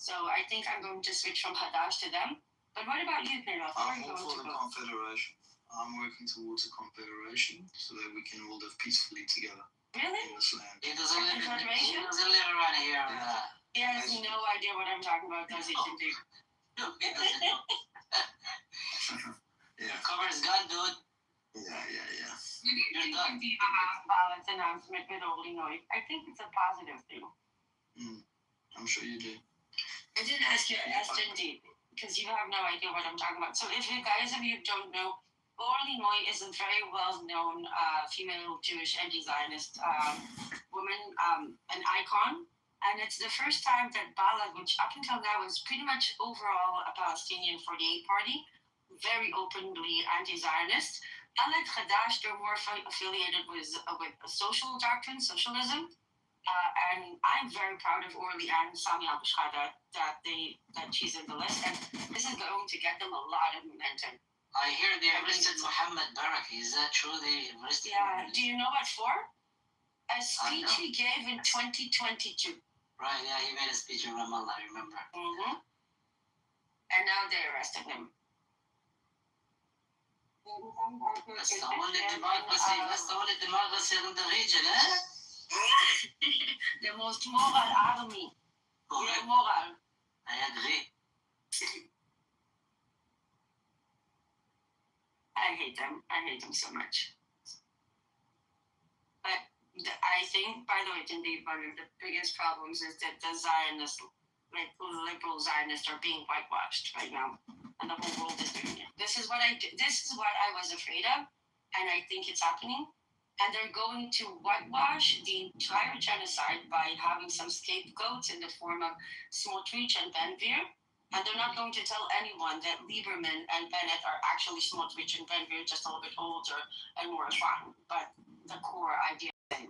So I think I'm going to switch from Hadash to them. But what about you, Pedro? I'm all for the confederation. I'm working towards a confederation so that we can all live peacefully together Really? in this land. He doesn't live Confederation? around here. He has no idea what I'm talking about, does he, Cindy? No, he doesn't know. Yeah. Cover his gun, dude. Yeah. You're done. Violence announcement with Illinois. I think it's a positive thing. I'm sure you do. I didn't ask Cindy, because you have no idea what I'm talking about. So if you guys of you don't know, Illinois is a very well-known female Jewish anti-Zionist woman, an icon. And it's the first time that Balad, which up until now was pretty much overall a Palestinian 48 party, very openly anti-Zionist. Balad Hadash, they're more affiliated with social doctrine, socialism. And I'm very proud of Orly and Sami Abushada that she's in the list. And this is going to get them a lot of momentum. I hear they arrested Mohammed Baraki. Is that true? They arrested him? Yeah. Do you know what for? A speech he gave in 2022. Right, yeah, he made a speech in Ramallah, I remember. Mm-hmm. And now they're arresting him. That's the only democracy in the region, eh? The most moral army. You're moral. I agree. I hate them. I hate them so much. But I think, by the way, indeed, one of the biggest problems is that the Zionists, like liberal Zionists, are being whitewashed right now, and the whole world is doing it. This is what I was afraid of, and I think it's happening. And they're going to whitewash the entire genocide by having some scapegoats in the form of Smotrich and Ben-Gvir. And they're not going to tell anyone that Lieberman and Bennett are actually Smotrich and Ben-Gvir, just a little bit older and more refined. But the core idea is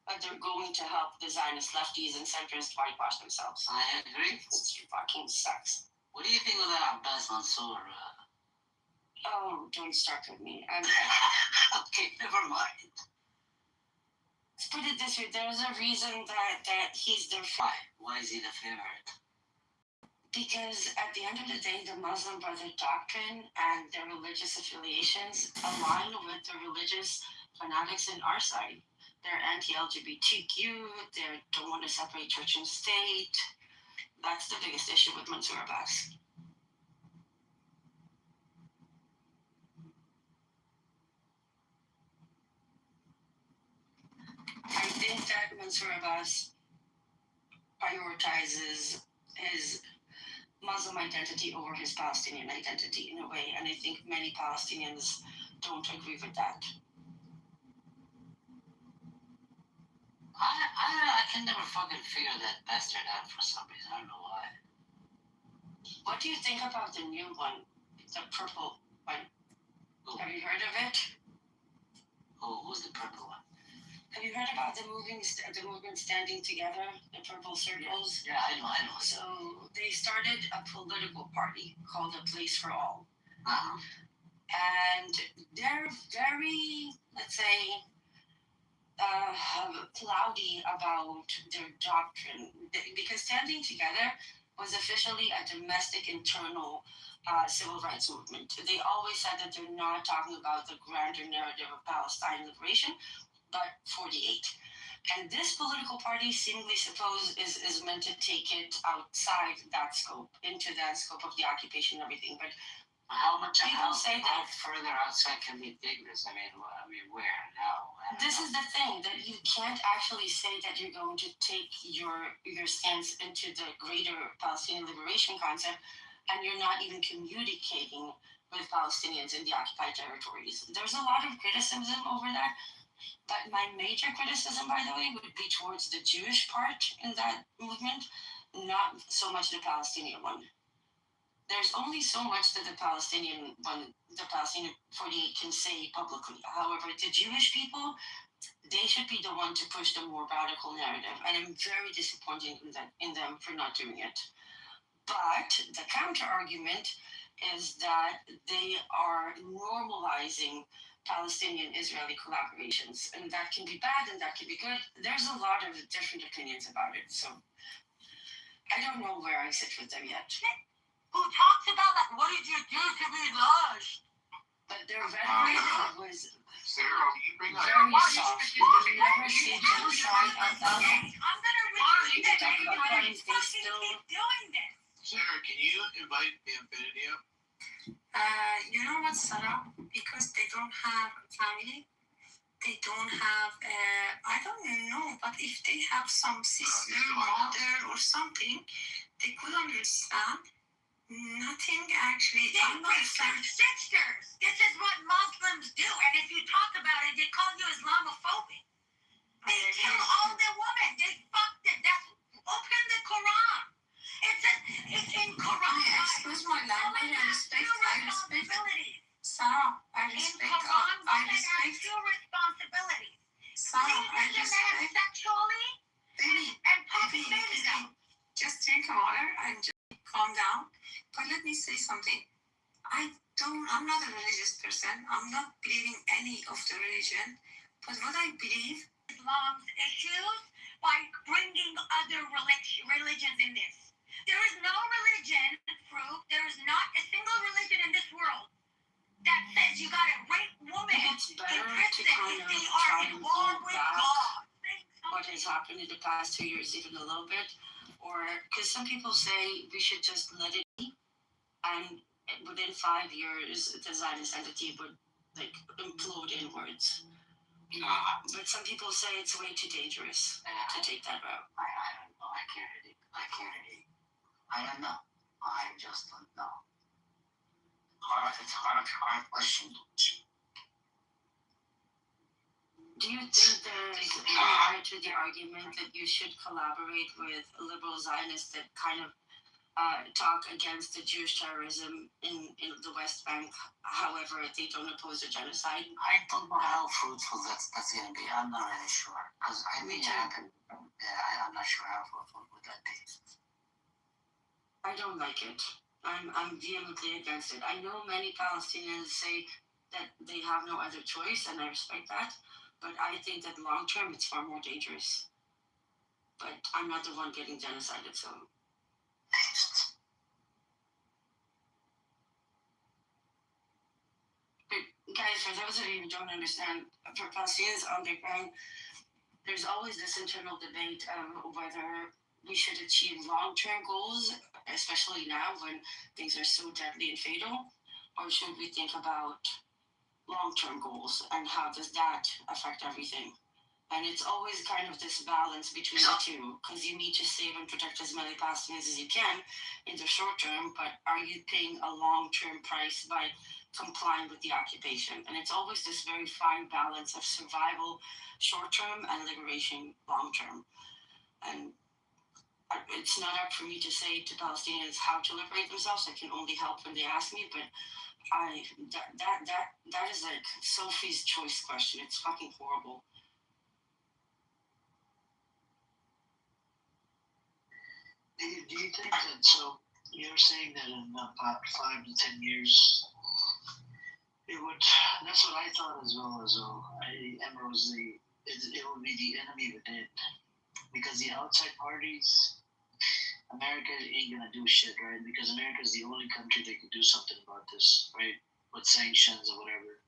that they're going to help the Zionist lefties and centrists whitewash themselves. I agree. It fucking sucks. What do you think of that Abbas Mansour? Oh, don't start with me. Okay, never mind. Let's put it this way. There's a reason that he's their Why is he the favorite? Because at the end of the day, the Muslim Brotherhood doctrine and their religious affiliations align with the religious fanatics in our side. They're anti-LGBTQ. They don't want to separate church and state. That's the biggest issue with Mansour Abbas. I think that Mansour Abbas prioritizes his Muslim identity over his Palestinian identity in a way, and I think many Palestinians don't agree with that. I can never fucking figure that bastard out for some reason. I don't know why. What do you think about the new one, the purple one? Ooh. Have you heard of it? Who's the purple one? Have you heard about the movement Standing Together, the purple circles? Yeah, I know. So they started a political party called A Place for All. Uh-huh. And they're very, let's say, cloudy about their doctrine. Because Standing Together was officially a domestic internal civil rights movement. They always said that they're not talking about the grander narrative of Palestine liberation, but 48. And this political party, seemingly suppose, is meant to take it outside that scope, into that scope of the occupation and everything. But how further outside can we take this? I mean, where now? This is the thing, that you can't actually say that you're going to take your stance into the greater Palestinian liberation concept, and you're not even communicating with Palestinians in the occupied territories. There's a lot of criticism over that. But my major criticism, by the way, would be towards the Jewish part in that movement, not so much the Palestinian one. There's only so much that the Palestinian 48 can say publicly. However, the Jewish people, they should be the one to push the more radical narrative. And I'm very disappointed in them for not doing it. But the counter argument is that they are normalizing Palestinian-Israeli collaborations, and that can be bad and that can be good. There's a lot of different opinions about it, so I don't know where I sit with them yet. who talks about like, what did you do to be lost? But their rhetoric was Sarah, you bring up very soft. You never see genocide out loud. I'm gonna repeat They it. talk about crimes, they Fucking still. keep doing this. Sarah, can you invite Infinity up? You know what, Sarah? Because they don't have family, they don't have, I don't know, but if they have some sister, mother, or something, they could understand. Nothing actually. They rape their sisters. This is what Muslims do. And if you talk about it, they call you Islamophobic. They kill all the women. They fuck them. That's open the Quran. It's in Quran. Excuse my language. I respect. Sarah, I In respect. Quran, I women have respect. two responsibilities. Sarah, I Pleasing the man respect. sexually and popping babies out. Just drink water and just calm down. But let me say something. I'm not a religious person. I'm not believing any of the religion. But what I believe, Islam's issues by bringing other religions in this. There is no religion proof. There is not a single religion in this world that says you gotta rape women It's in better to prison kind if of they are try in and war hold with back God. what has happened in the past 2 years even a little bit, or because some people say we should just let it be, and within 5 years the Zionist entity would like implode inwards. But some people say it's way too dangerous to take that route. I don't know. I can't really. I don't know. I just don't know. It's hard question. Do you think there's any merit to the argument that you should collaborate with liberal Zionists that kind of talk against the Jewish terrorism in the West Bank, however they don't oppose the genocide? I don't know how fruitful that's going to be. I'm not really sure. Because I'm not sure how fruitful would that be. I don't like it. I'm vehemently against it. I know many Palestinians say that they have no other choice, and I respect that. But I think that long term, it's far more dangerous. But I'm not the one getting genocided, so. But guys, for those of you who don't understand, for Palestinians on the ground, there's always this internal debate of whether we should achieve long-term goals, especially now when things are so deadly and fatal, or should we think about long-term goals and how does that affect everything? And it's always kind of this balance between the two, because you need to save and protect as many Palestinians as you can in the short term, but are you paying a long-term price by complying with the occupation? And it's always this very fine balance of survival short-term and liberation long-term. And it's not up for me to say to Palestinians how to liberate themselves. I can only help when they ask me, but that is like Sophie's choice question. It's fucking horrible. Do you think that, so you're saying that in about 5 to 10 years, it would, that's what I thought as well. Emma was it would be the enemy within. Because the outside parties, America ain't gonna do shit, right? Because America is the only country that can do something about this, right? With sanctions or whatever.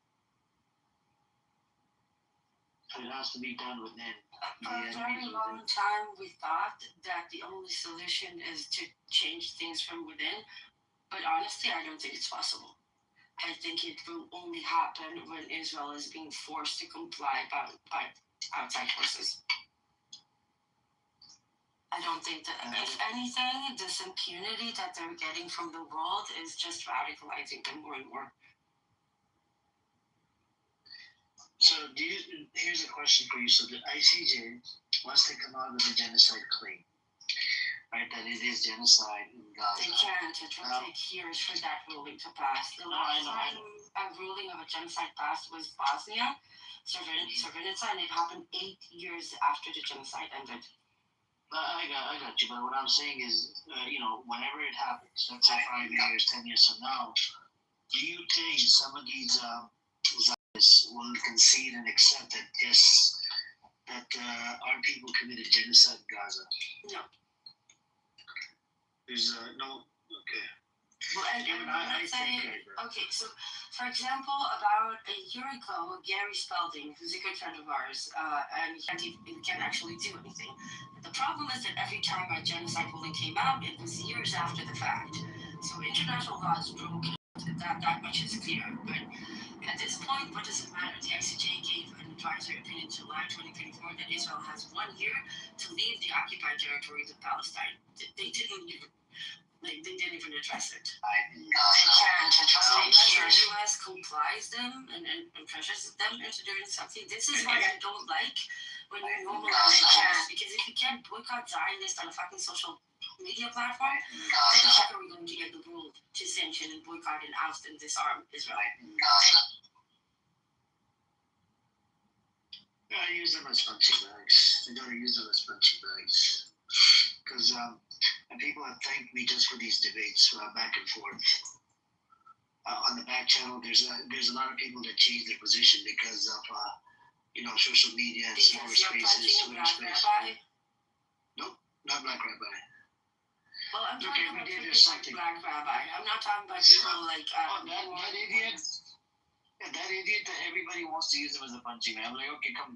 So it has to be done within. For a very long time, we thought that the only solution is to change things from within. But honestly, I don't think it's possible. I think it will only happen when Israel is being forced to comply by outside forces. I don't think that, if anything, this impunity that they're getting from the world is just radicalizing them more and more. So here's a question for you. So the ICJ, once they come out with a genocide claim, right, that it is genocide in Gaza. They can't. It will take years for that ruling to pass. The last time a ruling of a genocide passed was Bosnia, Srebrenica, and it happened 8 years after the genocide ended. I got you, but what I'm saying is, whenever it happens, let's say 5 years, 10 years from now, do you think some of these Zionists will concede and accept that yes, that our people committed genocide in Gaza? No. There's no, okay. Well, and let's say, okay, so for example, about a year ago, Gary Spalding, who's a good friend of ours, and he can't actually do anything. The problem is that every time our genocide ruling came out, it was years after the fact. So international law is broken. That much is clear. But at this point, what does it matter? The ICJ gave an advisory opinion in July 2024 that Israel has 1 year to leave the occupied territories of Palestine. They didn't even address it. They can't. So unless the U.S. complies them and pressures them into doing something, this is what I don't like when you normalize it. Because if you can't boycott Zionists on a fucking social media platform, then how are we going to get the world to sanction and boycott and oust and disarm Israel? I use them as punching bags. I gotta use them as punching bags. Because and people have thanked me just for these debates back and forth. On the back channel, there's a lot of people that change their position because of social media and smaller spaces, Twitter space. Nope, not Black Rabbi. Well, I'm talking about Black Rabbi. I'm not talking about people like that idiot. Yeah, that idiot that everybody wants to use him as a punching man. I'm like, okay, come,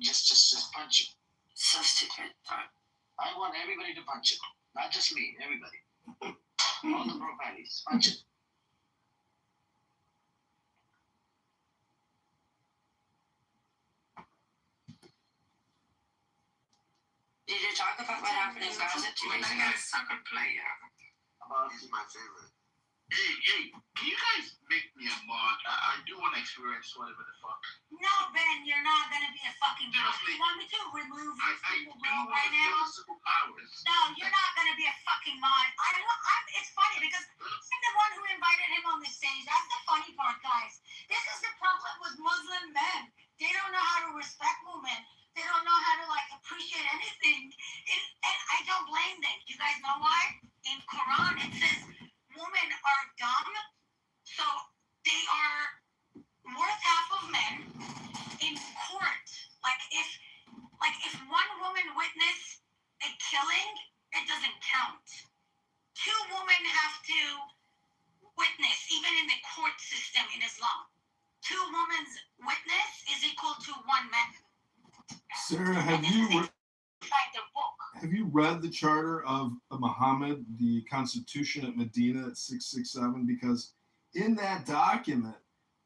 just punch him. So stupid. I want everybody to punch him, not just me. Everybody, all the bro patties, punch him. Did you talk about what happened in Gaza 2 days ago? Soccer player. This is my favorite. Hey, can you guys make me a mod? I do want to experience whatever the fuck. No, Ben, you're not gonna be a fucking mod. You want me to remove your single bro right now? Superpowers. No, you're not gonna be a fucking mod. It's funny because I'm the one who invited him on the stage. That's the funny part, guys. This is the problem with Muslim men. They don't know how to respect women. They don't know how to appreciate anything. And I don't blame them. You guys know why? In Quran it says women are dumb, so they are worth half of men in court. If one woman witnessed a killing, it doesn't count. 2 women have to witness, even in the court system in Islam. 2 women's witness is equal to 1 man. Sarah, have you read the Charter of Muhammad, the Constitution at Medina at 667? Because in that document,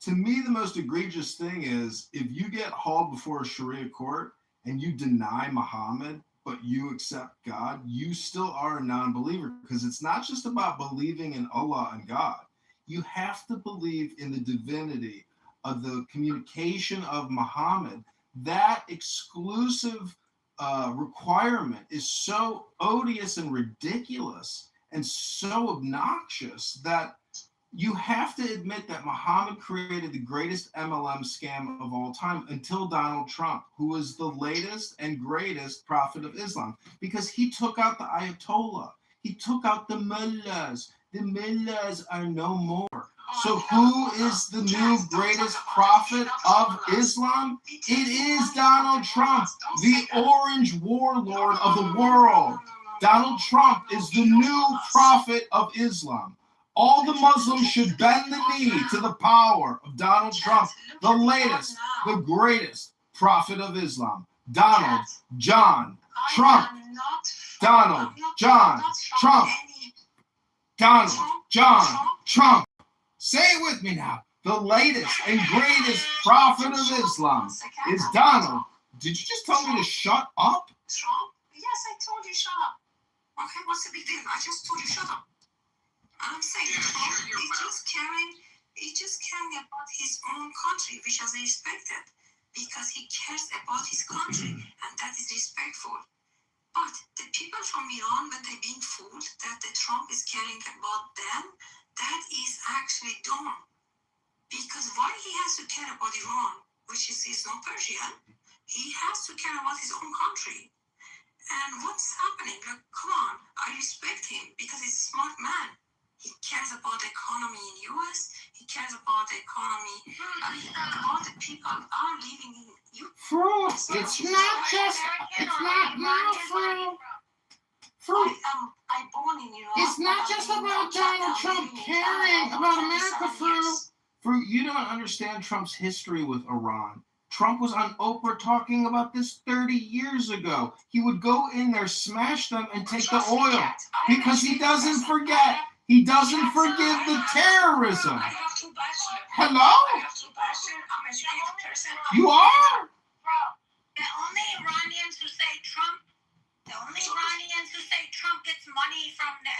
to me, the most egregious thing is if you get hauled before a Sharia court and you deny Muhammad, but you accept God, you still are a non-believer, because it's not just about believing in Allah and God. You have to believe in the divinity of the communication of Muhammad. That exclusive requirement is so odious and ridiculous and so obnoxious that you have to admit that Muhammad created the greatest MLM scam of all time until Donald Trump, who is the latest and greatest prophet of Islam, because he took out the Ayatollah. He took out the mullahs. The mullahs are no more. So who is the new greatest prophet of Islam? It is Donald Trump, the orange warlord of the world. Donald Trump is the new prophet of Islam. All the Muslims should bend the knee to the power of Donald Trump, the latest, the greatest prophet of Islam. Donald John Trump. Donald John Trump. Donald John Trump. Say it with me now. The latest and greatest prophet of Islam is Donald. Did you just tell me to shut up? Trump? Yes, I told you shut up. Okay, what's the big deal? I just told you shut up. I'm saying Trump is just caring about his own country, which is respected, because he cares about his country, and that is respectful. But the people from Iran, when they're being fooled that the Trump is caring about them, that is actually dumb. Because why he has to care about Iran, which is not Persian, he has to care about his own country. And what's happening? Like, come on, I respect him because he's a smart man. He cares about the economy in US. He cares about the economy, about the people are living in Fro, it's not just, it's not now, Fro. I born in Iraq. It's not just about Donald Trump caring about America, Fruit, you don't understand Trump's history with Iran. Trump was on Oprah talking about this 30 years ago. He would go in there, smash them, and take the oil because he doesn't forget. He doesn't forgive the terrorism. Hello? You are? Bro, the only Iranians who say Trump gets money from the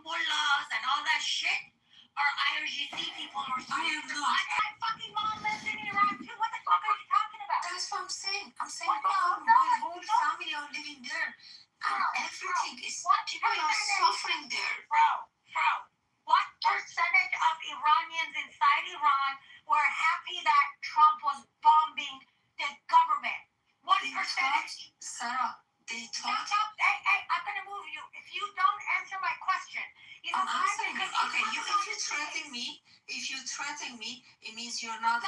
mullahs and all that shit are IRGC people or something. My fucking mom lives in Iraq too. What the fuck are you talking about? That's what I'm saying. I'm saying my whole family are living there. And everything is, people are suffering there. Bro, what percentage of Iranians inside Iran were happy that Trump was bombing the government? What percentage? Sarah, they thought. Hey, I'm gonna move you. If you don't answer my question, you know I'm answering you. Okay, if you threaten me, it means you're not.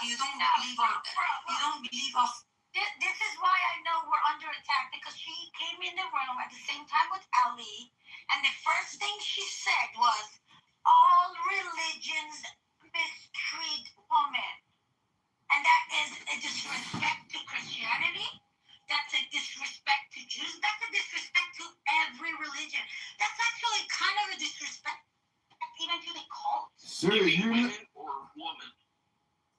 You don't believe of. This is why I know we're under attack, because she came in the room at the same time with Ali, and the first thing she said was, all religions mistreat women. And that is a disrespect to Christianity. That's a disrespect to Jews. That's a disrespect to every religion. That's actually kind of a disrespect even to the cult. Or woman.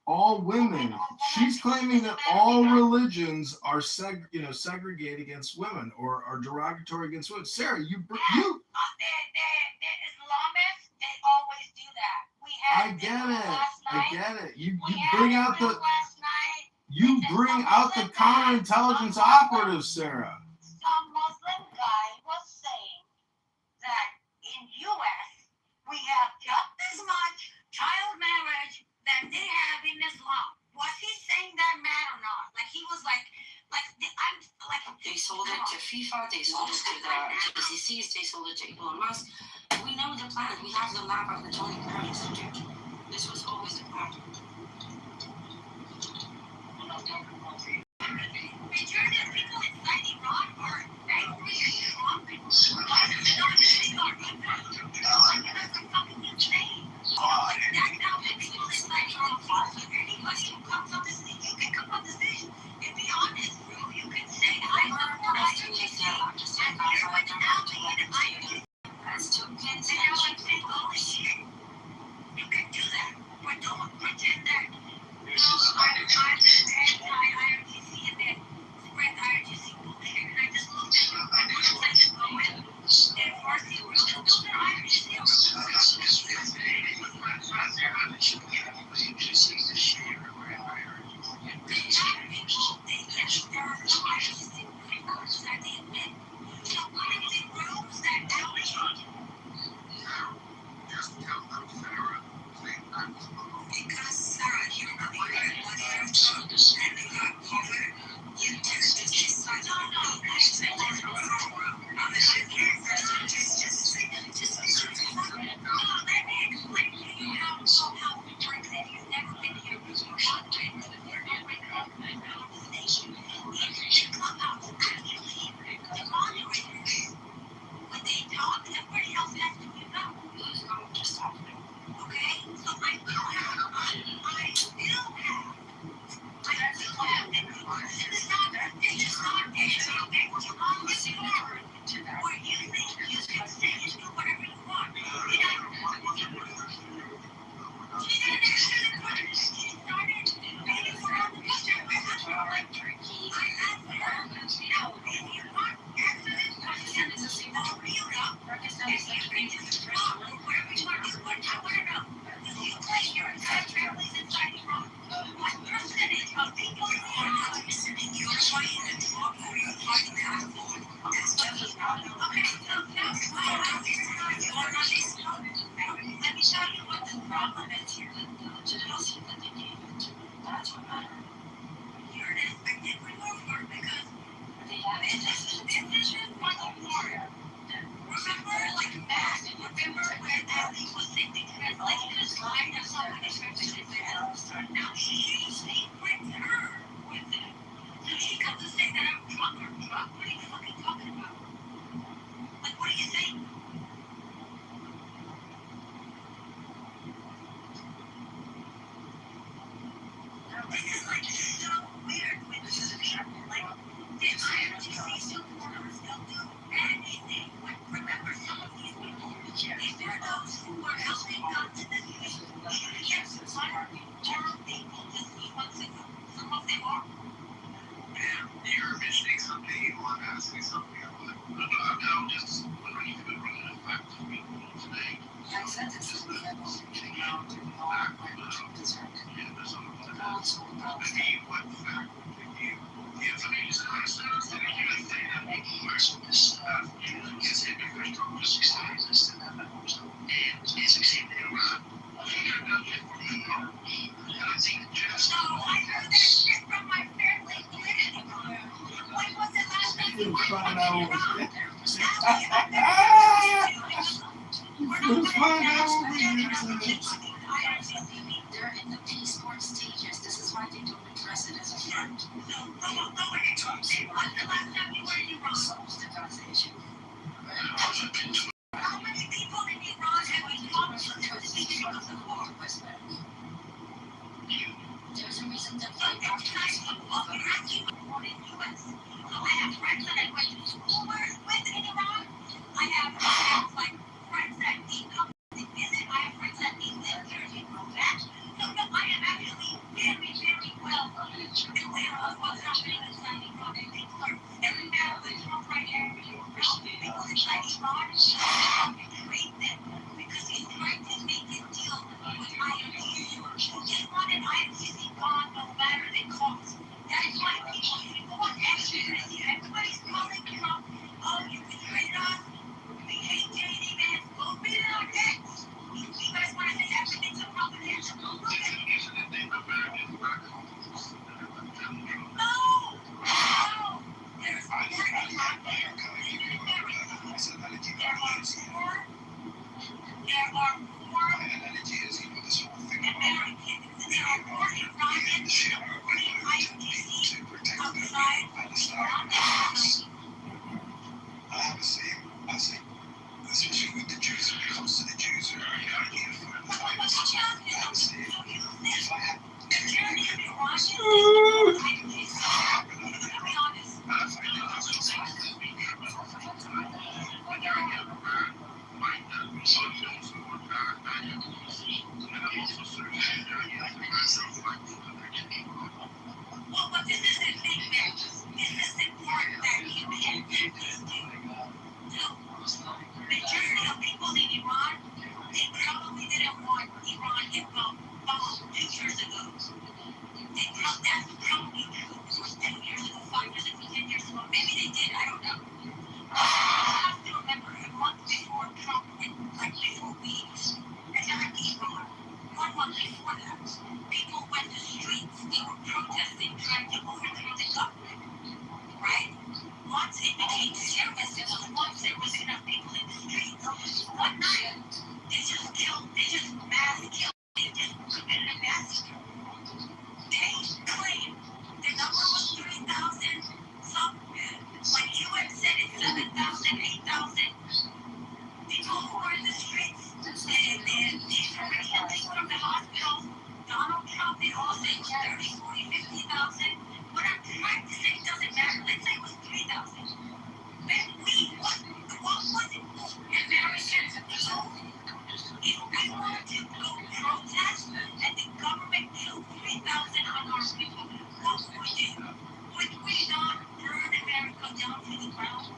All women. She's claiming that all religions are segregated against women or are derogatory against women. Sarah, The Islamists, they always do that. We had I get it. You bring out the counterintelligence operatives, Sarah. Some Muslim guy was saying that in U.S. we have just as much child marriage than they have in Islam. Was he saying that mad or not? Like he was they sold it to FIFA, they sold it to the GCCs, they sold it to Elon Musk. We know the plan. We have the map of the 20 pyramid subject. This was always the plan. Majority of people inside Iran are angry at Trump. That's fucking insane. That's how people inside Iran feel. Anybody who comes on the stage, you can come on the stage and be honest, bro. You can say, I support IRGC, and here's what happened in IRGC. And now I'm saying, holy shit, you can do that, but don't pretend that, I'm anti-IRGC and then spread IRGC bullshit. And I just looked at the website to go with, and Farsi rules, those are IRGC rules. They're in the P-sport stages. This is why they don't address it as a front. Nobody talks about the last time you were in Iran. Solves the Gaza issue. How many people in Iran have we talked to since the beginning of the war? There's a reason that they are asking for the US. So I have friends that I went to school with in Iran. I have like friends that need come to visit. I have friends that need live here in Robat. So no, I am actually very, very well aware of what's happening inside Iran. And things are every now and then right here. People inside Iran trade them because he's trying to make a deal with IMF. Iran and IMF gone no matter the cost. That is why people want everything. Everybody's calling Trump, oh, you betrayed us. We hate dating, man. Go beat it on next. You guys want to say everything's a propaganda. Look at it. No! There's more Iran than in America. There are more Americans. There are more Iranians supporting IDC outside Iran than I see. Especially with the Jews, when it comes to the Jews, are here for the what's the challenge? So you think if I had the journey of Iranians is IDC? To be honest. Well, but this is the thing, man. This is the part that you can't do. Majority of people in Iran, they probably didn't want Iran get bombed 2 years ago. That's probably true. 2 years ago, 5 years ago, 10 years ago. Maybe they did, I don't know. You have to remember, a month before Trump, like before we attacked Iran, 1 month before that, people went to streets. They were protesting, trying to overthrow the government, right? Once it became serious, once there was enough people in the streets, one night, they just mass killed, they just committed a massacre. They claim the number was 3,000, some, like UN said, it's 7,000, 8,000 people who were in the streets. The information thing from the hospitals, Donald Trump, they all say it was 30, 40, 50,000. What I'm trying to say, it doesn't matter. Let's say it was 3,000. But what was it? Americans, so if we wanted to go protest and the government killed 3,000 unarmed people, what would we do? Would we not burn America down to the ground?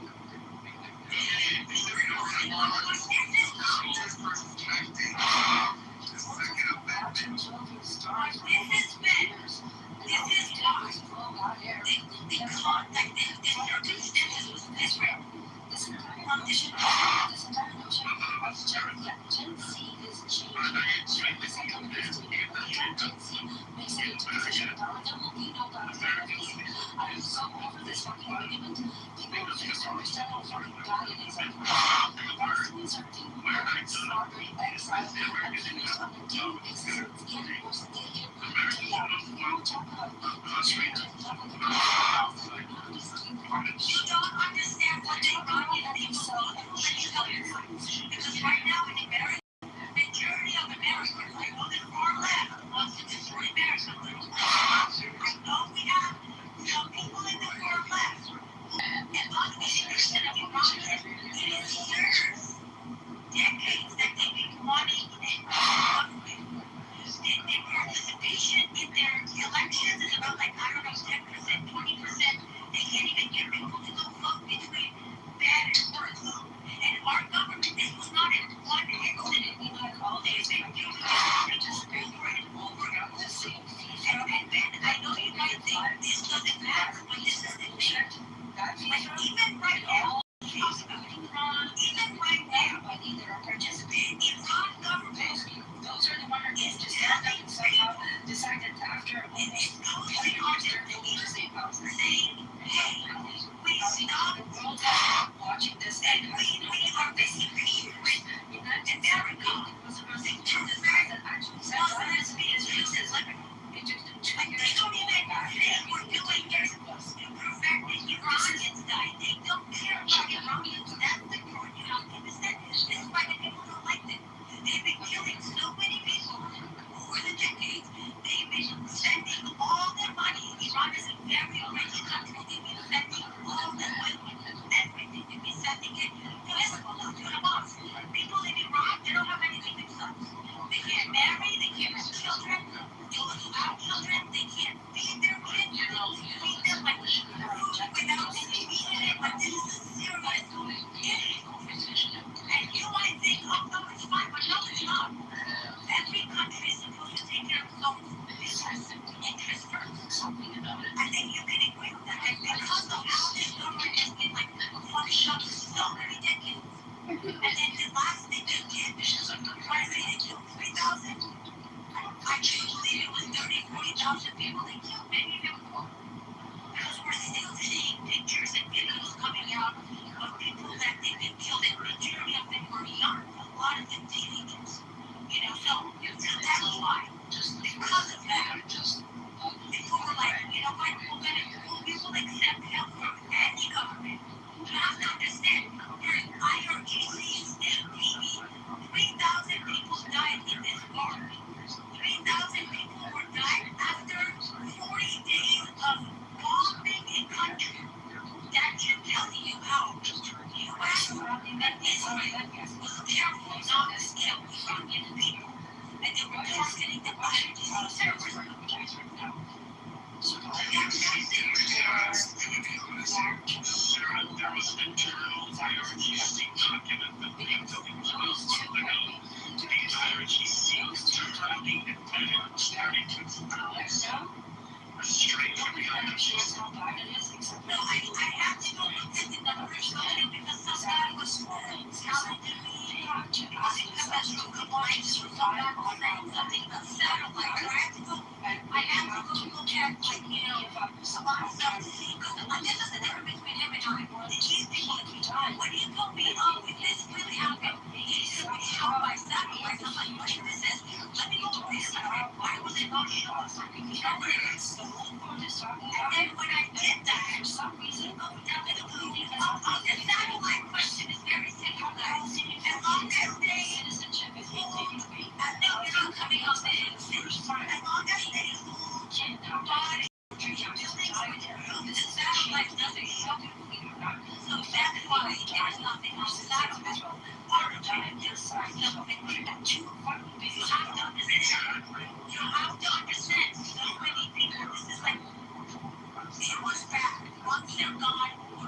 You don't understand what the Iranian people go through. Let me tell you something. Because right now in America, majority of Americans, I know the far left wants to destroy America. I know we have some people in the far left. And on the interest of Iran, it is years, decades that they've been wanting the participation in their elections is about like, I don't know, 10%, 20%. They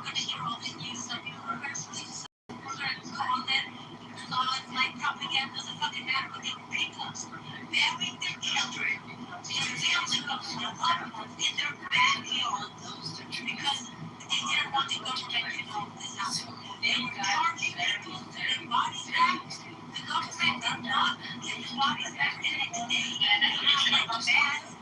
gonna hear all the news of you. We're gonna call it laws like propaganda. Doesn't fucking matter what they people marrying their children. Their family goes to loved ones in their backyard because they didn't want the government to know this happened. They were charging people to their bodies back. The government did not get the bodies back the next day. Like a man.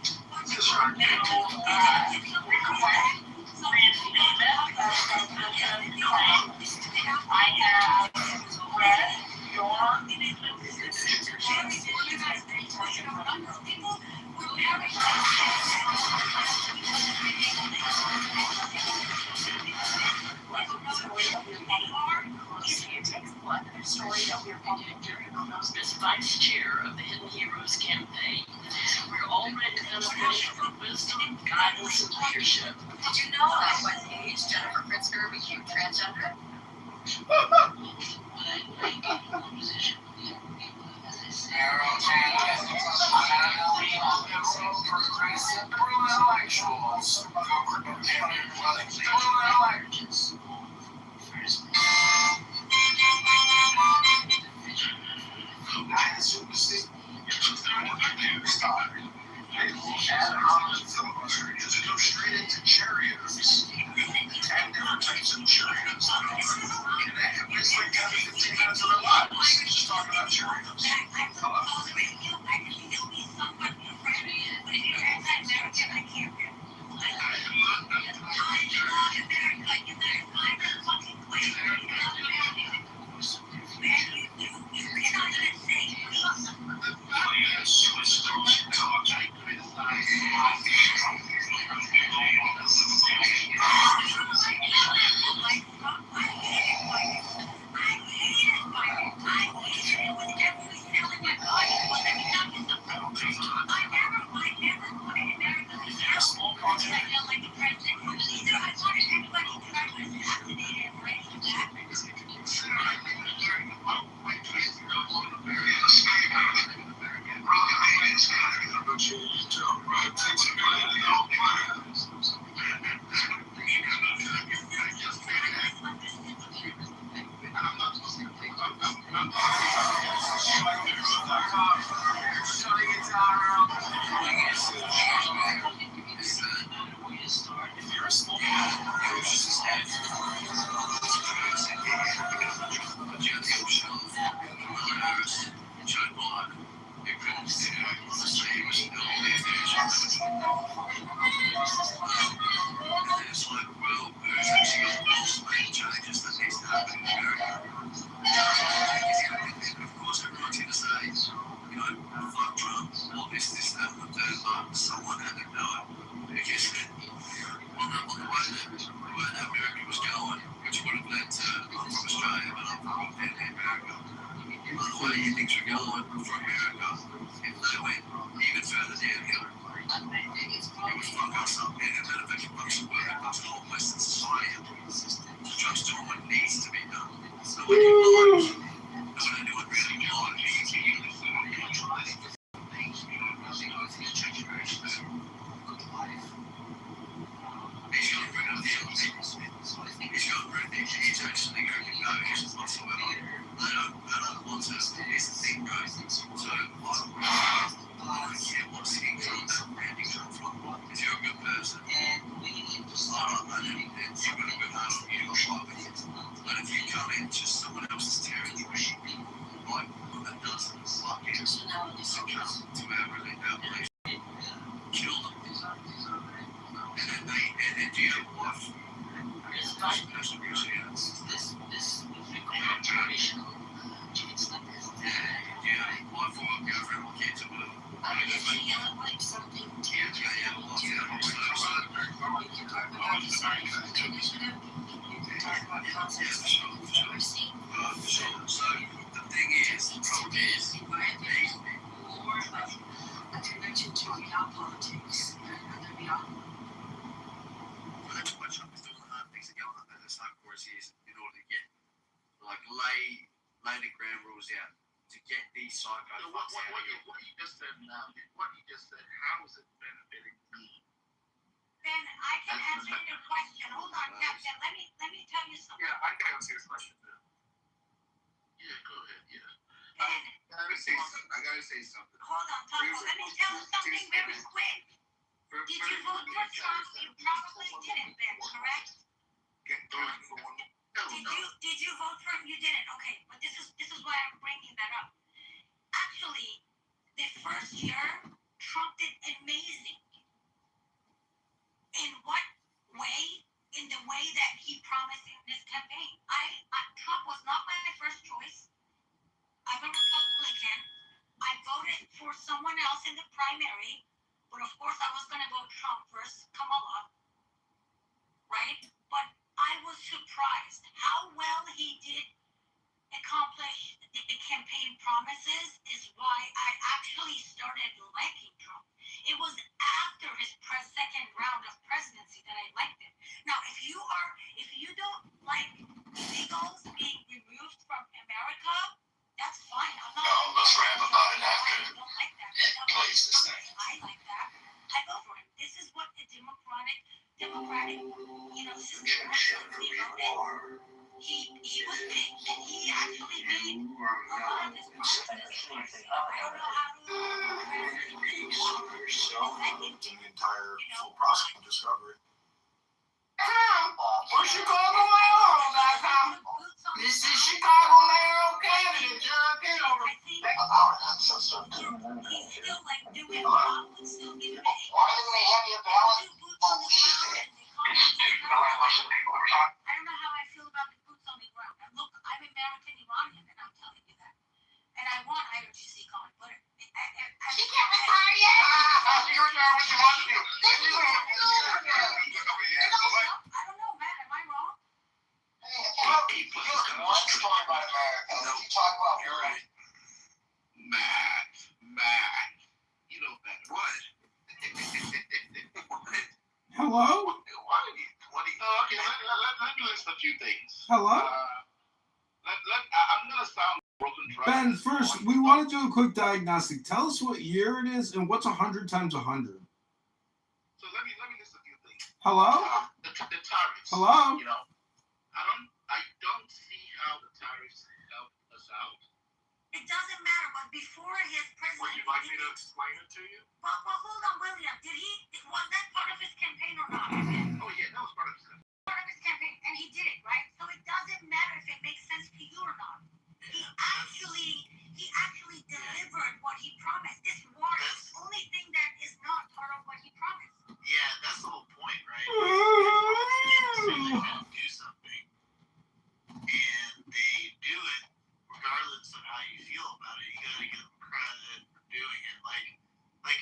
Story that we're following during as vice chair of the Hidden Heroes campaign. We're already benefiting from wisdom, guidance, and leadership. Did you know that when age Jennifer Pritzker became transgender? Go straight into Cheerios. 10 different types of Cheerios. And that could waste like 10 to 15 minutes of their lives just talking about Cheerios. Then I can answer your question. Hold on, Captain. Let me Yeah, I can answer your question now. Yeah, go ahead. Yeah. I gotta say something. Hold on, Taco. Let me tell you something very quick. Did you vote for Trump? You probably didn't, Ben, correct? Did you vote for him? You didn't. Okay, but this is why I'm bringing that up. Actually, the first year, Trump did amazing. In what way? In the way that he promised in his campaign. Trump was not my first choice. I'm a Republican. I voted for someone else in the primary, but of course I was going to vote Trump first, Kamala, right? But I was surprised how well he did accomplish the campaign promises is why I actually started liking Trump. It was after his second round of presidency that I liked it. Now, if you don't like illegals being removed from America, that's fine. I'm not. Let's rap about it after. I don't like that. I like that. I vote for him. This is what the democratic, system is. He was big, and he actually made a lot of his promises. I don't know how to The entire full process of discovery. We're ChicagoMayor.com. This is Chicago mayoral candidate John Kitover. Our ancestors do. He's still like doing what would still be the big. Why didn't they have your ballot? I don't know how I feel about the boots on the ground. And look, I'm American Iranian, and I'm telling you that. And I want IRGC calling, but She can't retire yet. She can retire when she wants to. I don't know, Matt. Am I wrong? Let's talk about America. Let's talk about You're right. Matt. You know better. What? Hello? Okay, let me list a few things. Hello? I'm going to sound broken. Ben, first, we want to do a quick diagnostic. Tell us what year it is and what's 100 times 100. So let me list a few things. Hello? The tariffs. Hello? You know, I don't see how the tariffs help us out. It doesn't matter, but before his presidency. Would you like me to explain it to you? Well, hold on, William. Was that part of his campaign or not? Oh, yeah, that was part of his campaign. Part of his campaign, and he did it, right? So it doesn't matter if it makes sense to you or not. He actually delivered what he promised. This war is the only thing that is not part of what he promised. Yeah, that's the whole point, right? They do something, and they do it regardless of how you feel about it. You gotta give them credit for doing it. Like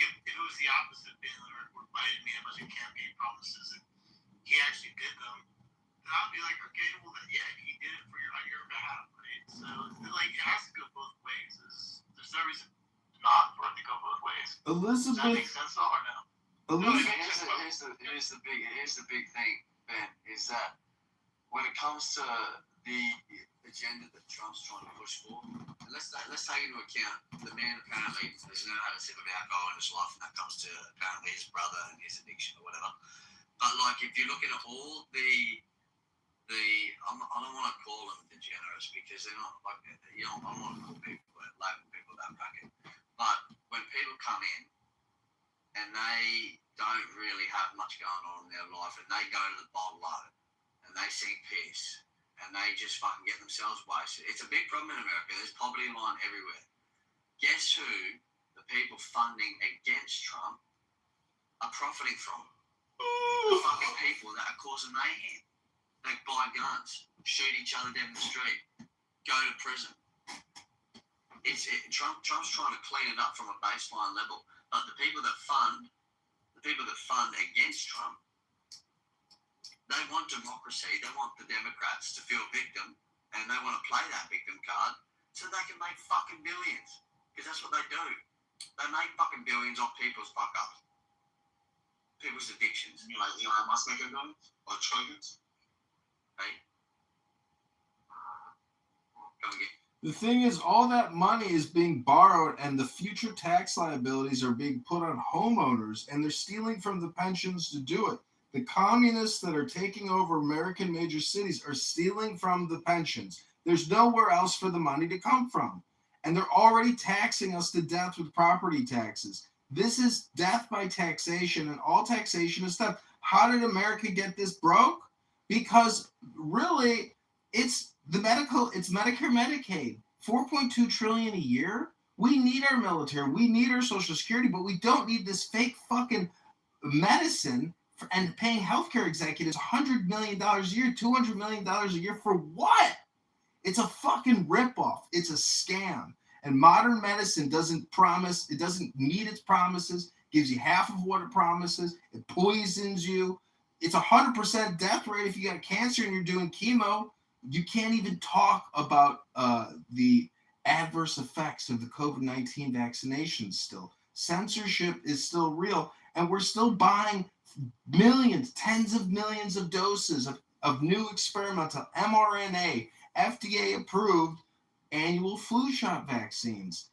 if it was the opposite, Ben or Biden made a bunch of campaign promises and he actually did them, then I'd be like, okay, well then, yeah, he did it on your behalf, right? So like it has to go both ways. There's no reason not for it to go both ways. Does that make sense though or no? Here's the big thing, Ben, is that when it comes to the agenda that Trump's trying to push for, let's take into account the man apparently has known how to sip of alcohol in his life, and that comes to apparently his brother and his addiction or whatever. But like, if you're looking at all I don't want to call them degenerates because they're not like, I don't want to call label people that bracket. But when people come in and they don't really have much going on in their life, and they go to the bottle low and they sing piss and they just fucking get themselves wasted. It's a big problem in America. There's poverty line everywhere. Guess who the people funding against Trump are profiting from? The fucking people that are causing mayhem. They buy guns, shoot each other down the street, go to prison. Trump's trying to clean it up from a baseline level. But the people that fund against Trump, they want democracy. They want the Democrats to feel victim, and they want to play that victim card so they can make fucking billions. Because that's what they do. They make fucking billions off people's fuck ups, people's addictions. You mean like Elon Musk making billions or trillions? Hey, come again. The thing is, all that money is being borrowed, and the future tax liabilities are being put on homeowners, and they're stealing from the pensions to do it. The communists that are taking over American major cities are stealing from the pensions. There's nowhere else for the money to come from. And they're already taxing us to death with property taxes. This is death by taxation, and all taxation is theft. How did America get this broke? Because really, it's Medicare, Medicaid. 4.2 trillion a year. We need our military, we need our Social Security, but we don't need this fake fucking medicine and paying healthcare executives $100 million a year, $200 million a year for what? It's a fucking ripoff. It's a scam. And modern medicine doesn't promise, it doesn't meet its promises, gives you half of what it promises, it poisons you. It's 100% death rate if you got cancer and you're doing chemo. You can't even talk about the adverse effects of the COVID-19 vaccinations still. Censorship is still real, and we're still buying millions, tens of millions of doses of new experimental mRNA, FDA-approved annual flu shot vaccines.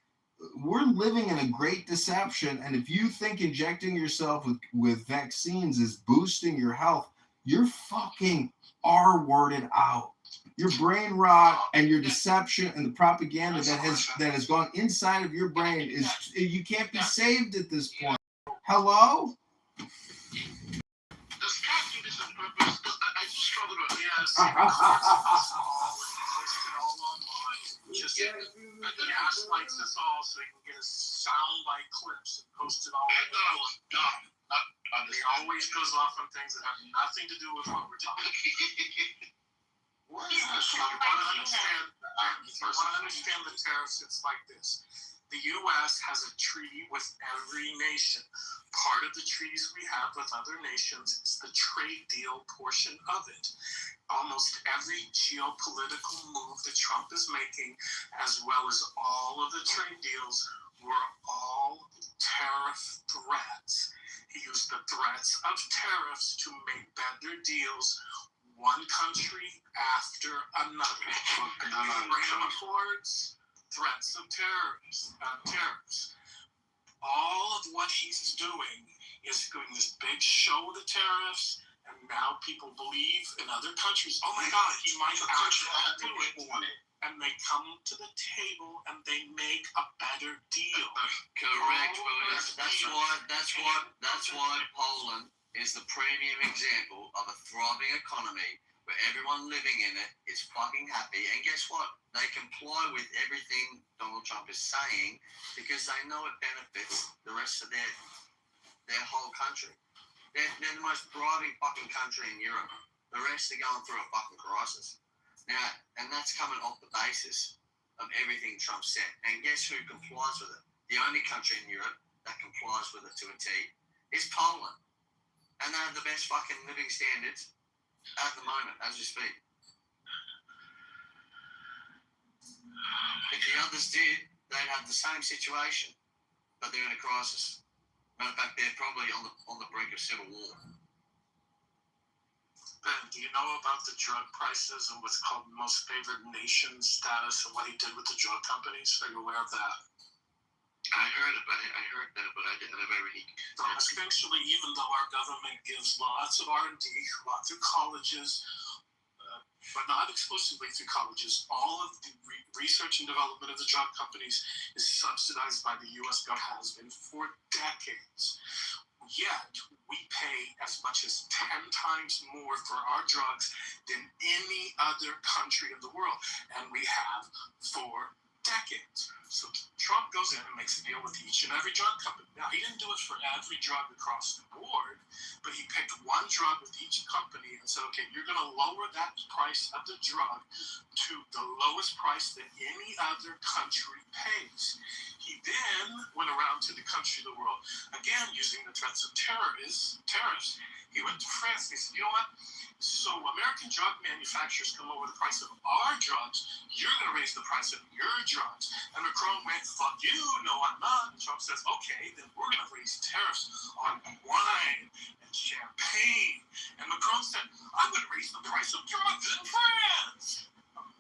We're living in a great deception, and if you think injecting yourself with vaccines is boosting your health, you're fucking R-worded out. Your brain rot and your deception and the propaganda that has gone inside of your brain is, you can't be saved at this point. Hello? Does God do this on purpose? I just struggle to Just gaslights us all so he can get his soundbite clips and post it all. I thought I was dumb. He always goes off on things that have nothing to do with what we're talking about. If you want to understand the tariffs, it's like this. The U.S. has a treaty with every nation. Part of the treaties we have with other nations is the trade deal portion of it. Almost every geopolitical move that Trump is making, as well as all of the trade deals, were all tariff threats. He used the threats of tariffs to make better deals, one country after another. Freedom Accords, threats of tariffs. All of what he's doing is doing this big show of the tariffs, and now people believe in other countries, oh my God, he might actually do it. And they come to the table and they make a better deal. Correct, William. That's why Poland is the premium example of a thriving economy where everyone living in it is fucking happy. And guess what? They comply with everything Donald Trump is saying because they know it benefits the rest of their whole country. They're the most thriving fucking country in Europe. The rest are going through a fucking crisis. Now, and that's coming off the basis of everything Trump said. And guess who complies with it? The only country in Europe that complies with it to a T is Poland. And they have the best fucking living standards at the moment, as we speak. If the others did, they'd have the same situation, but they're in a crisis. Matter of fact, they're probably on the brink of civil war. Ben, do you know about the drug prices and what's called most favored nation status and what he did with the drug companies? Are you aware of that? I heard that, but I didn't have any. So essentially, even though our government gives lots of R&D, lots of colleges, but not exclusively through colleges, all of the research and development of the drug companies is subsidized by the U.S. government, has been for decades. Yet, we pay as much as 10 times more for our drugs than any other country in the world, and we have for decades. So Trump goes in and makes a deal with each and every drug company. Now, he didn't do it for every drug across the board, but he picked one drug with each company and said, okay, you're going to lower that price of the drug to the lowest price that any other country pays. He then went around to the country of the world, again, using the threats of tariffs. He went to France and he said, you know what? So American drug manufacturers can lower the price of our drugs. You're going to raise the price of your drugs. And Macron went, fuck you, no I'm not. And Trump says, okay, then we're going to raise tariffs on wine and champagne. And Macron said, I'm going to raise the price of drugs in France.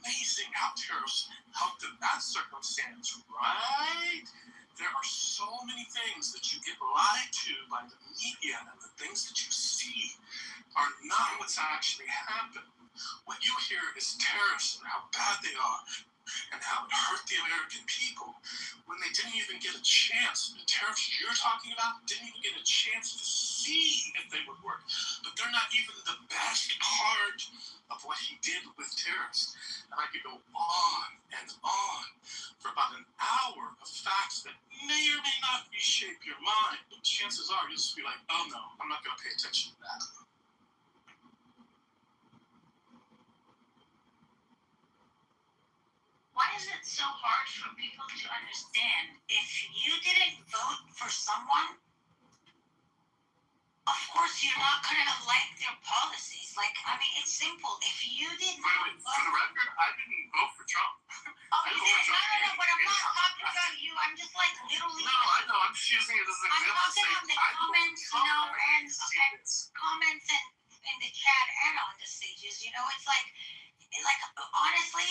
Amazing how tariffs helped in that circumstance, right? There are so many things that you get lied to by the media, and the things that you see are not what's actually happened. What you hear is terrorists and how bad they are and how it hurt the American people when they didn't even get a chance. The terrorists you're talking about didn't even get a chance to see if they would work. But they're not even the best part of what he did with terrorists. And I could go on and on for about an hour of facts that may or may not reshape your mind, but chances are you'll just be like, oh no, I'm not going to pay attention to that. Why is it so hard for people to understand if you didn't vote for someone, of course you're not going to like their policies. Like, I mean, it's simple. If you did not vote... For the record, I didn't vote for Trump. Oh, you didn't? No, but I'm not talking about you. I'm just like literally... No, I know. I'm just using it as an example. I'm talking on the comments, you know, and comments in the chat and on the stages. You know, it's like honestly,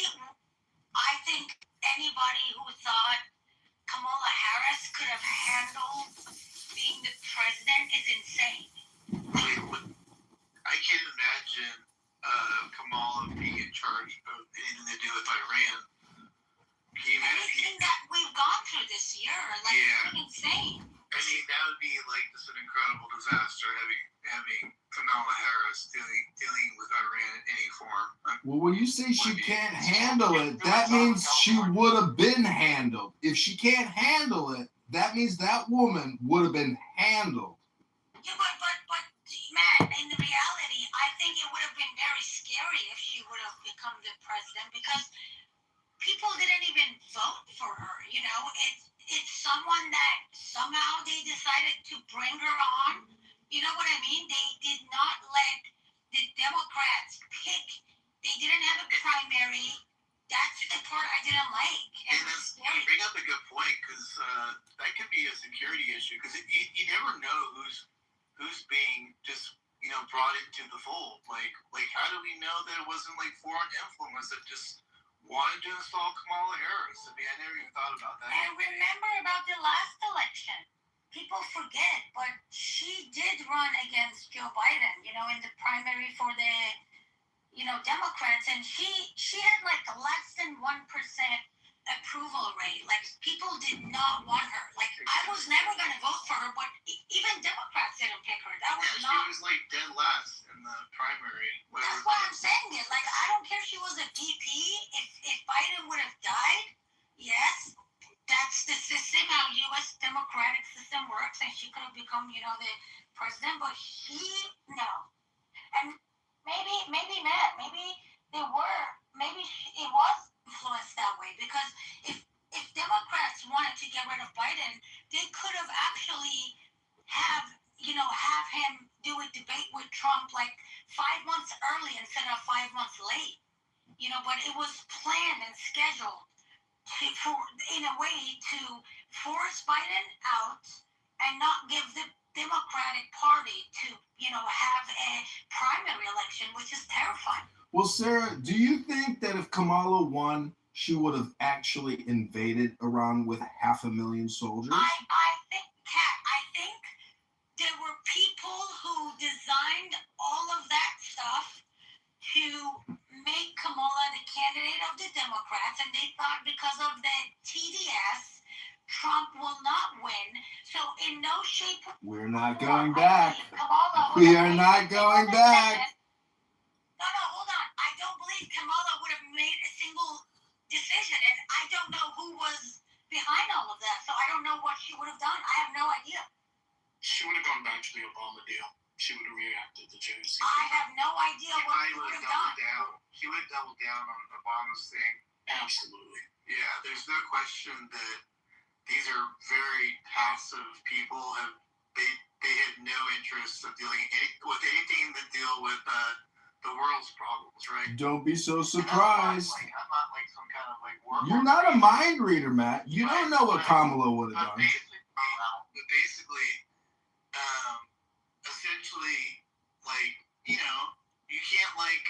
I think anybody who thought Kamala Harris could have handled being the president is insane. I can't imagine Kamala being in charge of anything to do with Iran. Anything that we've gone through this year, like, it's insane. I mean, that would be like just an incredible disaster having Kamala Harris dealing with Iran in any form. Well, when you say she can't handle it, that means she would have been handled. If she can't handle it, that means that woman would have been handled. Yeah, but man, in the reality, I think it would have been very scary if she would have become the president, because people didn't even vote for her. You know, it's someone that somehow they decided to bring her on. You know what I mean? They did not let the Democrats pick. They didn't have a primary. That's the part I didn't like. And you bring up a good point, because that could be a security issue, because you never know who's being just, you know, brought into the fold. Like how do we know that it wasn't like foreign influence that just wanted to install Kamala Harris? I mean, I never even thought about that. And remember about the last election. People forget, but she did run against Joe Biden, you know, in the primary for the, you know, Democrats, and she had like less than 1% approval rate. Like, people did not want her. Like, I was never going to vote for her, but even Democrats didn't pick her. That was not... She was like dead last in the primary. That's why I'm saying it. Like, I don't care if she was a VP. If Biden would have died, yes, that's the system, how U.S. democratic system works, and she could have become, you know, the president, but no. And maybe not. Maybe it was influenced that way, because if Democrats wanted to get rid of Biden, they could have actually have him do a debate with Trump like 5 months early instead of 5 months late. You know, but it was planned and scheduled in a way to force Biden out and not give the Democratic Party to, you know, have a primary election, which is terrifying. Well, Sarah, do you think that if Kamala won, she would have actually invaded Iran with 500,000 soldiers? I think there were people who designed all of that stuff to make Kamala the candidate of the Democrats, and they thought because of the TDS, Trump will not win. So in no shape... We're not going back. We are not going back. No, hold on. I don't believe Kamala would have made a single decision, and I don't know who was behind all of that, so I don't know what she would have done. I have no idea. She would have gone back to the Obama deal. She would have reacted to JNC. I have no idea what she would have done. She would have doubled down on Obama's thing. Absolutely. Yeah, there's no question that these are very passive people. They had no interest of dealing with anything to deal with the world's problems, right? Don't be so surprised. I'm not like some kind of like war. You're not a mind reader, Matt. You don't know what Kamala would have done. But basically, essentially, like, you know, you can't like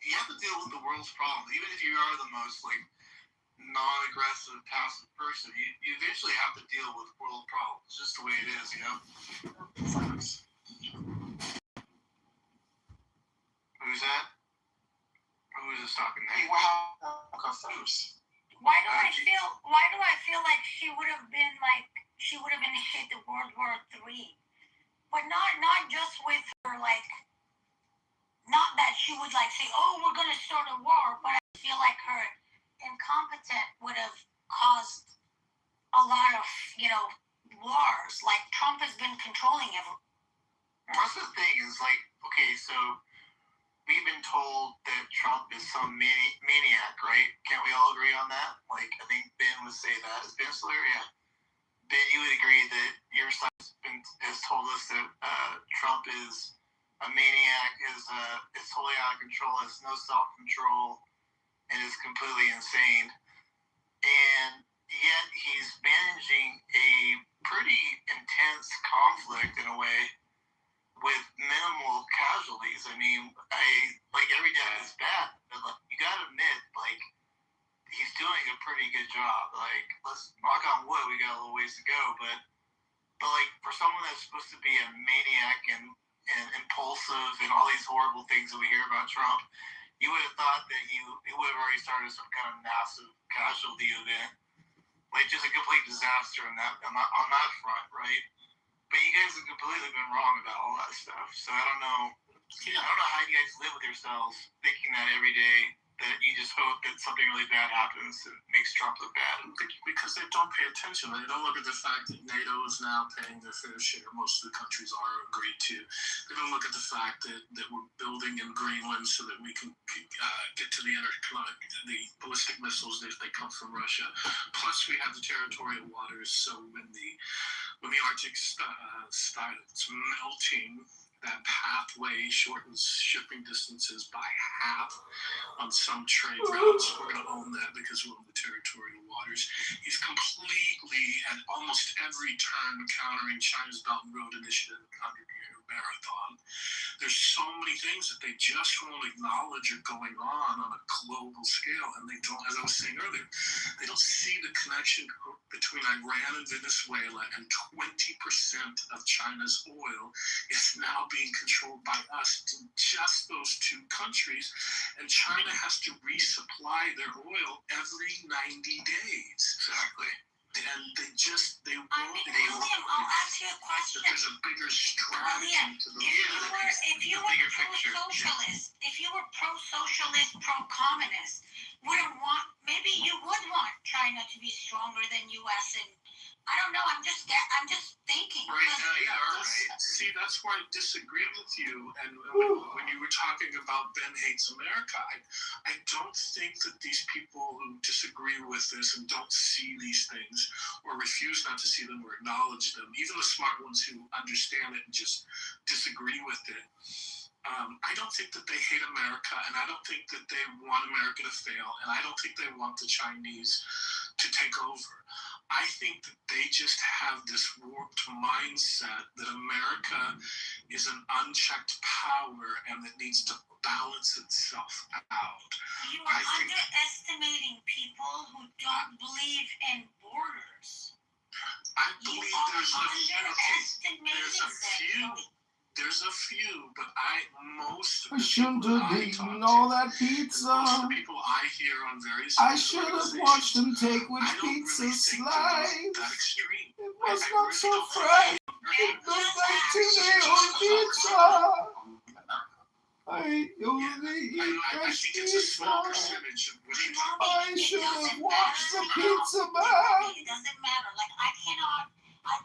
you have to deal with the world's problems, even if you are the most like non-aggressive, passive person, you eventually have to deal with world problems. It's just the way it is, you know? Who's that? Who is this talking? Hey, wow. First. Why do I feel like she would have initiated World War III? But not just with her, like, not that she would like say, oh, we're gonna start a war, but I feel like her incompetent would have caused a lot of, wars. Like Trump has been controlling everything. That's the thing is like, okay, so we've been told that Trump is some maniac, right? Can't we all agree on that? Like, I think Ben would say that. Is Ben still here? Yeah. Ben, you would agree that your side has told us that Trump is a maniac, is totally out of control, has no self-control, and is completely insane. And yet he's managing a pretty intense conflict in a way with minimal casualties. I mean, every day is bad. You gotta admit, like, he's doing a pretty good job. Like, let's knock on wood, we got a little ways to go, but like, for someone that's supposed to be a maniac and impulsive and all these horrible things that we hear about Trump, you would have thought that he would have already started some kind of massive casualty event, like just a complete disaster on that front, right? But you guys have completely been wrong about all that stuff. So I don't know how you guys live with yourselves thinking that every day, that you just hope that something really bad happens and makes Trump look bad. Because they don't pay attention. They don't look at the fact that NATO is now paying their fair share. Most of the countries are agreed to. They don't look at the fact that we're building in Greenland so that we can get to the ballistic missiles if they come from Russia. Plus, we have the territorial waters, so when the Arctic starts melting, that pathway shortens shipping distances by half on some trade routes. We're going to own that because we own the territorial waters. He's completely, at almost every turn, countering China's Belt and Road Initiative, 100-year marathon. There's so many things that they just won't acknowledge are going on a global scale, and they don't, as I was saying earlier, they don't see the connection between Iran and Venezuela, and 20% of China's oil is now being controlled by us in just those two countries, and China has to resupply their oil every 90 days. Exactly. And William, I'll ask you a question. There's a bigger strategy to the if you were pro-socialist, pro-communist, maybe you would want China to be stronger than U.S. and I don't know. I'm just thinking. Right. See, that's why I disagree with you. And when you were talking about Ben hates America, I don't think that these people who disagree with this and don't see these things, or refuse not to see them or acknowledge them, even the smart ones who understand it and just disagree with it, I don't think that they hate America, and I don't think that they want America to fail, and I don't think they want the Chinese to take over. I think that they just have this warped mindset that America is an unchecked power and that needs to balance itself out. You are underestimating people who don't believe in borders. I believe there's a few, but most of the shouldn't people have I eaten talk all to, that pizza. most of the people I hear on various I should have watched them take which I don't pizza really think slice. that extreme. It was I not really so don't fried. It looked like today-old pizza. I only eat fresh pizza. I should have watched the pizza man. It doesn't matter. Like, I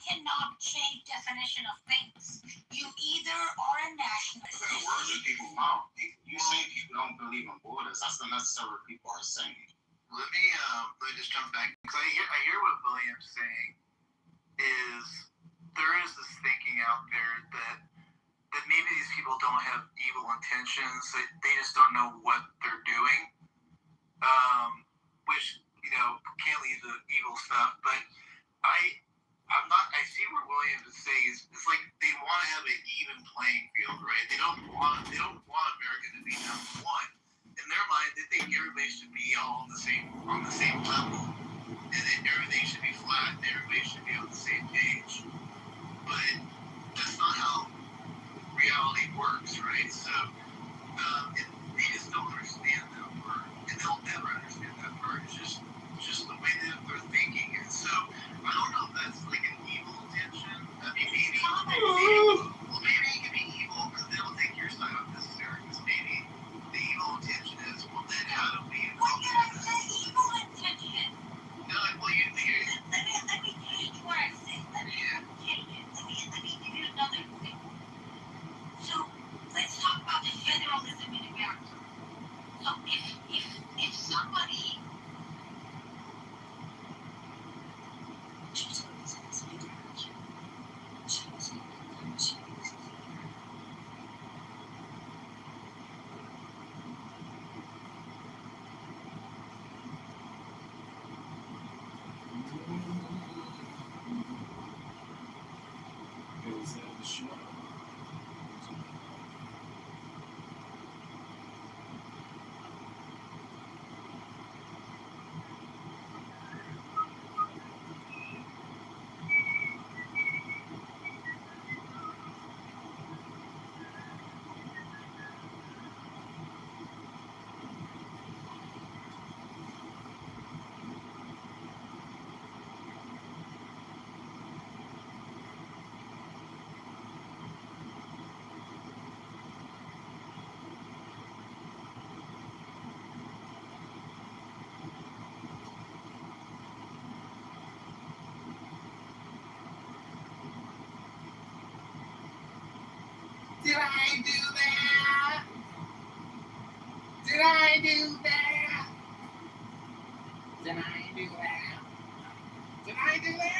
cannot change definition of things. You either are a nationalist. The words of people mouth. You say people don't believe in borders. That's not necessarily what people are saying. Let me just jump back, because I hear what William's saying is there is this thinking out there that maybe these people don't have evil intentions, that they just don't know what they're doing, which, can't lead to evil stuff. But I see what William is saying is it's like they want to have an even playing field, right? They don't want America to be number one. In their mind, they think everybody should be all on the same on the same level, and then everything should be flat, and everybody should be on the same page. But that's not how reality works, right? So, and they just don't understand that part, and they'll never understand that part. It's just the way that they're thinking. And so, I don't know if that's like an evil intention. I mean, maybe it can be evil because they don't take your side on necessarily. Because maybe the evil intention is, well, then how do we? What did I say? Evil intention. No, well, you hear. Let me change what I said. Let me change it. Let me give you another example. So let's talk about the federalism in America. So if somebody Is that the show? Did I do that? Did I do that? Did I do that? Did I do that?